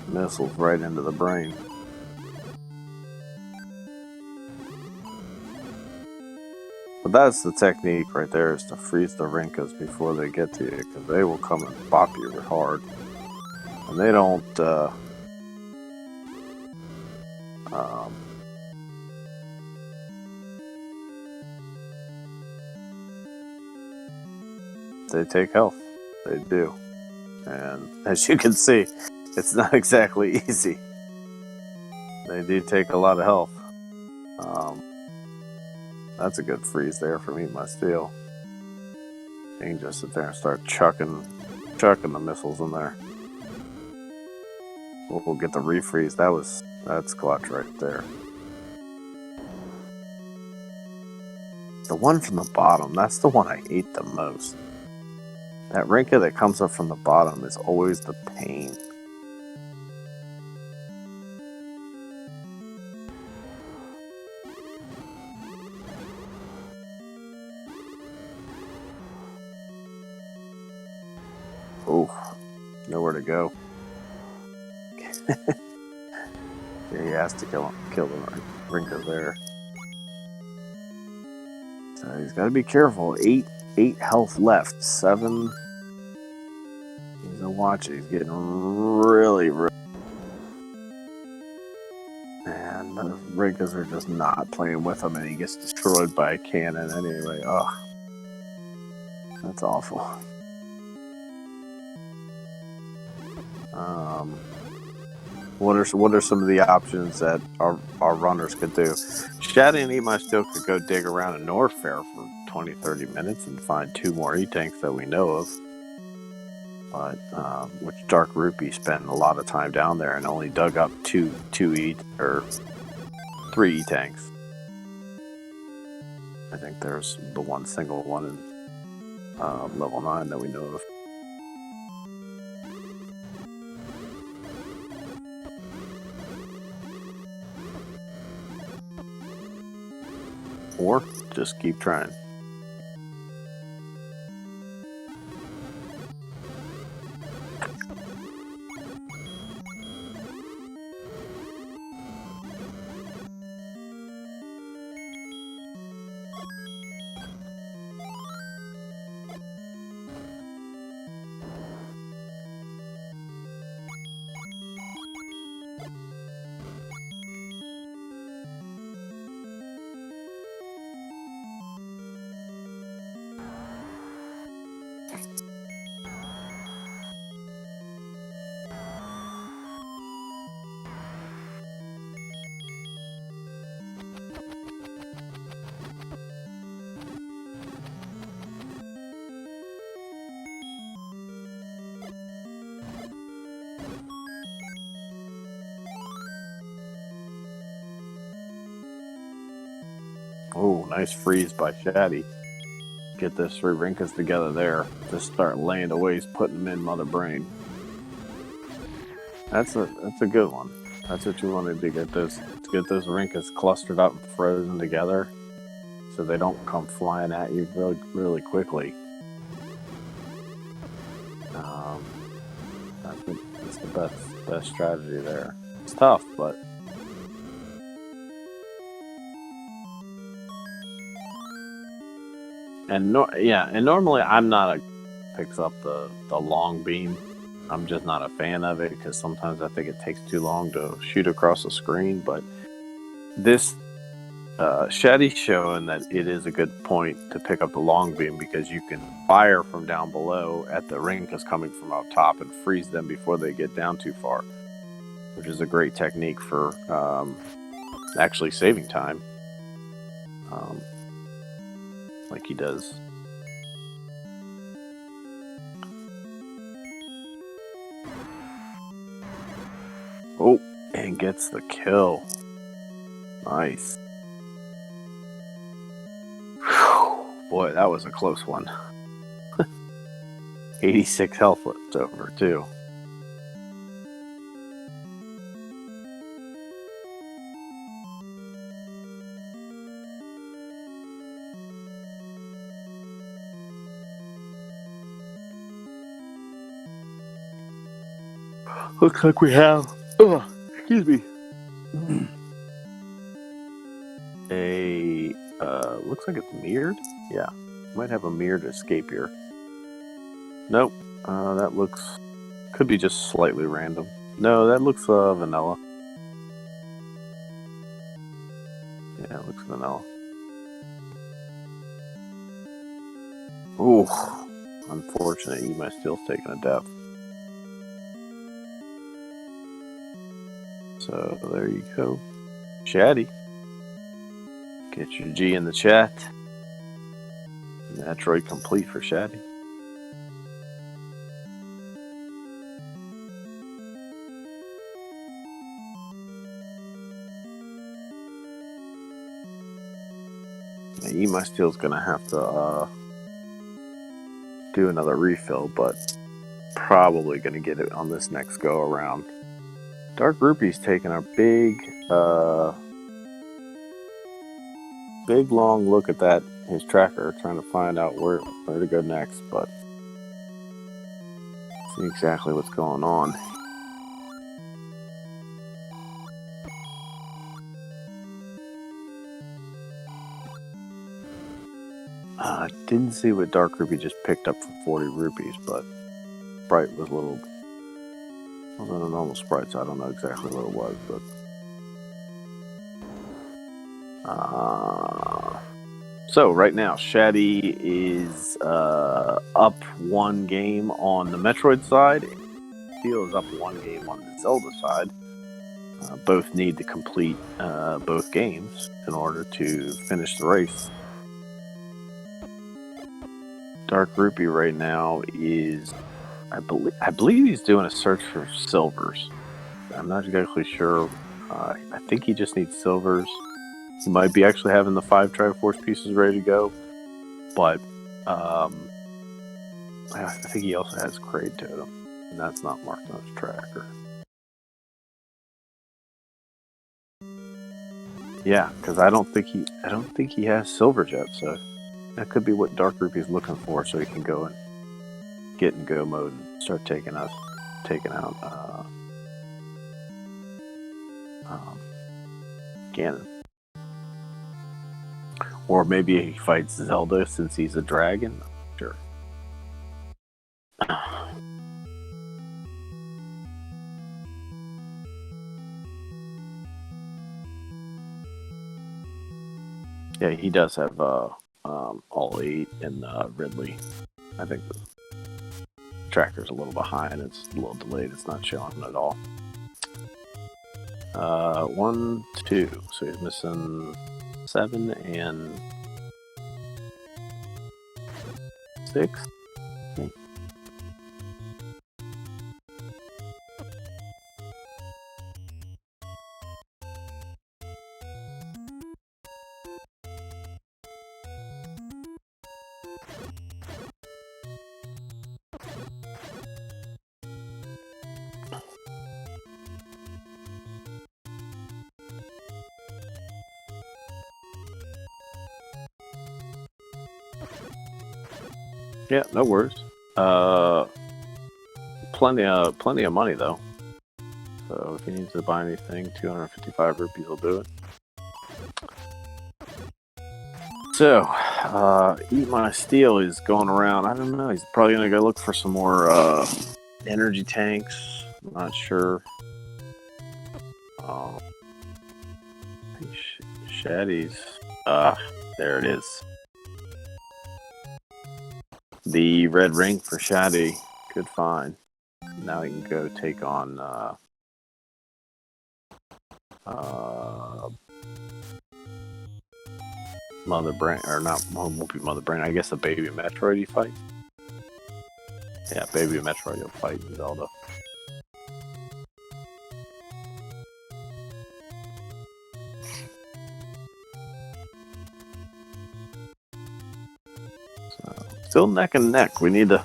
missiles right into the brain. But that's the technique right there, is to freeze the Rinkas before they get to you, because they will come and bop you hard. And they don't they take health. They do. And as you can see, it's not exactly easy. They do take a lot of health. That's a good freeze there for Emi Steel. You can just sit there and start chucking the missiles in there. We'll get the refreeze. That's clutch right there. The one from the bottom, that's the one I hate the most. That Rinka that comes up from the bottom is always the pain. Oh, nowhere to go. Yeah, he has to kill the Rinka there. So he's got to be careful. 8 health left. 7. He's a watch. He's getting really. And the Rinkas are just not playing with him, and he gets destroyed by a cannon anyway. Ugh. That's awful. What are some of the options that our runners could do? Shaddy and Emi Steel could go dig around in Norfair for 20-30 minutes and find 2 more E-tanks that we know of. But which Dark Rupee spent a lot of time down there and only dug up 3 E-tanks. I think there's the one single one in level 9 that we know of. Or just keep trying. Oh, nice freeze by Shaddy. Get those 3 Rinkas together there. Just start laying the waste, putting them in Mother Brain. That's a good one. That's what you wanted to get those Rinkas clustered up and frozen together, so they don't come flying at you really quickly. That's the best strategy there. It's tough, but normally I'm not picks up the long beam. I'm just not a fan of it because sometimes I think it takes too long to shoot across the screen. But this Shaddy's showing that it is a good point to pick up the long beam because you can fire from down below at the Rinkas coming from up top and freeze them before they get down too far, which is a great technique for actually saving time, like he does. Oh, and gets the kill. Nice. Boy, that was a close one. 86 health left over, too. Looks like we have, excuse me, looks like it's mirrored. Yeah, might have a mirrored escape here. Nope, that could be just slightly random. No, that looks vanilla. Yeah, it looks vanilla. Ooh, unfortunate. My Steel's taking a death. So there you go, Shaddy. Get your G in the chat. Metroid complete for Shaddy. My Steel's gonna have to do another refill, but probably gonna get it on this next go around. Dark Rupee's taking a big long look at his tracker, trying to find out where to go next, but see exactly what's going on. I didn't see what Dark Rupee just picked up for 40 rupees, but Sprite was a little... wasn't a normal Sprite, so I don't know exactly what it was, but... So, right now, Shaddy is up 1 game on the Metroid side. Steel is up 1 game on the Zelda side. Both need to complete both games in order to finish the race. Dark Rupee right now is, I believe he's doing a search for silvers. I'm not exactly sure. I think he just needs silvers. He might be actually having the 5 Triforce pieces ready to go, but I think he also has Kraid Totem, and that's not marked on his tracker. Yeah, because I don't think he has silvers yet, so that could be what Dark Rupee is looking for, so he can go and get in go mode and start taking out Ganon. Or maybe he fights Zelda since he's a dragon. Sure. Yeah, he does have all 8 and Ridley. I think the tracker's a little behind. It's a little delayed. It's not showing at all. 1, 2. So he's missing 7 and 6. Okay. Yeah, no worries. Plenty of money though. So if he needs to buy anything, 255 rupees will do it. So, Eat My Steel is going around. I don't know. He's probably gonna go look for some more energy tanks. I'm not sure. Shaddy's. There it is. The red ring for Shaddy. Good find. Now he can go take on Mother Brain, or not, well, won't be Mother Brain. I guess the Baby Metroid he fight. Yeah, Baby Metroid will fight Zelda. So, still neck and neck. We need to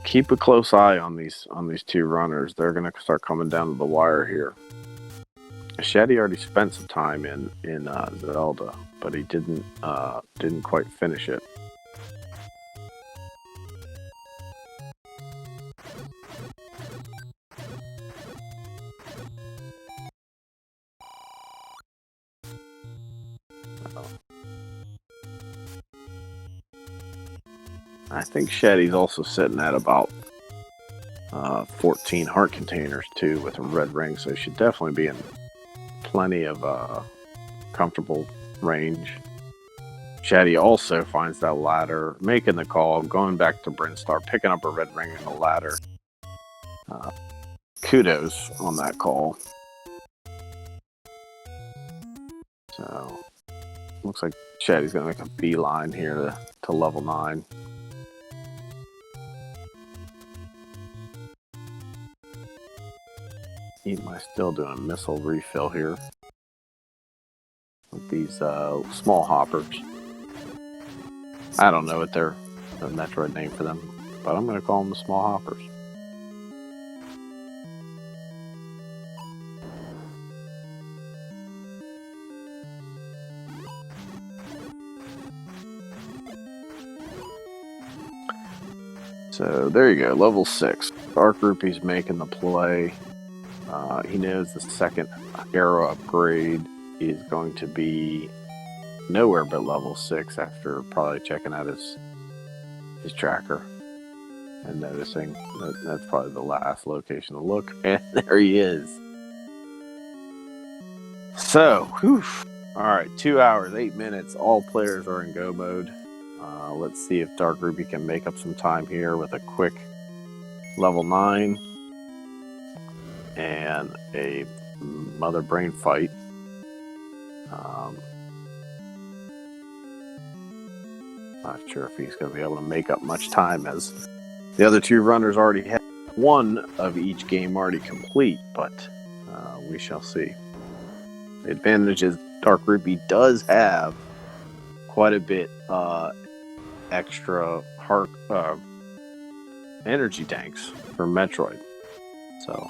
keep a close eye on these two runners. They're gonna start coming down to the wire here. Shaddy already spent some time in Zelda, but he didn't quite finish it. I think Shaddy's also sitting at about 14 heart containers too with a red ring, so he should definitely be in plenty of comfortable range. Shaddy also finds that ladder, making the call, going back to Brinstar, picking up a red ring and a ladder. Kudos on that call. So, looks like Shaddy's going to make a beeline here to level 9. Am I still doing a missile refill here with these small hoppers? I don't know what the Metroid name for them, but I'm going to call them the small hoppers. So there you go, level 6. Dark Rupee's making the play. He knows the second arrow upgrade is going to be nowhere but level 6 after probably checking out his tracker and noticing that's probably the last location to look. And there he is. So, whew. All right, 2 hours, 8 minutes. All players are in go mode. Let's see if Dark Rupee can make up some time here with a quick level 9 and a Mother Brain fight. Not sure if he's going to be able to make up much time, as the other two runners already have one of each game already complete, but we shall see. The advantage is Dark Rupee does have quite a bit extra heart energy tanks for Metroid. So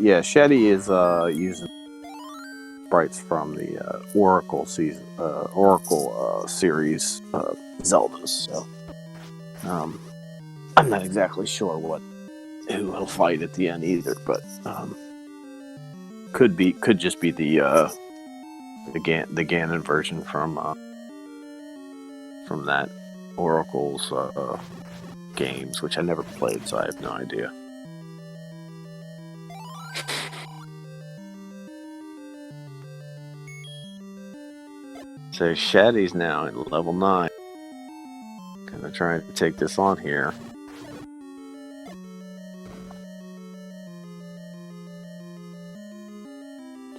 yeah, Shaddy is using sprites from the Oracle series Zeldas. So I'm not exactly sure who he'll fight at the end either, but could just be the Ganon version from that Oracle's games, which I never played, so I have no idea. So Shaddy's now at level 9. Gonna try to take this on here.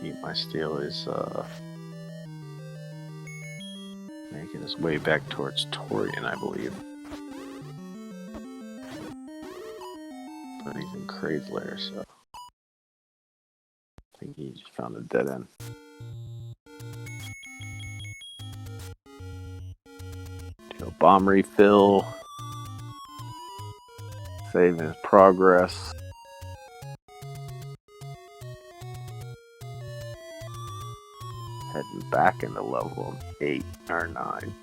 Eat My Steel is making his way back towards Torian, I believe. But he's in Kraid's lair, so I think he just found a dead end. Bomb refill. Saving his progress. Heading back into level 8 or 9.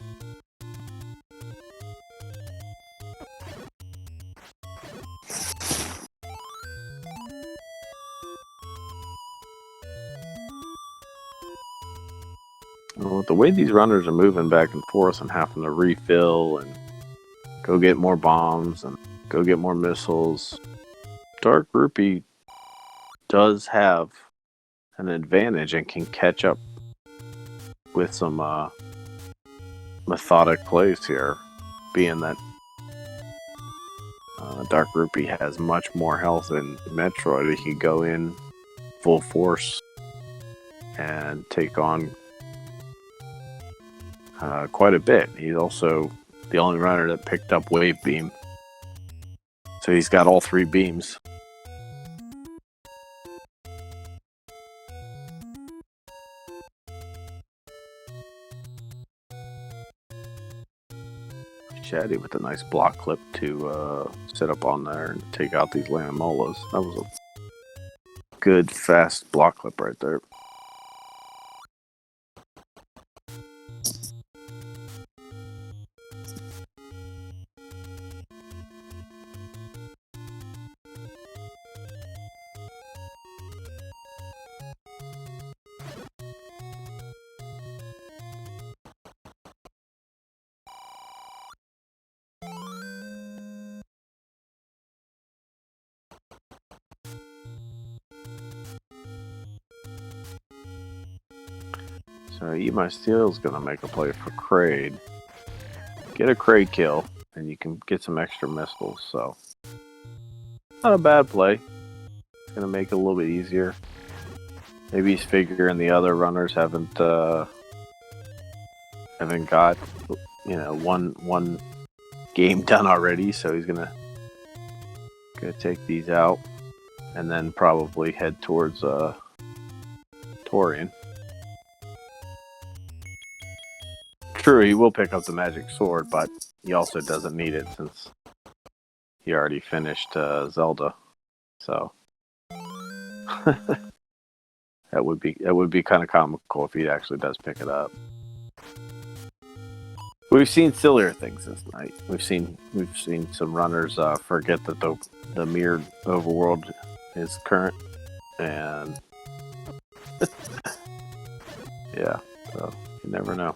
Well, the way these runners are moving back and forth and having to refill and go get more bombs and go get more missiles, Dark Rupee does have an advantage and can catch up with some methodic plays here, being that Dark Rupee has much more health than Metroid. He can go in full force and take on quite a bit. He's also the only runner that picked up Wave Beam, so he's got all 3 beams. Shaddy with a nice block clip to sit up on there and take out these Lanamolas. That was a good, fast block clip right there. So Emi Steel's going to make a play for Kraid. Get a Kraid kill, and you can get some extra missiles. So, not a bad play. It's going to make it a little bit easier. Maybe he's figuring the other runners haven't got, one game done already. So he's gonna take these out, and then probably head towards Torian. True, he will pick up the magic sword, but he also doesn't need it since he already finished Zelda. So that would be kind of comical if he actually does pick it up. We've seen sillier things this night. We've seen some runners forget that the mirrored overworld is current, and yeah, so you never know.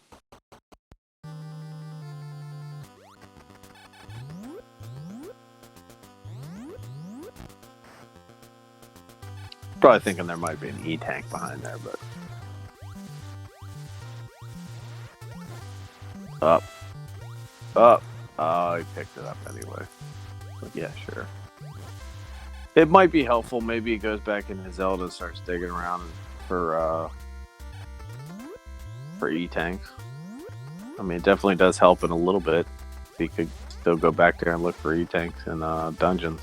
Probably thinking there might be an E-tank behind there, but up. Oh, he picked it up anyway. But yeah, sure. It might be helpful. Maybe he goes back into Zelda and starts digging around for E-tanks. I mean, it definitely does help in a little bit. He could still go back there and look for E-tanks in dungeons.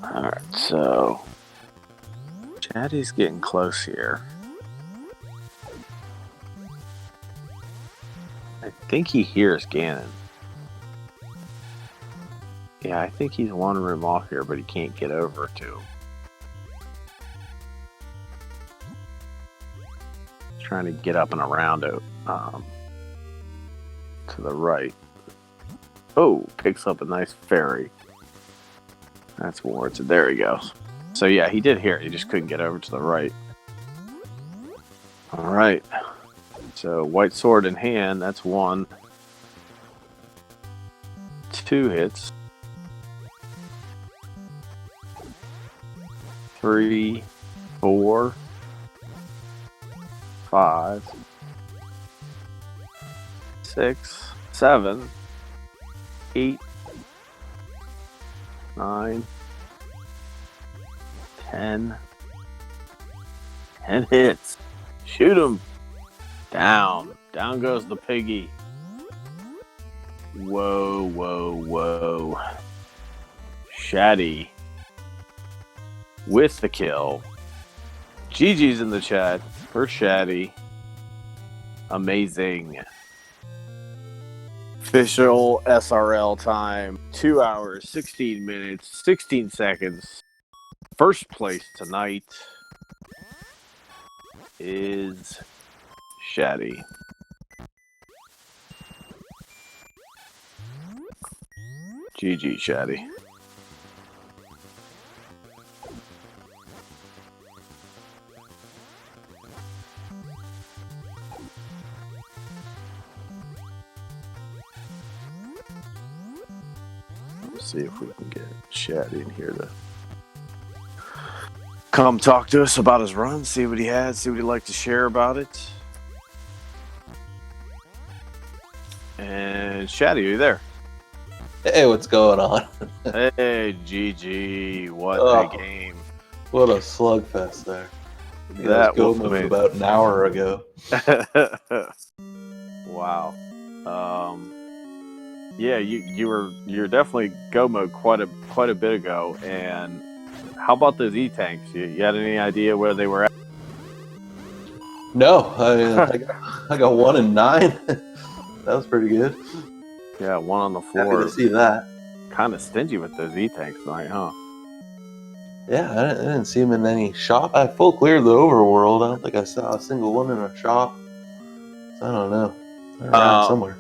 Alright, so Chatty's getting close here. I think he hears Ganon. Yeah, I think he's one room off here, but he can't get over to him. He's trying to get up and around it to the right. Oh, picks up a nice fairy. That's warranted. There he goes. So yeah, he did hear it. He just couldn't get over to the right. All right. So white sword in hand. That's 1. 2 hits. 3, 4, 5, 6, 7, 8, 9, 10 hits. Shoot him down. Down goes the piggy. Whoa, whoa, whoa. Shaddy with the kill. GG's in the chat for Shaddy. Amazing. Official SRL time, 2 hours, 16 minutes, 16 seconds. First place tonight is Shaddy. GG, Shaddy. Let's see if we can get Shaddy in here to come talk to us about his run, see what he had, see what he'd like to share about it. And Shaddy, are you there? Hey, what's going on? Hey, GG, what a game. What a slugfest there. That was about an hour ago. Wow. Yeah, you're definitely go mode quite a bit ago. And how about those E-tanks? You had any idea where they were at? No, I got 1 in 9. That was pretty good. Yeah, one on the floor. Happy to see that. Kind of stingy with those E-tanks tonight, huh? Yeah, I didn't see him in any shop. I full cleared the overworld. I don't think I saw a single one in a shop. So I don't know. They're around somewhere.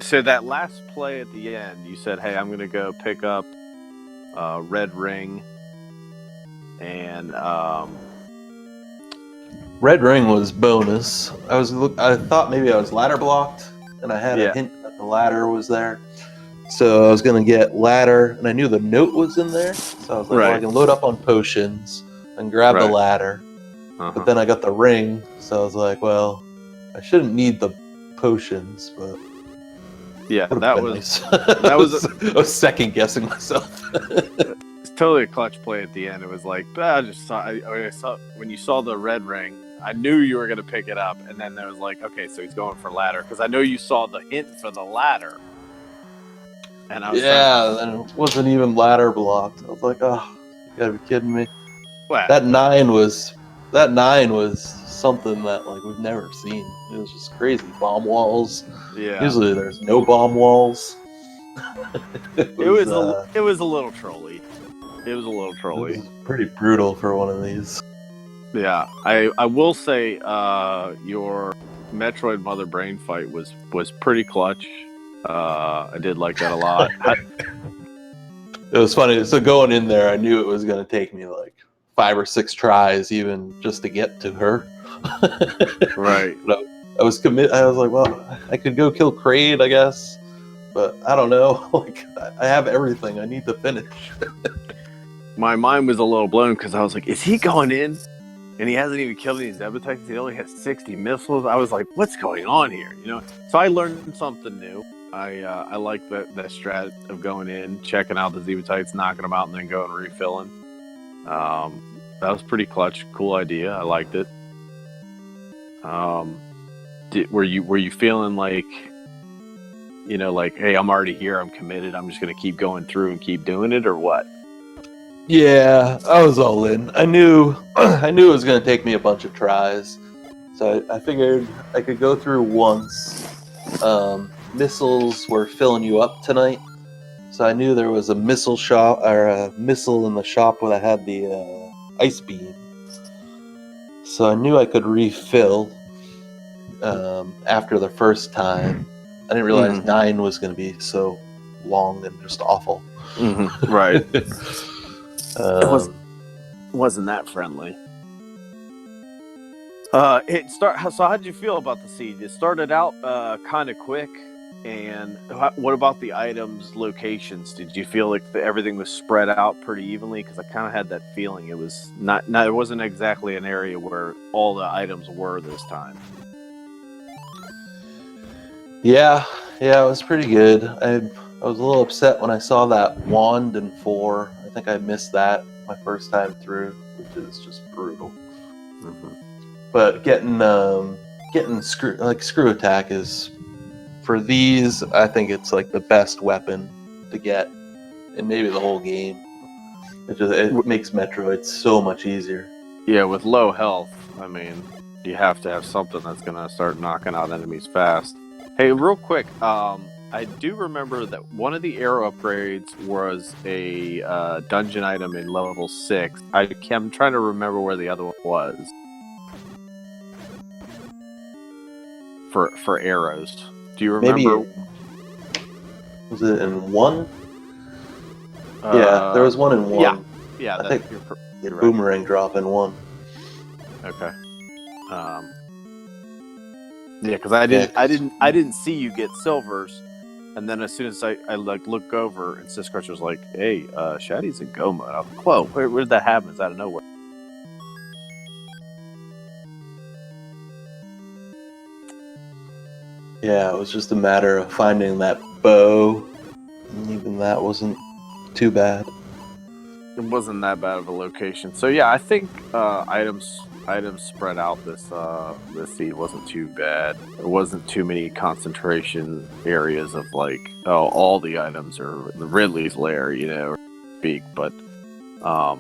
So that last play at the end, you said, "Hey, I'm going to go pick up Red Ring," and Red Ring was bonus. I thought maybe I was ladder blocked, and I had a hint that the ladder was there. So I was going to get ladder, and I knew the note was in there. So I was like, well, I can load up on potions and grab the ladder. But then I got the ring, so I was like, well, I shouldn't need the potions, but yeah, that was nice. That was I was second guessing myself. It's totally a clutch play at the end. It was like, I saw when you saw the red ring, I knew you were going to pick it up, and then there was like, okay, so he's going for ladder, because I know you saw the hint for the ladder. And I was and it wasn't even ladder blocked. I was like, oh, you gotta be kidding me. What? That nine was something that like we've never seen. It was just crazy. Bomb walls. Yeah. Usually there's no bomb walls. It was a little trolly. It was a little trolly. It was pretty brutal for one of these. Yeah. I will say your Metroid Mother Brain fight was pretty clutch. I did like that a lot. It was funny. So going in there, I knew it was going to take me like 5 or 6 tries even just to get to her. Right. But I was committed. I was like, well, I could go kill Kraid, I guess, but I don't know. Like, I have everything. I need to finish. My mind was a little blown because I was like, is he going in? And he hasn't even killed any Zebatites. He only has 60 missiles. I was like, what's going on here? So I learned something new. I like that strat of going in, checking out the Zebatites, knocking them out, and then going refilling. That was pretty clutch. Cool idea. I liked it. Were you feeling like, like, hey, I'm already here, I'm committed, I'm just gonna keep going through and keep doing it, or what? Yeah, I was all in. I knew it was gonna take me a bunch of tries, so I figured I could go through once. Missiles were filling you up tonight, so I knew there was a missile shop or a missile in the shop where I had the ice beam. So I knew I could refill after the first time. I didn't realize 9 was going to be so long and just awful. Right. It wasn't that friendly. So how did you feel about the siege? It started out kind of quick, and what about the items, locations? Did you feel like everything was spread out pretty evenly? Because I kind of had that feeling it was not. It wasn't exactly an area where all the items were this time. Yeah, it was pretty good. I was a little upset when I saw that wand in 4. I think I missed that my first time through, which is just brutal. But getting getting screw attack is, for these, I think it's like the best weapon to get in maybe the whole game. It makes Metroid so much easier. Yeah, with low health, I mean, you have to have something that's gonna start knocking out enemies fast. Hey, real quick, I do remember that one of the arrow upgrades was a dungeon item in level 6. I'm trying to remember where the other one was. For arrows. Do you remember? Maybe, was it in 1? Yeah, there was one in 1. Yeah, I think you're right. boomerang drop in 1. Okay. Yeah, because I didn't see you get silvers, and then as soon as I like look over, and Sis Crusher's like, "Hey, Shaddy's in go mode." I was like, "Whoa, where did that happen? It's out of nowhere." Yeah, it was just a matter of finding that bow, and even that wasn't too bad. It wasn't that bad of a location. So yeah, I think items spread out this seed wasn't too bad. There wasn't too many concentration areas of like, oh, all the items are the Ridley's lair, you know, speak. But I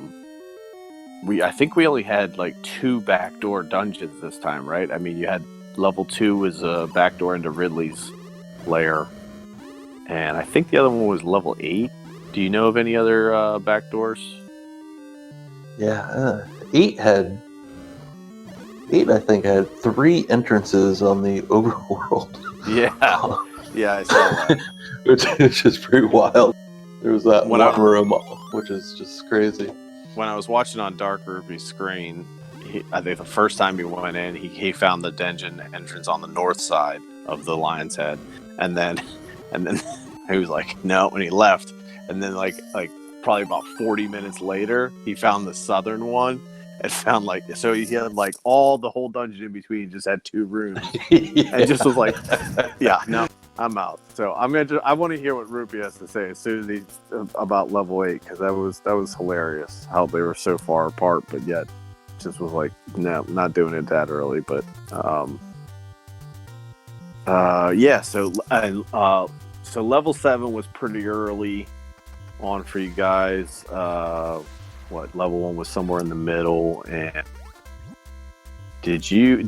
think we only had like 2 backdoor dungeons this time, right? I mean, you had level 2 was a backdoor into Ridley's lair, and I think the other one was level 8. Do you know of any other backdoors? Yeah, 8 I think had 3 entrances on the overworld. Yeah, yeah, I saw that. which is pretty wild. There was that one room, which is just crazy. When I was watching on Dark Ruby's screen, I think the first time he went in, he found the dungeon entrance on the north side of the Lion's Head, and then he was like, no, when he left, and then like probably about 40 minutes later, he found the southern one and found so he had like all the whole dungeon in between just had 2 rooms, Yeah. and just was like, yeah, no, I'm out. So I want to hear what Rupee has to say as soon as about level 8, because that was hilarious how they were so far apart, but yet just was like, no, not doing it that early. But yeah, so level 7 was pretty early on for you guys. Level 1 was somewhere in the middle, and did you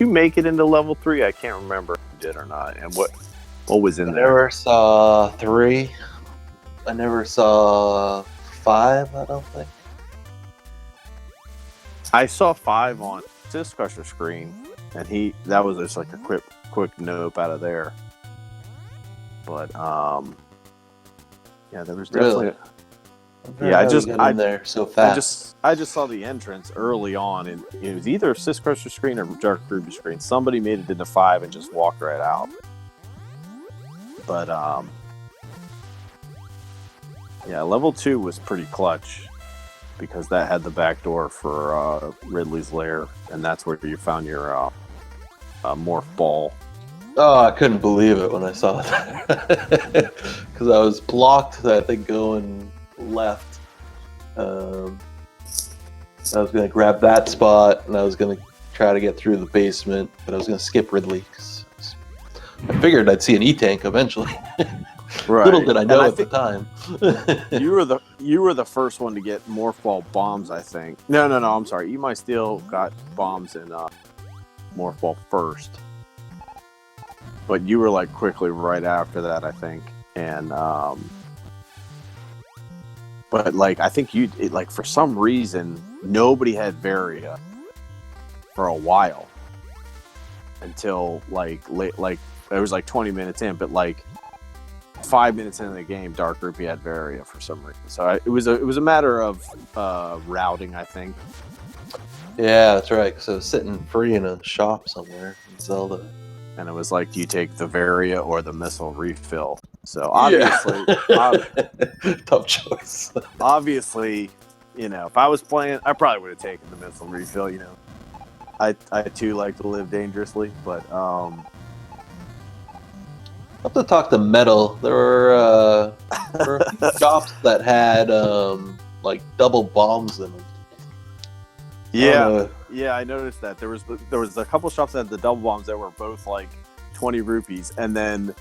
make it into level 3? I can't remember if you did or not. And what was in there? I never saw 3. I never saw 5, I don't think. I saw 5 on Sis Crusher's screen, and that was just like a quick nope out of there. But yeah, there was definitely. Really? Yeah, I just there so fast. I just saw the entrance early on, and it was either Sis Crusher's screen or Dark Ruby's screen. Somebody made it into 5 and just walked right out. But yeah, level 2 was pretty clutch, because that had the back door for Ridley's lair, and that's where you found your morph ball. Oh, I couldn't believe it when I saw that, because I was blocked, I think, going left. I was going to grab that spot, and I was going to try to get through the basement, but I was going to skip Ridley, 'cause I figured I'd see an E-Tank eventually. Right. Little did I know at the time. you were the first one to get morph ball bombs, I think. No, I'm sorry. You might still got bombs in morph ball first, but you were like quickly right after that, I think. And but like I think for some reason nobody had Varia for a while until like late, like it was like 20 minutes in, but like 5 minutes into the game, Dark Rupee had Varia for some reason. So it was a matter of routing, I think. Yeah, that's right. Because I was sitting free in a shop somewhere in Zelda, and it was like, do you take the Varia or the missile refill? So obviously, tough choice. Obviously, if I was playing, I probably would have taken the missile refill. I too like to live dangerously, but I'll have to talk to Metal. There were shops that had like double bombs in them. don't Yeah, know. yeah, I noticed that there was a couple shops that had the double bombs that were both like 20 rupees, and then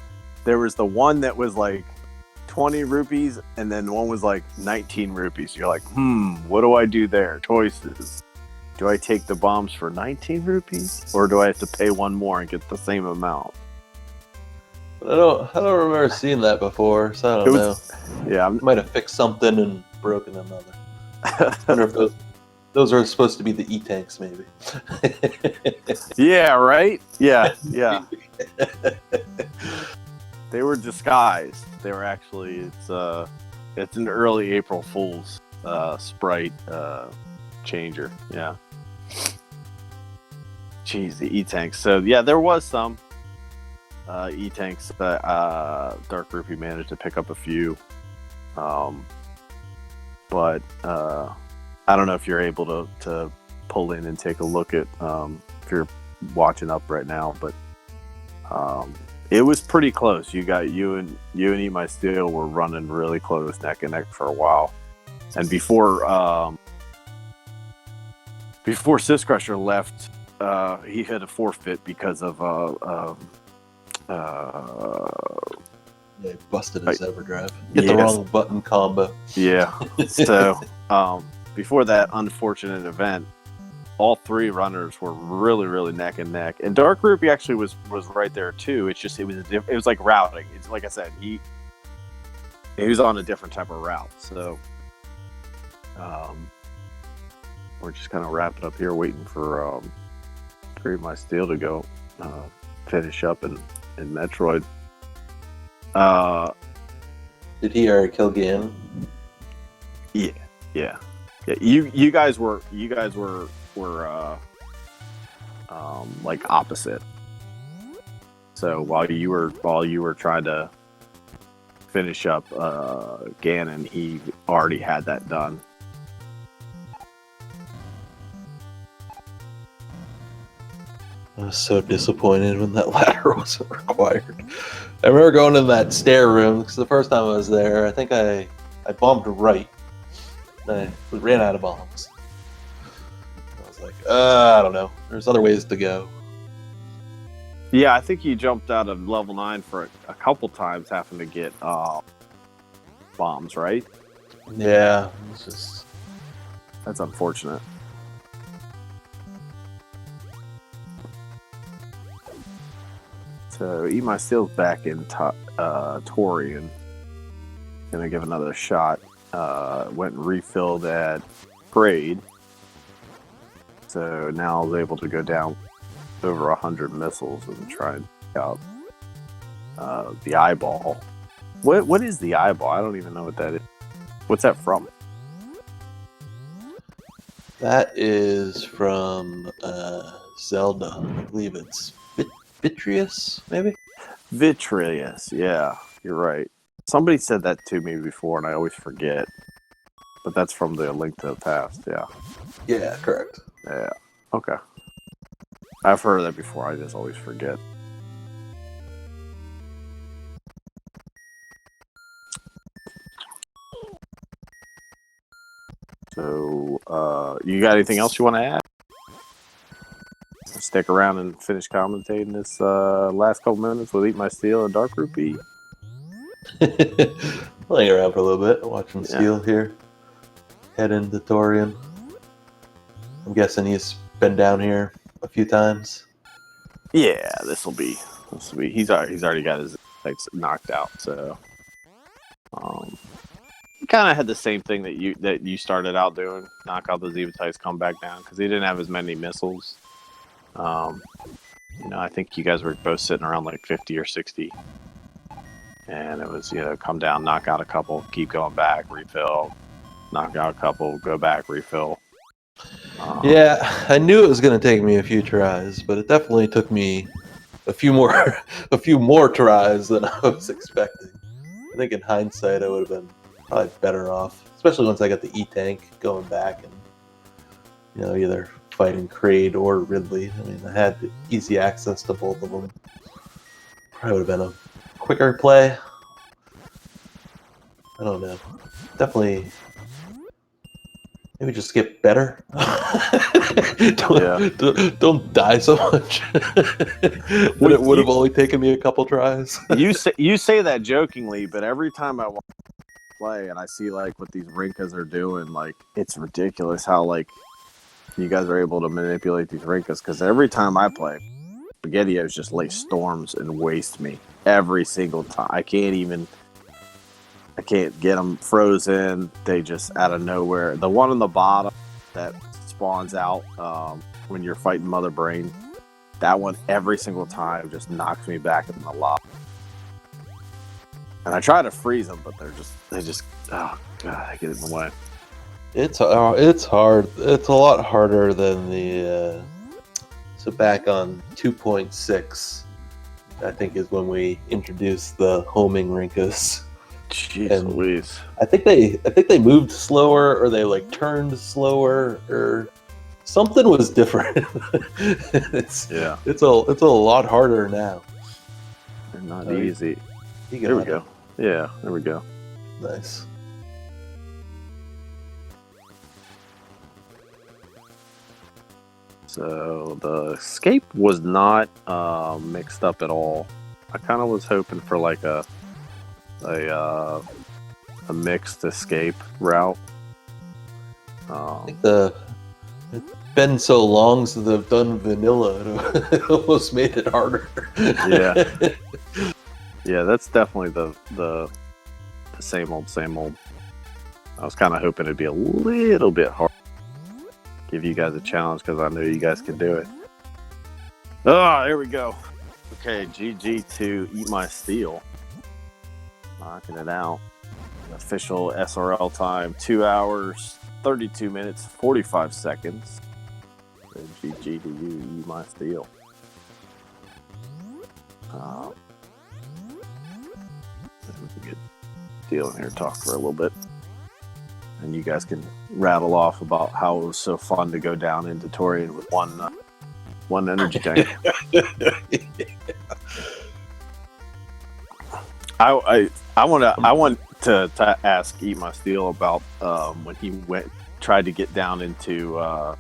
there was the one that was like 20 rupees, and then one was like 19 rupees. You're like, what do I do there? Choices. Do I take the bombs for 19 rupees, or do I have to pay one more and get the same amount? I don't remember seeing that before, so I don't know. Yeah, Might have fixed something and broken another. I wonder if those are supposed to be the E-tanks, maybe. yeah, right? Yeah. They were disguised. They were actually it's an early April Fool's sprite changer. Yeah. Jeez, the E-tanks. So yeah, there was some E-tanks that Dark Rupee managed to pick up a few. But I don't know if you're able to pull in and take a look at if you're watching up right now, but it was pretty close. You and Eat My Steel were running really close, neck and neck for a while. And before Sis Crusher left, he had a forfeit because of Yeah, he busted his Everdrive. Hit the wrong button combo. Yeah. So before that unfortunate event, all three runners were really, really neck and neck. And Dark Rupee actually was right there too. It's just it was like routing. It's like I said, he was on a different type of route. So we're just kind of wrapping up here, waiting for Eat My Steel to go finish up in Metroid. Did he already kill Ganon? Yeah. You guys were like opposite. So while you were trying to finish up Ganon, he already had that done. I was so disappointed when that ladder wasn't required. I remember going in that stair room because the first time I was there, I think I bombed right. I ran out of bombs. I was like, I don't know. There's other ways to go. Yeah, I think you jumped out of level 9 for a couple times having to get bombs, right? Yeah, it's just... That's unfortunate. So Eat My Steel's back in Tori and gonna give another shot. Went and refilled at Braid. So now I was able to go down over 100 missiles and try and take out the eyeball. What is the eyeball? I don't even know what that is. What's that from? That is from Zelda. I believe it's Vitreous, maybe? Vitreous, yeah, you're right. Somebody said that to me before, and I always forget. But that's from the Link to the Past, yeah. Yeah, correct. Yeah, okay. I've heard of that before, I just always forget. So, you got anything else you want to add? Stick around and finish commentating this last couple minutes with Eat My Steel and Dark Rupee. I'll hang around for a little bit, watching Steel here. Head into Torian. I'm guessing he's been down here a few times. Yeah, this will be. He's already got his legs knocked out, so he kind of had the same thing that you started out doing, knock out the Zevatites, come back down because he didn't have as many missiles. I think you guys were both sitting around like 50 or 60, and it was come down, knock out a couple, keep going back, refill, knock out a couple, go back, refill. Yeah, I knew it was going to take me a few tries, but it definitely took me a few more tries than I was expecting. I think in hindsight, I would have been probably better off, especially once I got the E-Tank going back and either fighting Kraid or Ridley. I mean, I had easy access to both of them. Probably would have been a quicker play. I don't know. Definitely maybe just get better. don't die so much. Then it would have only taken me a couple tries. you say that jokingly, but every time I play and I see like what these Rinkas are doing, like it's ridiculous how like you guys are able to manipulate these Rinkas. Because every time I play, SpaghettiOs just lay storms and waste me every single time. I can't get them frozen. They just out of nowhere. The one on the bottom that spawns out when you're fighting Mother Brain, that one every single time just knocks me back in the lava. And I try to freeze them, but they just oh god, I get in the way. It's hard. It's a lot harder than the. So back on 2.6, I think is when we introduced the homing Rinkas. Jeez Louise. I think they moved slower, or they like turned slower, or something was different. It's a lot harder now. They're not easy. There we go. Yeah, there we go. Nice. So the escape was not mixed up at all. I kind of was hoping for like a mixed escape route. I think it's been so long since I've done vanilla, it almost made it harder. Yeah, that's definitely the same old. I was kind of hoping it'd be a little bit hard. Give you guys a challenge because I know you guys can do it. Oh, there we go. Okay, GG to Eat My Steel. Knocking it out. Official SRL time, 2 hours, 32 minutes, 45 seconds. So GG to you, Eat My Steel. We can get Steel in here, talk for a little bit. And you guys can rattle off about how it was so fun to go down into Torian with one energy tank. I want to ask Eat My Steel about when he tried to get down into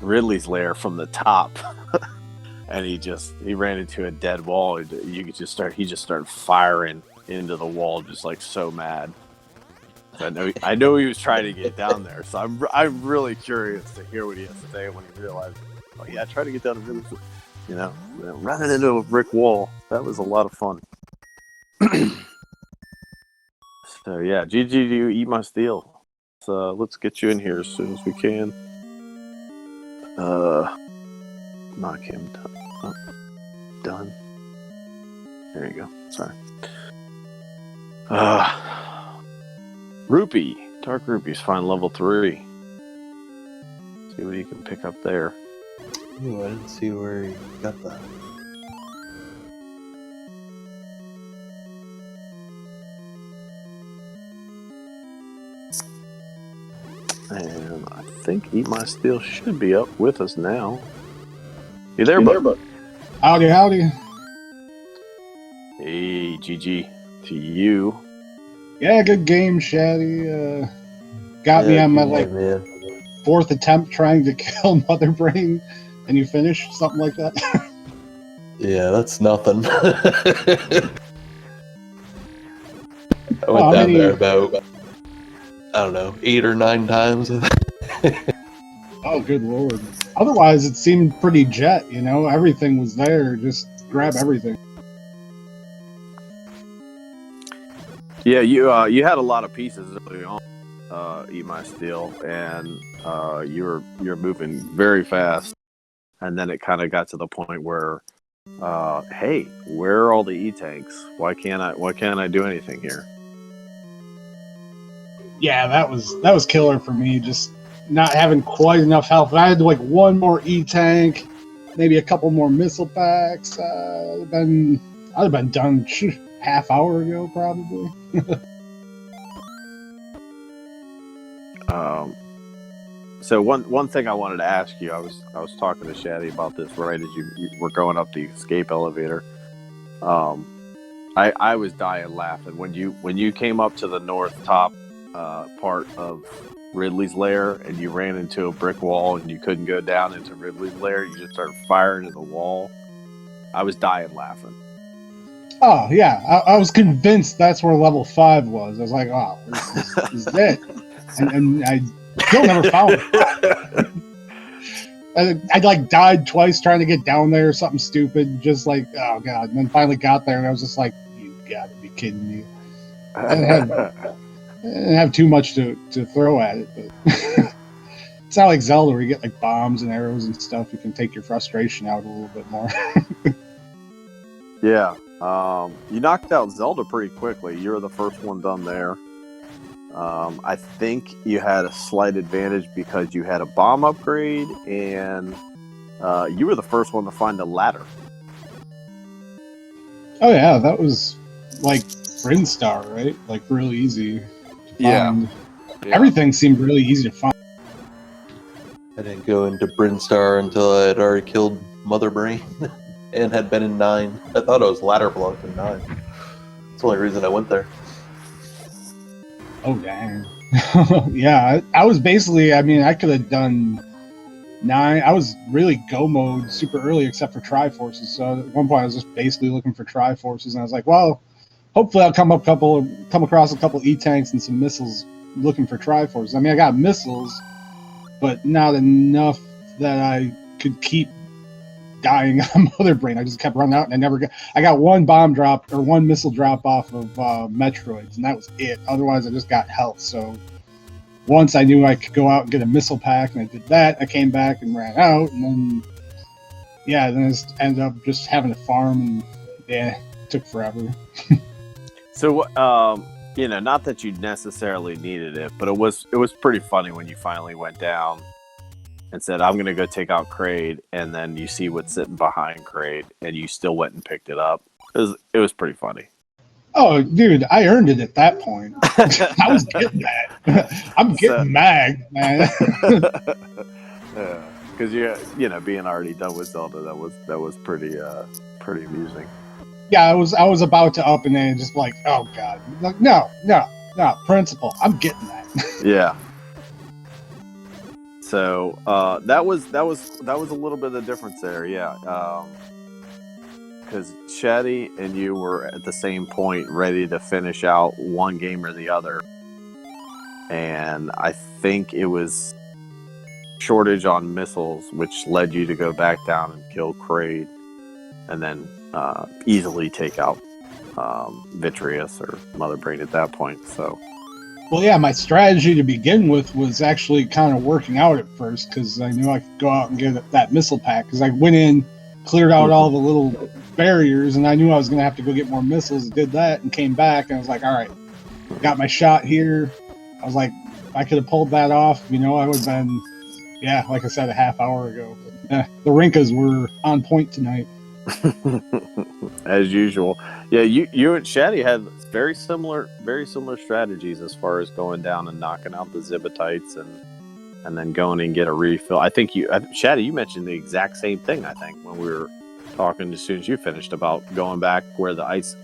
Ridley's lair from the top, and he ran into a dead wall. He just started firing into the wall, just like so mad. I know he was trying to get down there, so I'm really curious to hear what he has to say when he realized, oh yeah, I tried to get down to really, running into a brick wall. That was a lot of fun. So yeah, GG to you, Eat My Steel. So let's get you in here as soon as we can. Knock him down. Oh, done. There you go. Sorry. Rupee. Dark Rupees, find level 3. See what you can pick up there. Ooh, I didn't see where you got that. And I think Eat My Steel should be up with us now. You there, bud? Howdy. Hey, GG to you. Yeah, good game, Shaddy. Got me on my fourth attempt trying to kill Mother Brain, and you finished something like that. Yeah, that's nothing. I went down there about, I don't know, 8 or 9 times. Oh, good lord. Otherwise, it seemed pretty jet, Everything was there. Just grab everything. Yeah, you had a lot of pieces early on, Eat My Steel, and you're moving very fast. And then it kind of got to the point where, hey, where are all the E-tanks? Why can't I do anything here? Yeah, that was killer for me. Just not having quite enough health. If I had like one more E-tank, maybe a couple more missile packs. I'd have been done half hour ago, probably. So one thing I wanted to ask you, I was talking to Shaddy about this right as you were going up the escape elevator. I was dying laughing when you came up to the north top part of Ridley's lair and you ran into a brick wall and you couldn't go down into Ridley's lair, you just started firing at the wall. I was dying laughing. Oh yeah, I was convinced that's where level 5 was. I was like, oh, this is it, and I still never found it. I like died twice trying to get down there, something stupid, just like, oh god, and then finally got there, and I was just like, you gotta be kidding me. I didn't have too much to throw at it, but it's not like Zelda where you get like bombs and arrows and stuff. You can take your frustration out a little bit more. Yeah. You knocked out Zelda pretty quickly. You were the first one done there. I think you had a slight advantage because you had a bomb upgrade, and you were the first one to find a ladder. Oh yeah, that was like Brinstar, right? Like really easy to find. Yeah. Everything seemed really easy to find. I didn't go into Brinstar until I had already killed Mother Brain and had been in 9. I thought I was ladder blocked in 9. That's the only reason I went there. Oh dang. Yeah, I was basically, I mean, I could have done 9. I was really go mode super early except for Triforces. So at one point I was just basically looking for Triforces, and I was like, well, hopefully I'll come across a couple E-tanks and some missiles looking for Triforces. I mean, I got missiles, but not enough that I could keep dying on Mother Brain. I just kept running out, and I got one bomb drop or one missile drop off of Metroids, and that was it. Otherwise, I just got health. So once I knew I could go out and get a missile pack, and I did that, I came back and ran out, and then I just ended up just having to farm, and yeah, it took forever. So, not that you necessarily needed it, but it was pretty funny when you finally went down and said, I'm going to go take out Kraid, and then you see what's sitting behind Kraid, and you still went and picked it up. It was pretty funny. Oh, dude, I earned it at that point. I was getting that. I'm getting magged, man. Yeah, because being already done with Zelda, that was pretty amusing. Yeah, I was about to up, and then just like, oh god, like no, principal, I'm getting that. Yeah. So that was a little bit of the difference there, yeah. Because Shaddy and you were at the same point, ready to finish out one game or the other, and I think it was shortage on missiles, which led you to go back down and kill Kraid, and then easily take out Vitreous or Mother Brain at that point. So. Well, yeah, my strategy to begin with was actually kind of working out at first because I knew I could go out and get that missile pack because I went in, cleared out all the little barriers, and I knew I was going to have to go get more missiles. Did that and came back, and I was like, all right, got my shot here. I was like, if I could have pulled that off, I would have been, like I said, a half hour ago. But, the Rinkas were on point tonight. As usual. Yeah, you and Shaddy had very similar strategies as far as going down and knocking out the Zibatites and then going and get a refill. I think Shaddy, you mentioned the exact same thing, I think, when we were talking as soon as you finished about going back where the ice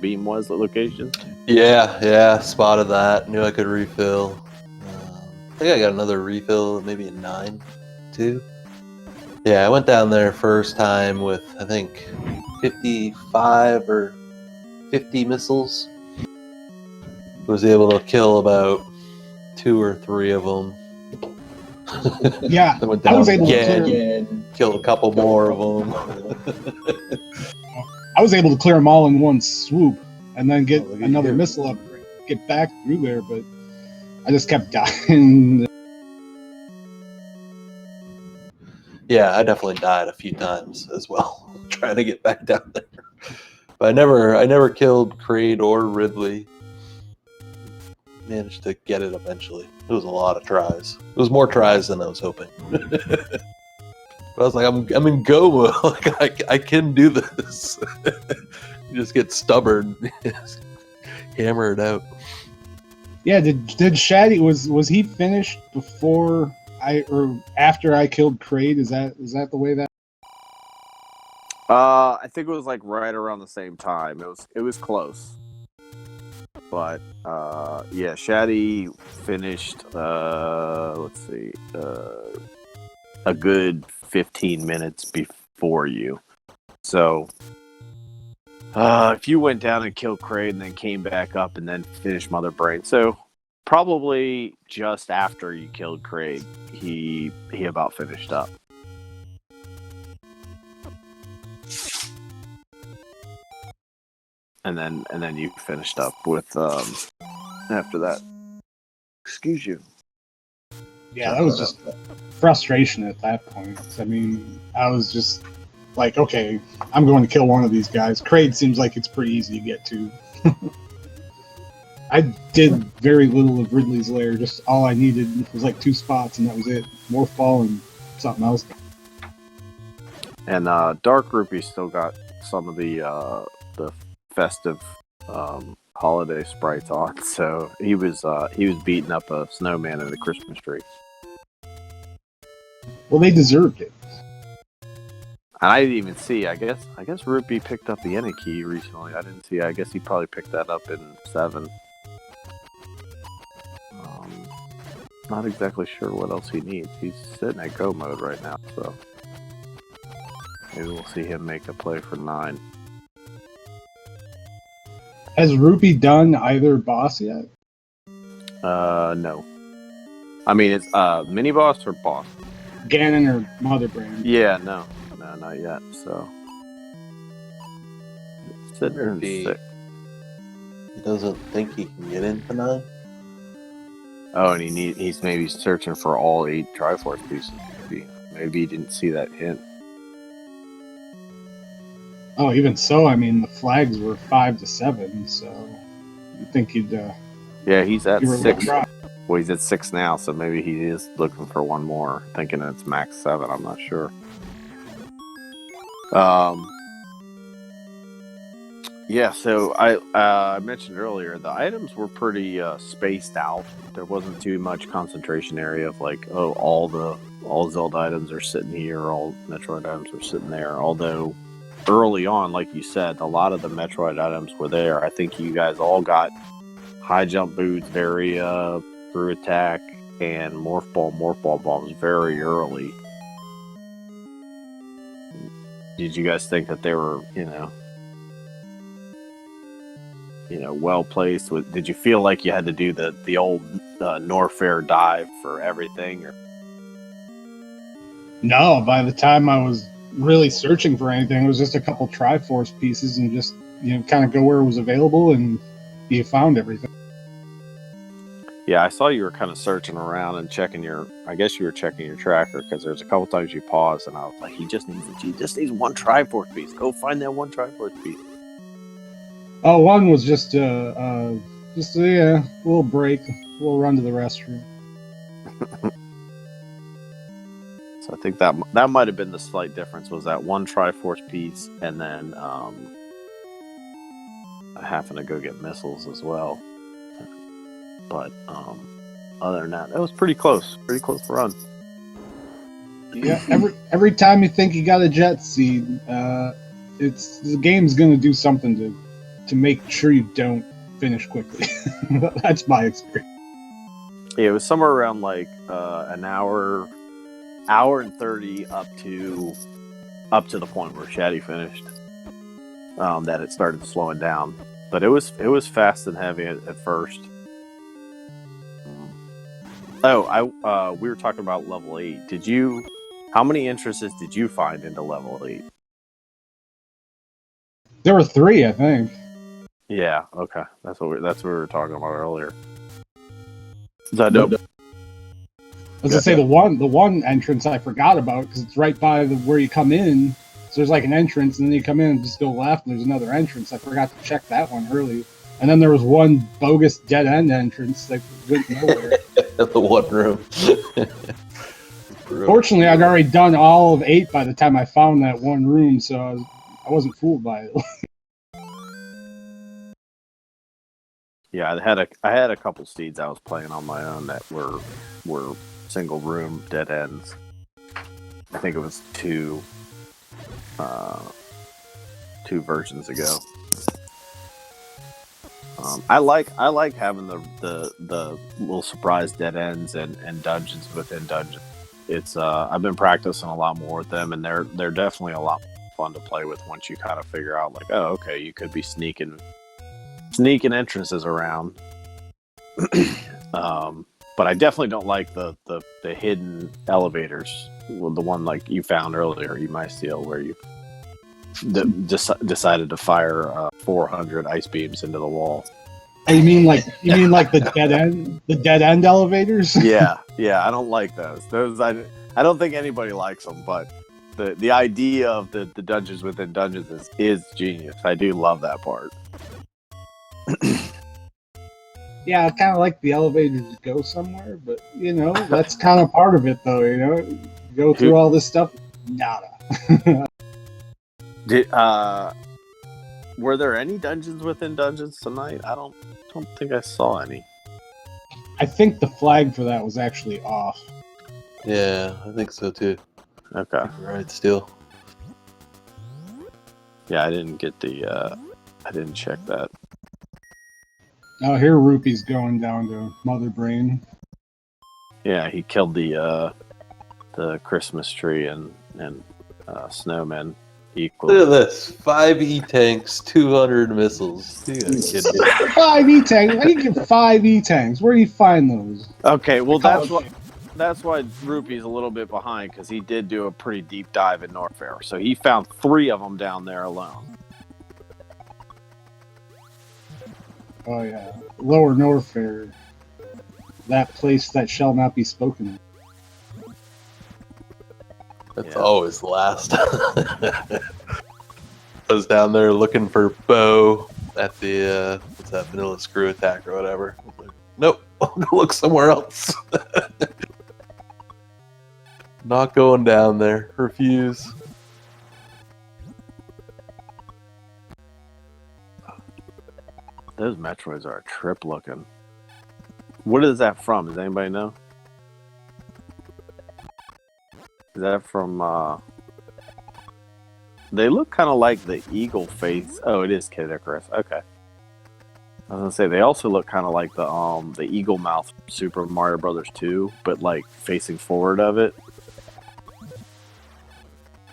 beam was, the location. Yeah, spotted that. Knew I could refill. I think I got another refill, maybe a 9 too. Yeah, I went down there first time with, I think, 55 or 50 missiles. Was able to kill about 2 or 3 of them. Yeah, I went down I was able again, killed a couple more of them. I was able to clear them all in one swoop and then get look at another you. missile upgrade, get back through there, but I just kept dying. Yeah, I definitely died a few times as well, trying to get back down there. But I never killed Kraid or Ridley. Managed to get it eventually. It was a lot of tries. It was more tries than I was hoping. But I was like, I'm in go mode. Like, I can do this. You just get stubborn, hammer it out. Yeah, did Shaddy was he finished before or after I killed Kraid? Is that the way that? I think it was like right around the same time. It was close. But yeah, Shaddy finished. Let's see, a good 15 minutes before you. So if you went down and killed Kraid and then came back up and then finished Mother Brain, so probably just after you killed Kraid, he about finished up. And then you finished up with after that. Excuse you. Yeah, that was just frustration at that point. I mean, I was just like, okay, I'm going to kill one of these guys. Kraid seems like it's pretty easy to get to. I did very little of Ridley's Lair. Just all I needed was like 2 spots, and that was it. Morph Ball and something else. And Dark Rupee still got some of the festive holiday sprites on, so he was beating up a snowman in a Christmas tree. Well, they deserved it. And I didn't even see. I guess Rupee picked up the Ena key recently. I didn't see. I guess he probably picked that up in 7. Not exactly sure what else he needs. He's sitting at go mode right now, so maybe we'll see him make a play for 9. Has Rupee done either boss yet? No. I mean, it's mini boss or boss? Ganon or Mother Brain? Yeah, no, not yet. So sitting in He 6. doesn't think he can get into 9. Oh, and he's maybe searching for all 8 Triforce pieces. Maybe he didn't see that hint. Oh, even so, I mean, the flags were 5 to 7, so you'd think he'd. Yeah, he's at give her a 6. try. Well, he's at 6 now, so maybe he is looking for one more, thinking it's max 7. I'm not sure. Yeah, so I mentioned earlier the items were pretty spaced out. There wasn't too much concentration area of like, oh, all Zelda items are sitting here, all Metroid items are sitting there. Although early on, like you said, a lot of the Metroid items were there. I think you guys all got high jump boots, Varia, Brew Attack, and Morph Ball bombs very early. Did you guys think that they were, well placed? Did you feel like you had to do the old Norfair dive for everything? Or? No, by the time I was really searching for anything, it was just a couple Triforce pieces and just kind of go where it was available, and you found everything. Yeah, I saw you were kind of searching around and checking I guess you were checking your tracker, because there's a couple times you paused and I was like, he just needs one Triforce piece. Go find that one Triforce piece. Oh, one was just a little break, a little run to the restroom. So I think that might have been the slight difference, was that one Triforce piece, and then having to go get missiles as well. But other than that, it was pretty close run. Yeah, every time you think you got a jet seed, the game's gonna do something to make sure you don't finish quickly. That's my experience. Yeah, it was somewhere around like an hour and 30 up to the point where Shaddy finished. That it started slowing down, but it was fast and heavy at first. Oh, we were talking about level 8. How many entrances did you find into level 8? There were 3, I think. Yeah, okay. That's what we were talking about earlier. Is that dope? As I say, the one entrance I forgot about, because it's right by where you come in. So there's like an entrance, and then you come in and just go left, and there's another entrance. I forgot to check that one early. And then there was one bogus dead end entrance that went nowhere. The one room. Fortunately, I'd already done all of 8 by the time I found that one room, so I wasn't fooled by it. Yeah, I had a couple seeds I was playing on my own that were single room dead ends. I think it was 2 versions ago. I like having the little surprise dead ends and dungeons within dungeons. It's I've been practicing a lot more with them, and they're definitely a lot fun to play with once you kind of figure out like, oh, okay, you could be sneaking entrances around. But I definitely don't like the hidden elevators. Well, the one like you found earlier, you might steal, where you decided to fire 400 ice beams into the wall. Oh, you mean like the dead end elevators? Yeah, I don't like those. I don't think anybody likes them, but the idea of the dungeons within dungeons is genius. I do love that part. Yeah, I kind of like the elevators to go somewhere, but that's kind of part of it, though. You go through all this stuff, nada. Were there any dungeons within dungeons tonight? I don't think I saw any. I think the flag for that was actually off. Yeah, I think so too. Okay. Right, still. Yeah, I didn't get I didn't check that. Oh, here Rupee's going down to Mother Brain. Yeah, he killed the Christmas tree and snowmen equally. Look at this: 5 E-tanks, 200 missiles. You gotta kid me. 5 E-tanks? How do you get 5 E-tanks? Where do you find those? Okay, well that's why Rupee's a little bit behind, because he did do a pretty deep dive in Norfair. So he found 3 of them down there alone. Oh yeah, Lower Norfair, that place that shall not be spoken of. That's always last. I was down there looking for Bo at the what's that, vanilla screw attack or whatever. Like, nope, I'll go look somewhere else. Not going down there. Refuse. Those Metroids are a trip looking. What is that from? Does anybody know? Is that from, they look kind of like the eagle face. Oh, it is Kid Icarus. Okay. I was gonna say, they also look kind of like the eagle mouth from Super Mario Brothers 2, but like facing forward of it.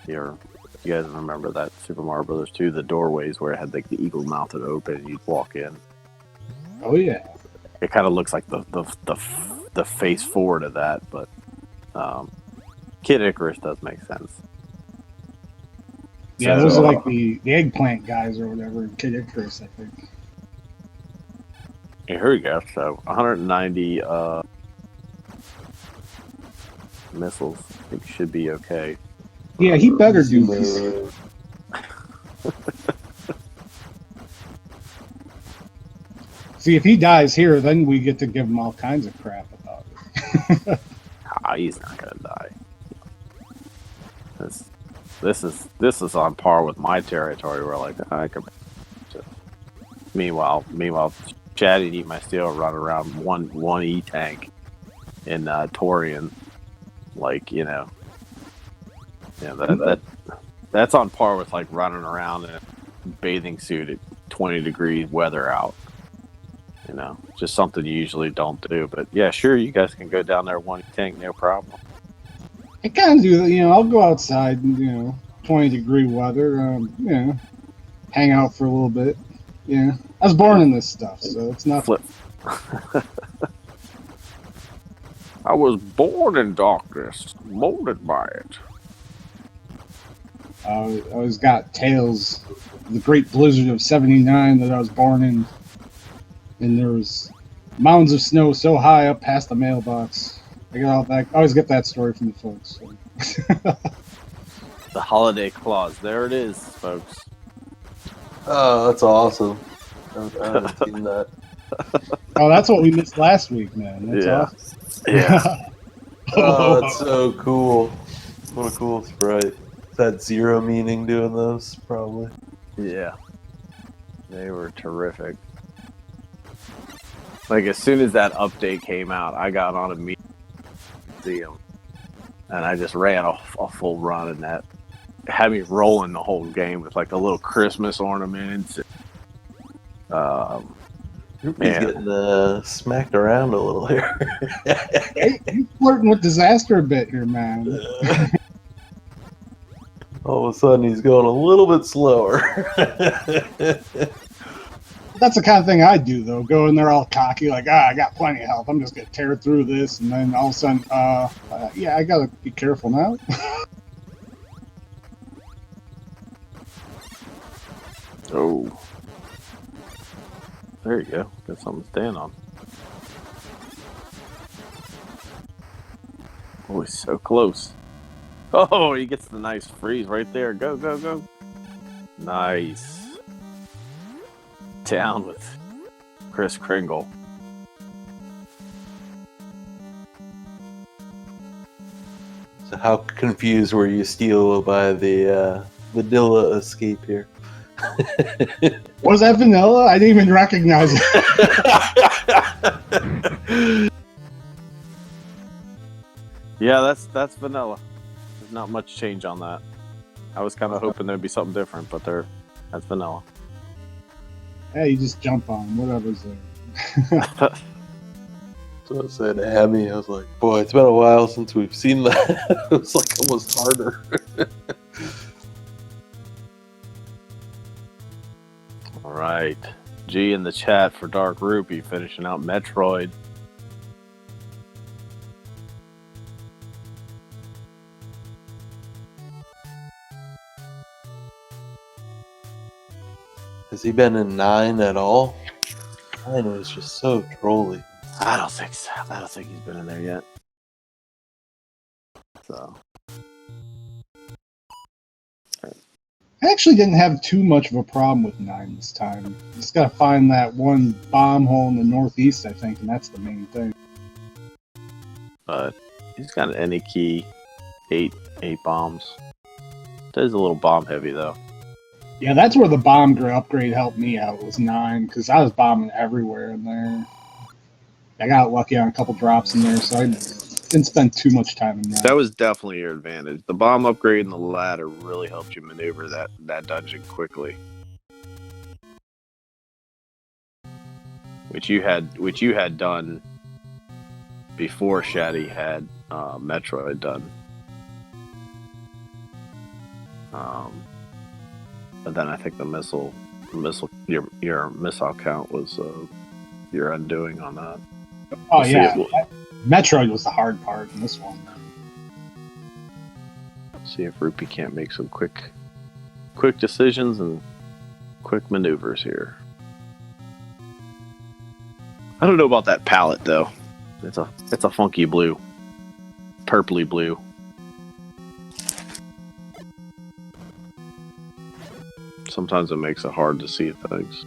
You guys remember that Super Mario Brothers 2, the doorways where it had like the eagle mouth would open and you'd walk in. Oh yeah. It kind of looks like the face forward of that, but Kid Icarus does make sense. Yeah, those are like the eggplant guys or whatever in Kid Icarus, I think. Yeah, here we go. So 190 missiles. I think should be okay. Yeah, he better do this. See, if he dies here, then we get to give him all kinds of crap about it. He's not gonna die. This is on par with my territory, where like I could. Meanwhile, Chad and Eat My Steel run around one E tank in Torian, like that's on par with like running around in a bathing suit at 20 degrees weather out. Just something you usually don't do. But yeah, sure, you guys can go down there one tank, no problem. I kind of do that. I'll go outside and 20-degree weather. Hang out for a little bit. Yeah, I was born in this stuff, so it's not. Flip. I was born in darkness, molded by it. I always got tales of the Great Blizzard of '79 that I was born in, and there was mountains of snow so high up past the mailbox. I always get that story from the folks. So. The holiday clause. There it is, folks. Oh, that's awesome. I haven't seen that. Oh, that's what we missed last week, man. That's awesome. Yeah. Oh, that's so cool. What a cool sprite. Is that zero meaning doing those, probably? Yeah. They were terrific. Like, as soon as that update came out, I got on a museum. And I just ran a full run, and that had me rolling the whole game with, like, the little Christmas ornaments. Ruby's getting smacked around a little here. Hey, you flirting with disaster a bit here, man. All of a sudden, he's going a little bit slower. That's the kind of thing I do, though. Go in there all cocky, like, I got plenty of health. I'm just gonna tear through this, and then all of a sudden, yeah, I gotta be careful now. Oh. There you go. Got something to stand on. Oh, he's so close. Oh, he gets the nice freeze right there. Go, go, go. Nice. Down with Kris Kringle. So how confused were you, Steel, by the vanilla escape here? Was that vanilla? I didn't even recognize it. Yeah, that's vanilla. There's not much change on that. I was kind of hoping there'd be something different, but that's vanilla. Hey, you just jump on whatever's there. So I said to Abby, I was like, boy, it's been a while since we've seen that. It was like almost harder. All right. G in the chat for Dark Rupee finishing out Metroid. Has he been in 9 at all? 9 was just so trolly. I don't think so. I don't think he's been in there yet. So. I actually didn't have too much of a problem with 9 this time. Just gotta find that one bomb hole in the northeast, I think, and that's the main thing. But he's got an any key, 8 bombs. It is a little bomb heavy though. Yeah, that's where the bomb upgrade helped me out, was 9, because I was bombing everywhere in there. I got lucky on a couple drops in there, so I didn't spend too much time in that. That was definitely your advantage. The bomb upgrade and the ladder really helped you maneuver that dungeon quickly. Which you had done before Shaddy had Metroid done. But then I think the missile, your missile count was your undoing on that. Oh yeah, Metroid was the hard part in this one. See if Rupee can't make some quick decisions and quick maneuvers here. I don't know about that palette though. It's a funky blue, purpley blue. Sometimes it makes it hard to see things.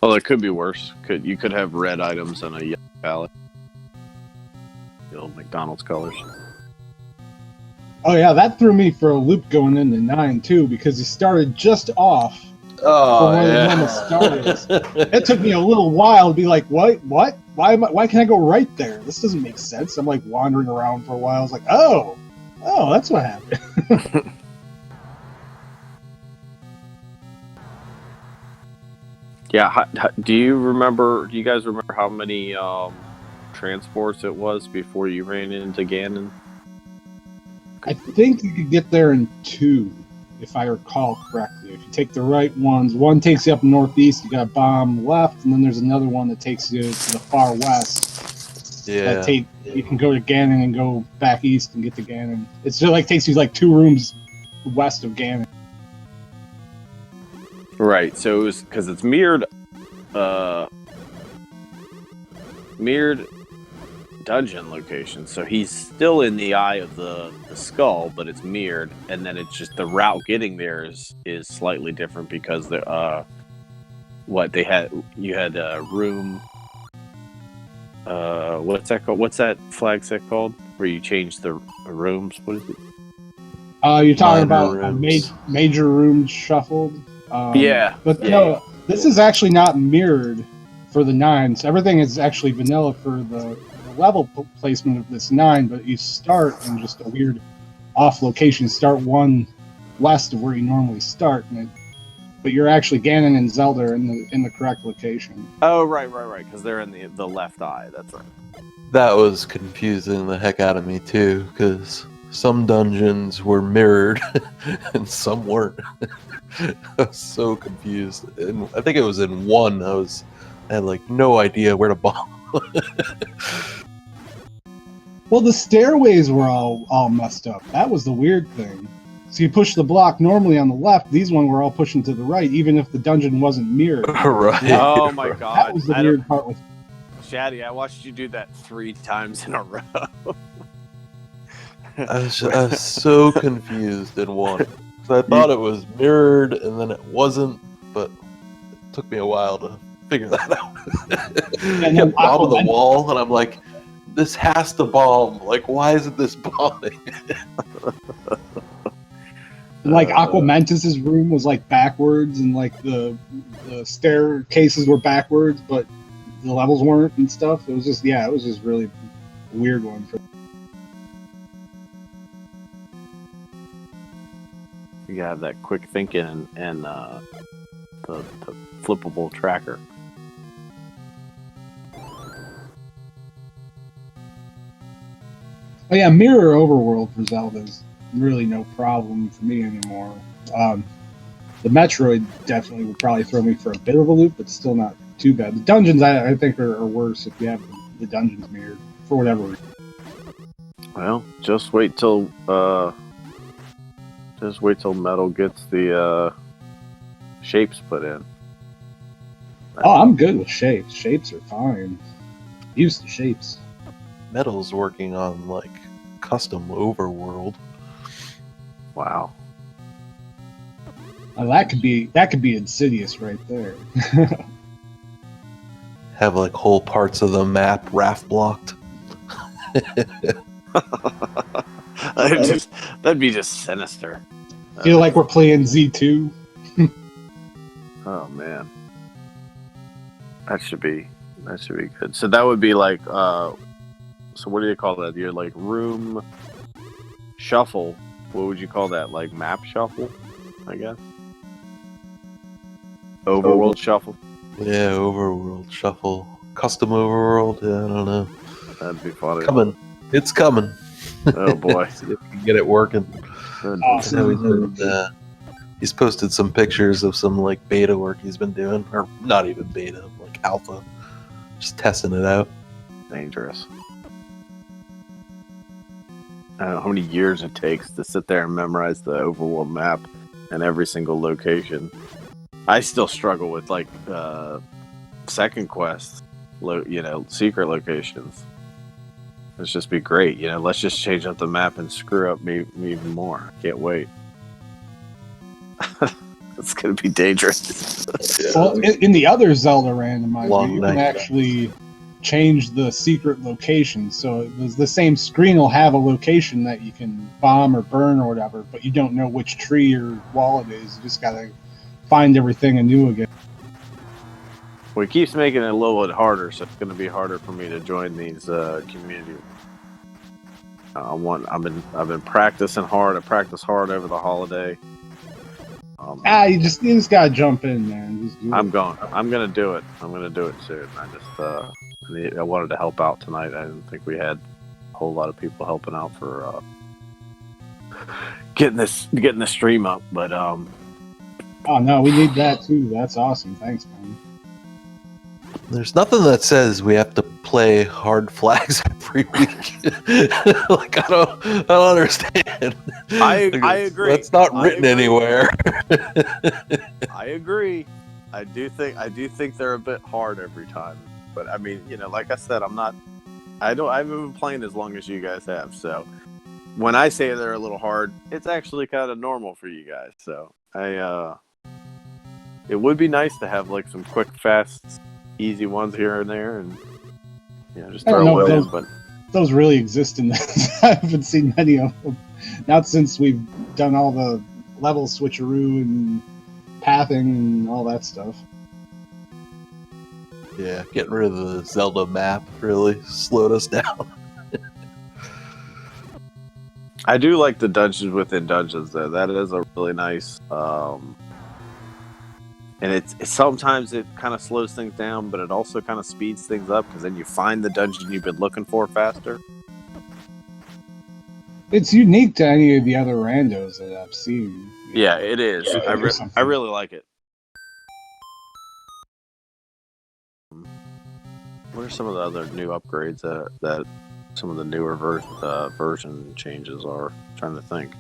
Well, it could be worse. You could have red items and a yellow palette. The old McDonald's colors. Oh yeah, that threw me for a loop going into 9 too, because he started just off Oh, from where the normal start is. It took me a little while to be like, what? Why can't I go right there? This doesn't make sense. I'm like wandering around for a while. I was like, oh, that's what happened. Yeah, do you guys remember how many transports it was before you ran into Ganon? I think you could get there in 2, if I recall correctly. If you take the right ones, one takes you up northeast, you got a bomb left, and then there's another one that takes you to the far west. yeah. You can go to Ganon and go back east and get to Ganon. It's just like takes you like 2 rooms west of Ganon. Right, so it was because it's mirrored dungeon location. So he's still in the eye of the skull, but it's mirrored, and then it's just the route getting there is slightly different because you had room. What's that called? What's that flag set called? Where you change the rooms? What is it? You're talking Minor about rooms. major rooms shuffled. Yeah, But yeah, no, this is actually not mirrored for the 9. So everything is actually vanilla for the level placement of this 9. But you start in just a weird off location. Start one west of where you normally start, but you're actually Ganon and Zelda are in the correct location. Oh, right, because they're in the left eye. That's right. That was confusing the heck out of me too, because some dungeons were mirrored and some weren't. I was so confused. And I think it was in one. I had like no idea where to bomb. Well, the stairways were all messed up. That was the weird thing. So you push the block normally on the left. These ones were all pushing to the right, even if the dungeon wasn't mirrored. Right. Oh my god. That was the weird part with Shaddy, I watched you do that 3 times in a row. I was so confused in one. So I thought it was mirrored, and then it wasn't, but it took me a while to figure that out. I kept bombing the wall, and I'm like, this has to bomb. Like, why isn't this bombing? Like Aquamentus's room was like backwards, and like the staircases were backwards, but the levels weren't and stuff. It was just really a weird one. You gotta have that quick thinking and the flippable tracker. Oh yeah, mirror overworld for Zelda is really no problem for me anymore. The Metroid definitely would probably throw me for a bit of a loop, but still not too bad. The dungeons I think are worse if you have the dungeons mirrored for whatever reason. Well, just wait till Metal gets the shapes put in. Oh, I'm good with shapes. Shapes are fine. Used to shapes. Metal's working on like custom overworld. Wow. That could be Insidious right there. Have like whole parts of the map raft blocked. That'd be just sinister. Feel like we're playing Z2. Oh man, that should be good. So that would be like, so what do you call that? You're like room shuffle. What would you call that? Like map shuffle, I guess. Overworld shuffle. Yeah, overworld shuffle, custom overworld. Yeah, I don't know. That'd be funny. It's coming. Oh boy, See if we can get it working. Awesome. He's posted some pictures of some like beta work he's been doing, or not even beta, like alpha, just testing it out. Dangerous. I don't know how many years it takes to sit there and memorize the overworld map and every single location. I still struggle with like second quest, secret locations. Let's just be great, let's just change up the map and screw up me even more. Can't wait. It's gonna be dangerous. Well, in the other Zelda randomizer, you can night. actually change the secret location. So the same screen will have a location that you can bomb or burn or whatever, but you don't know which tree or wall it is. You just gotta find everything anew again. Well, it keeps making it a little bit harder, so it's going to be harder for me to join these communities. I've been practicing hard. I practiced hard over the holiday. You just gotta jump in, man. Just do I'm it. going. I'm going to do it. I'm going to do it soon. I wanted to help out tonight. I didn't think we had a whole lot of people helping out for getting this stream up, but Oh no, we need that too. That's awesome. Thanks, man. There's nothing that says we have to play hard flags every week. Like I don't understand. I agree. That's not written anywhere. I agree. I do think they're a bit hard every time. But I mean, like I said, I haven't been playing as long as you guys have. So when I say they're a little hard, it's actually kind of normal for you guys. So it would be nice to have like some quick, fast, easy ones here and there, and just throw it in. But those really exist in this. I haven't seen many of them. Not since we've done all the level switcheroo and pathing and all that stuff. Yeah, getting rid of the Zelda map really slowed us down. I do like the dungeons within dungeons, though. That is a really nice. And it's sometimes it kind of slows things down, but it also kind of speeds things up because then you find the dungeon you've been looking for faster. It's unique to any of the other randos that I've seen. Yeah, it is. Yeah, I really like it. What are some of the other new upgrades that some of the newer version changes are? I'm trying to think.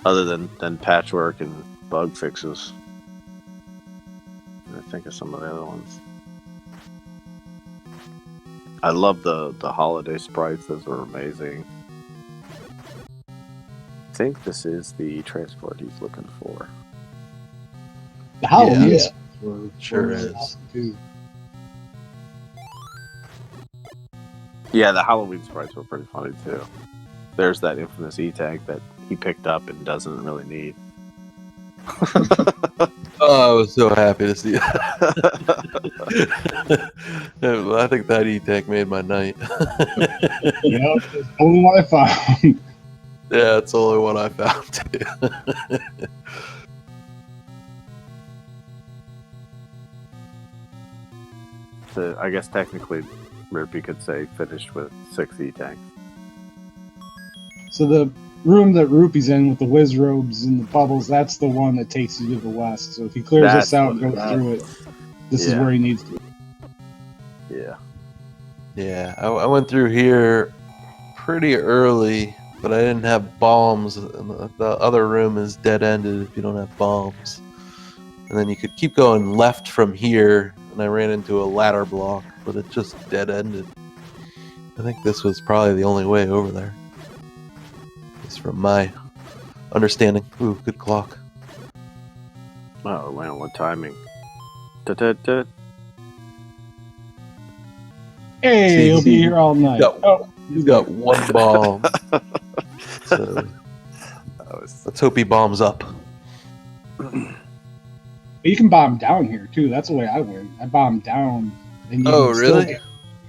Other than patchwork and bug fixes. I think of some of the other ones. I love the holiday sprites. Those are amazing. I think this is the transport he's looking for. The Halloween Yeah. sprites were Sure really is. awesome, too. Yeah, the Halloween sprites were pretty funny too. There's that infamous E-Tank that he picked up and doesn't really need. Oh, I was so happy to see that. I think that E-Tank made my night. Yep, it's the only one I found. Yeah, it's the only one I found too. So I guess technically, Rippy could say finished with 6 E-Tanks. So the room that Rupee's in with the whiz robes and the bubbles, that's the one that takes you to the west. So if he clears That's this out and what goes it through it, this is Yeah. where he needs to. Yeah. Yeah, I went through here pretty early, but I didn't have bombs. And the other room is dead-ended if you don't have bombs. And then you could keep going left from here, and I ran into a ladder block, but it just dead-ended. I think this was probably the only way over there. At least from my understanding. Ooh, good clock. Oh man, what timing? Da-da-da. Hey, See, he'll be here all night. got- Oh, He's got one bomb. So That was- let's hope he bombs up. But you can bomb down here too. That's the way I went. I bombed down. And you Oh, can really? you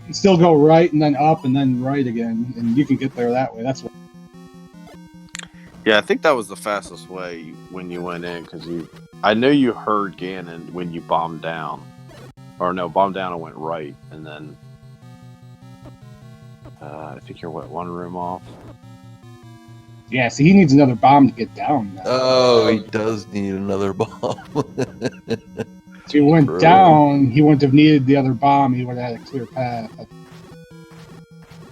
can still go right and then up and then right again, and you can get there that way. That's what. Yeah, I think that was the fastest way when you went in because I know you heard Ganon when you bombed down, or no, bombed down and went right, and then I think you're one room off. Yeah, see, he needs another bomb to get down. Now. Oh, he does need another bomb. So he went True. down. He wouldn't have needed the other bomb. He would have had a clear path.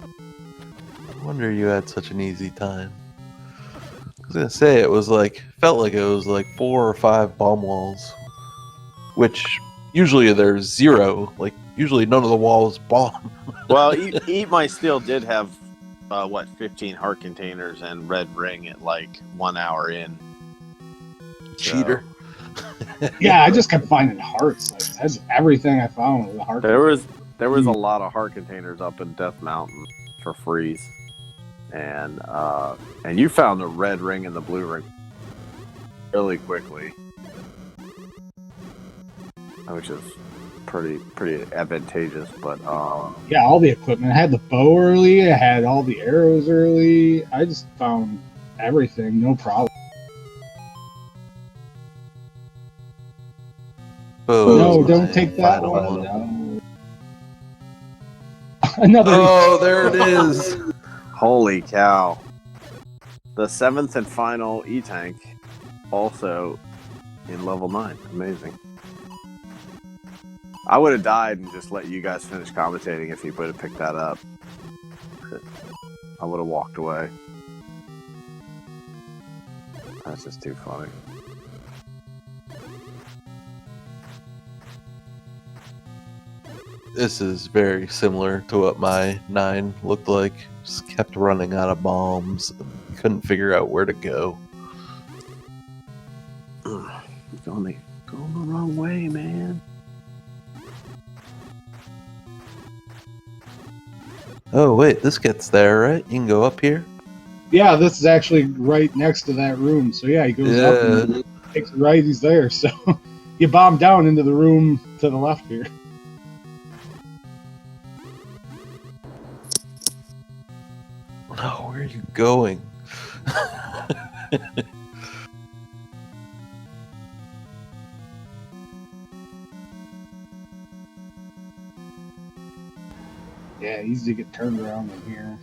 I wonder you had such an easy time. I was gonna say felt like it was like 4 or 5 bomb walls, which usually there's 0. Like usually none of the walls bomb. Well, Eat My Steel did have 15 heart containers and red ring at like 1 hour in. Cheater. Yeah, I just kept finding hearts. Like that's everything I found was a heart. There was a lot of heart containers up in Death Mountain for freeze, and you found the red ring and the blue ring really quickly, which is pretty advantageous. But Yeah, all the equipment. I had the bow early. I had all the arrows early. I just found everything, no problem. Oh, No, my don't take that final one. one. No. Another. Oh, there it is. holy cow! The 7th and final E-Tank, also in level 9. Amazing. I would have died and just let you guys finish commentating if you would have picked that up. I would have walked away. That's just too funny. This is very similar to what my 9 looked like. Just kept running out of bombs. Couldn't figure out where to go. Going the wrong way, man. Oh, wait, this gets there, right? You can go up here? Yeah, this is actually right next to that room. So yeah, he goes up and takes a right. He's there. So you bomb down into the room to the left here. Oh, are you going? Yeah, easy to get turned around in here.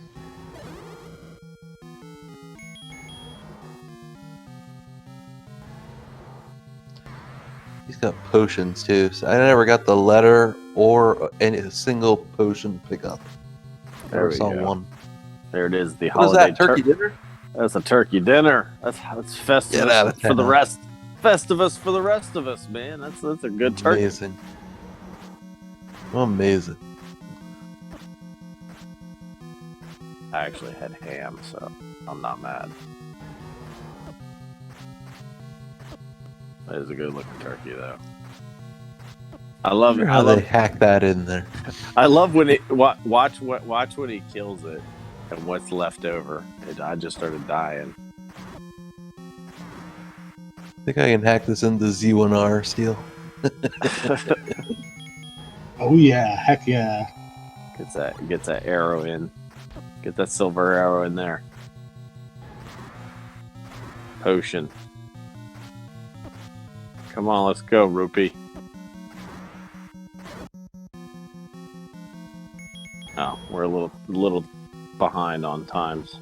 He's got potions too. So I never got the letter or any single potion pickup. There Never we saw go. one. There it is. The What is holiday that? Turkey dinner? That's a turkey dinner. That's Festivus Get out of for the town. rest. Festivus for the rest of us, man. That's a good turkey. Amazing. Amazing. I actually had ham, so I'm not mad. That is a good looking turkey, though. I love Wonder it. how they hack that in there. I love when it watch when he kills it and what's left over. I just started dying. Think I can hack this into Z1R steel? Oh yeah, heck yeah. Gets that arrow in. Get that silver arrow in there. Potion. Come on, let's go, Rupee. Oh, we're a little behind on times.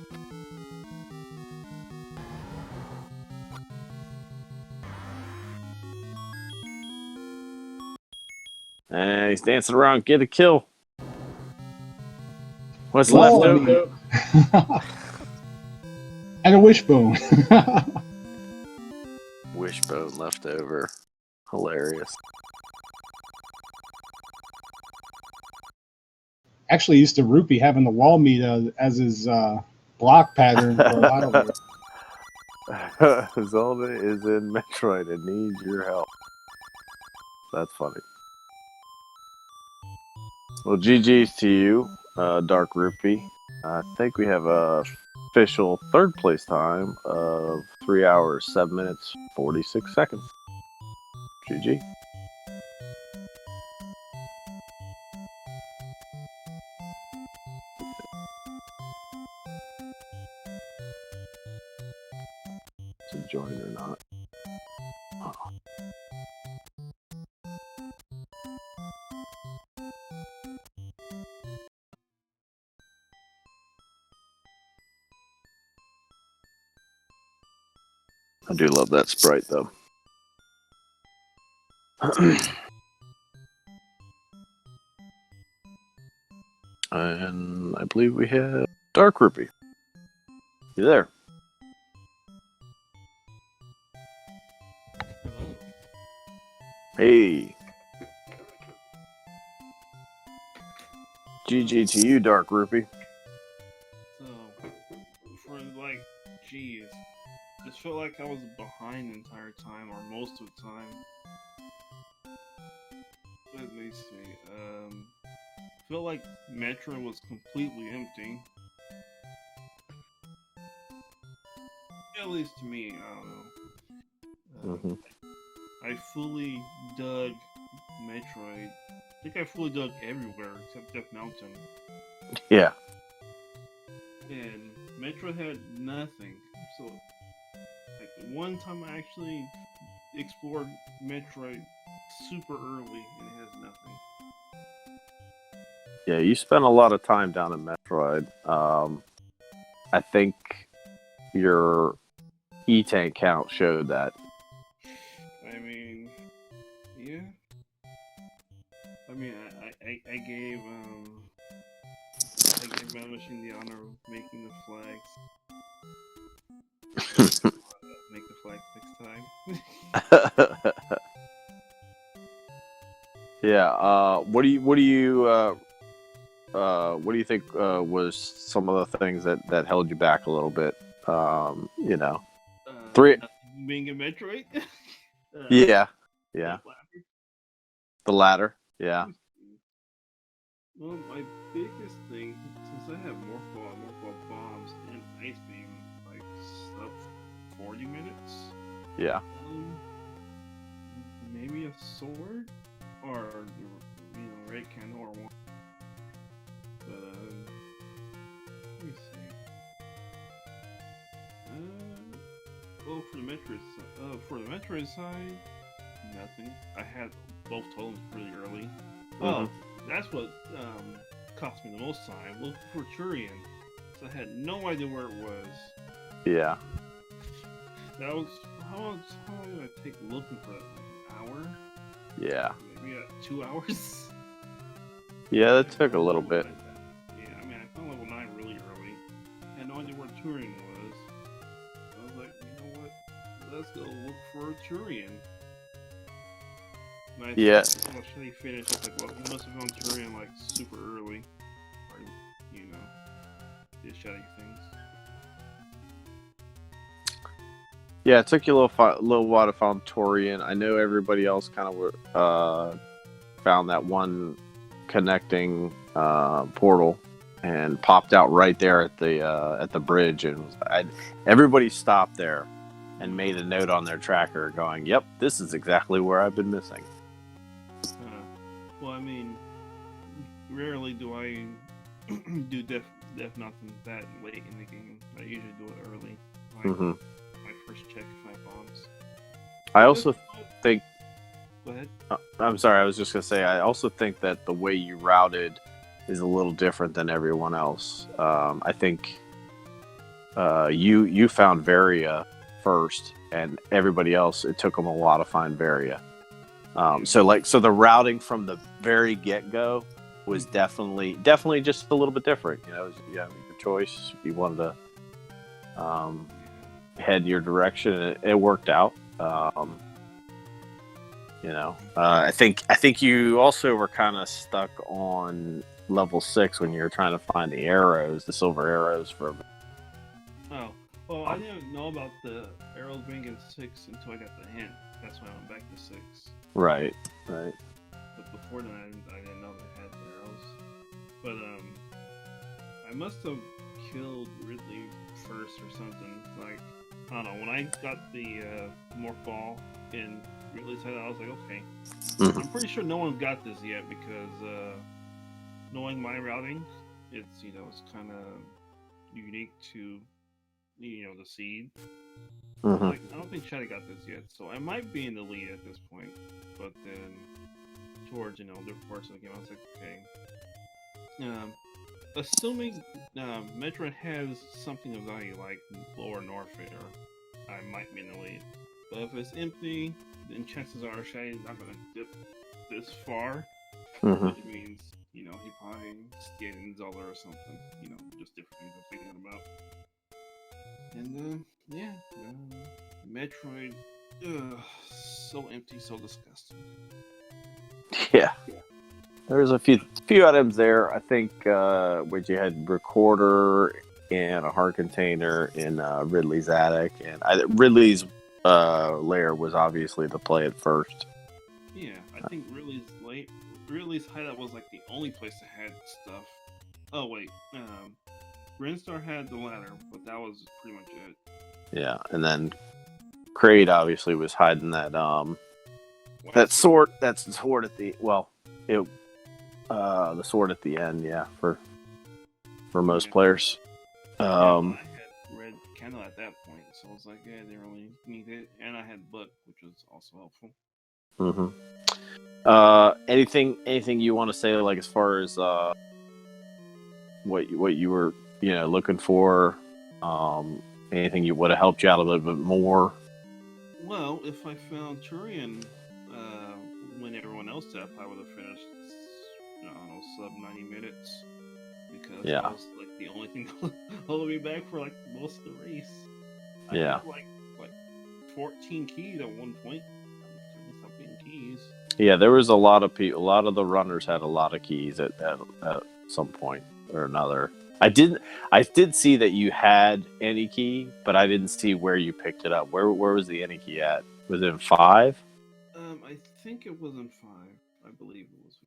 And he's dancing around, get a kill. What's left Whoa, over? And a wishbone. Wishbone left over. Hilarious. Actually used to Rupee having the wall meat as his block pattern for a while there. Zelda is in Metroid and needs your help. That's funny. Well, GG's to you, Dark Rupee. I think we have a official third place time of 3 hours, 7 minutes, 46 seconds. GG. To join or not. Oh. I do love that sprite, though. And I believe we have Dark Rupee. You there? Hey. GG to you, Dark Rupee. So, for like, geez, just felt like I was behind the entire time, or most of the time. Let me see. Felt like Metro was completely empty. At least to me, I don't know. I fully dug Metroid. I think I fully dug everywhere except Death Mountain. Yeah. And Metroid had nothing. So, like, the one time I actually explored Metroid super early, and it has nothing. Yeah, you spent a lot of time down in Metroid. I think your E-Tank count showed that. I mean, yeah. I mean, I gave my machine the honor of making the flags. Make the flags next time. Yeah. What do you think was some of the things that held you back a little bit? You know, Being a Metroid. Yeah. The ladder. Yeah. Well, my biggest thing, since I have more bombs and ice beam, like sub 40 minutes. Yeah. Maybe a sword, or red candle or one. But let me see. Well, for the Metroid side, nothing. I had both totems really early. Well, that's what cost me the most time. Looking for Turian, so I had no idea where it was. Yeah. That was how long did it take looking for it? Like an hour? Yeah. Maybe 2 hours. Yeah, that took a little bit. Yeah, I mean, I found level 9 really early. I had no idea where Turian was. I was like, you know what? Let's go look for a Turian. And I Yeah. thought, well, should he finish? I was like, well, he must have found Turian like super early. Or, you know, did shiny things. Yeah, it took you a little while to find Torian. I know everybody else kind of found that one connecting portal and popped out right there at the bridge, and everybody stopped there and made a note on their tracker, going, "Yep, this is exactly where I've been missing." Well, I mean, rarely do I do def nothing that late in the game. I usually do it early. Like, my first check if I have bombs. I also think. Go ahead. I'm sorry. I was just gonna say. I also think that the way you routed is a little different than everyone else. I think you found Varia first, and everybody else, it took them a while to find Varia. So the routing from the very get-go was definitely just a little bit different. You know, your choice. You wanted to head your direction, and it worked out. I think you also were kind of stuck on level 6 when you were trying to find the arrows, the silver arrows for. Oh, well, I didn't know about the arrows being in 6 until I got the hint. That's why I went back to 6. Right. But before then, I didn't know they had the arrows. But I must have killed Ridley first or something. Like, I don't know. When I got the morph ball in Ridley's head, I was like, okay. I'm pretty sure no one got this yet because knowing my routing, it's kind of unique to the seed. Like, I don't think Chatty got this yet, so I might be in the lead at this point. But then towards different parts of the game, I was like, okay. Assuming Metroid has something of value like Lower Norfair, I might be in the lead. But if it's empty, then chances are Shaddy's not going to dip this far, which means he probably stayed in Zelda or something. Just different things I'm thinking about. And Metroid, so empty, so disgusting. Yeah. There's a few items there. I think where you had recorder and a heart container in Ridley's attic, and Ridley's lair was obviously the play at first. Yeah, I think Ridley's hideout was like the only place that had stuff. Oh wait, Brinstar had the ladder, but that was pretty much it. Yeah, and then Kraid obviously was hiding that that sword. That's the sword at the the sword at the end. Yeah, for most players. I had Red Candle at that point, so I was like, yeah, they really need it, and I had Book, which was also helpful. Anything you want to say, like, as far as what you were looking for? Anything you would have helped you out a little bit more? Well, if I found Turian when everyone else did, I would have finished, I don't know, sub 90 minutes. Because that was like the only thing holding me back for like most of the race. I had like 14 keys at one point. Stop getting keys. Yeah, there was a lot of people. A lot of the runners had a lot of keys at some point or another. I did see that you had any key, but I didn't see where you picked it up. Where was the any key at? Was it in 5? I think it was in 5. I believe it was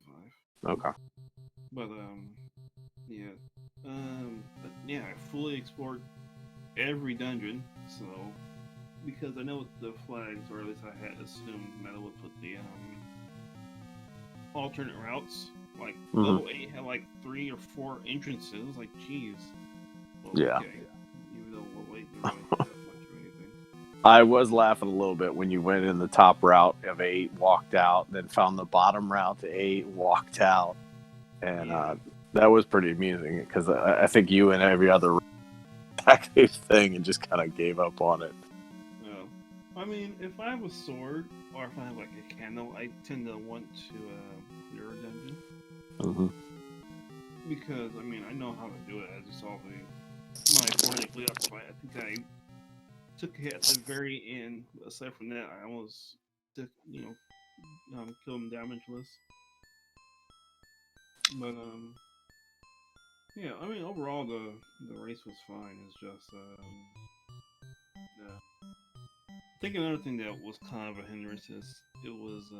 5. Okay. But I fully explored every dungeon. So because I know with the flags, or at least I had assumed that it would put the alternate routes. Like level 8 had like 3 or 4 entrances. Like, geez. Well, yeah. Okay. Even though level 8 didn't really have much of anything. I was laughing a little bit when you went in the top route of 8, walked out, then found the bottom route to 8, walked out, and that was pretty amusing because I think you and every other exact thing and just kind of gave up on it. No. I mean, if I have a sword or if I have like a candle, I tend to want to clear a dungeon Mm-hmm. because I mean I know how to do it. As you saw my fornically up fight, I think I took a hit at the very end. Aside from that, I almost took, kill him damageless. But yeah. I mean, overall the race was fine. It's just yeah. I think another thing that was kind of a hindrance is it was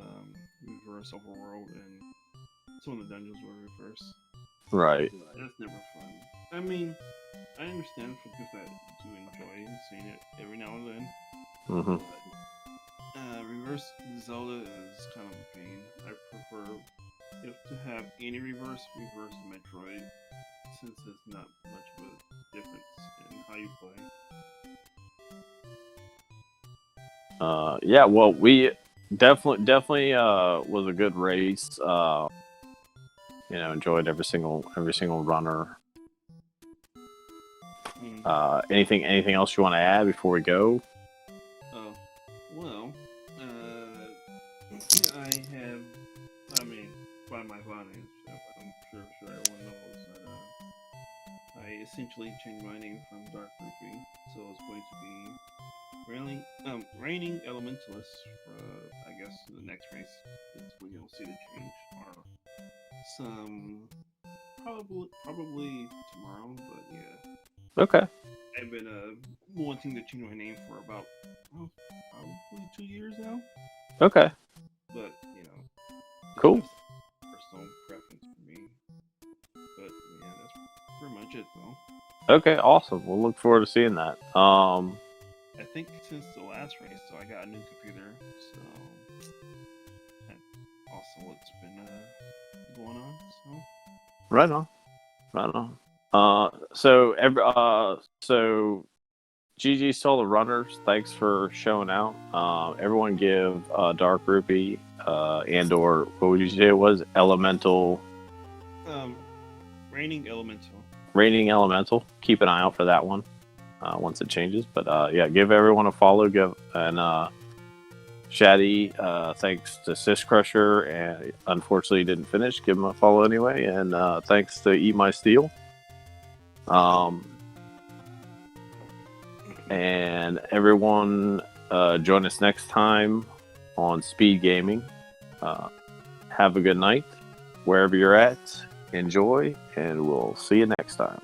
reverse overworld and some of the dungeons were reverse. Right. That's never fun. I mean, I understand for people that do enjoy seeing it every now and then. Mm-hmm. But, reverse Zelda is kind of a pain. I prefer to have any reverse Metroid, since it's not much of a difference in how you play. Yeah, well, we definitely was a good race. Enjoyed every single runner. Anything else you want to add before we go? Oh, well, I mean, by my findings, I'm sure everyone knows that I essentially changed my name from Dark Rupee, so it's going to be Reigning Elementalist for, I guess, the next race. That's when you'll see the change, or some probably tomorrow, but yeah. Okay. I've been wanting to change my name for about probably 2 years now. Okay. But Cool. That's personal preference for me. But yeah, that's pretty much it though. Okay, awesome. We'll look forward to seeing that. I think since the last race, so I got a new computer, so that's also what's been going on. So Right on. So GG to all the runners. Thanks for showing out. Everyone give Dark Rupee and/or what would you say it was? Elemental. Reigning Elemental. Reigning Elemental. Keep an eye out for that one once it changes. But yeah, give everyone a follow. Shaddy, thanks to Sis Crusher, and unfortunately didn't finish. Give him a follow anyway, and thanks to Eat My Steel. And everyone, join us next time on Speed Gaming. Have a good night wherever you're at. Enjoy, and we'll see you next time.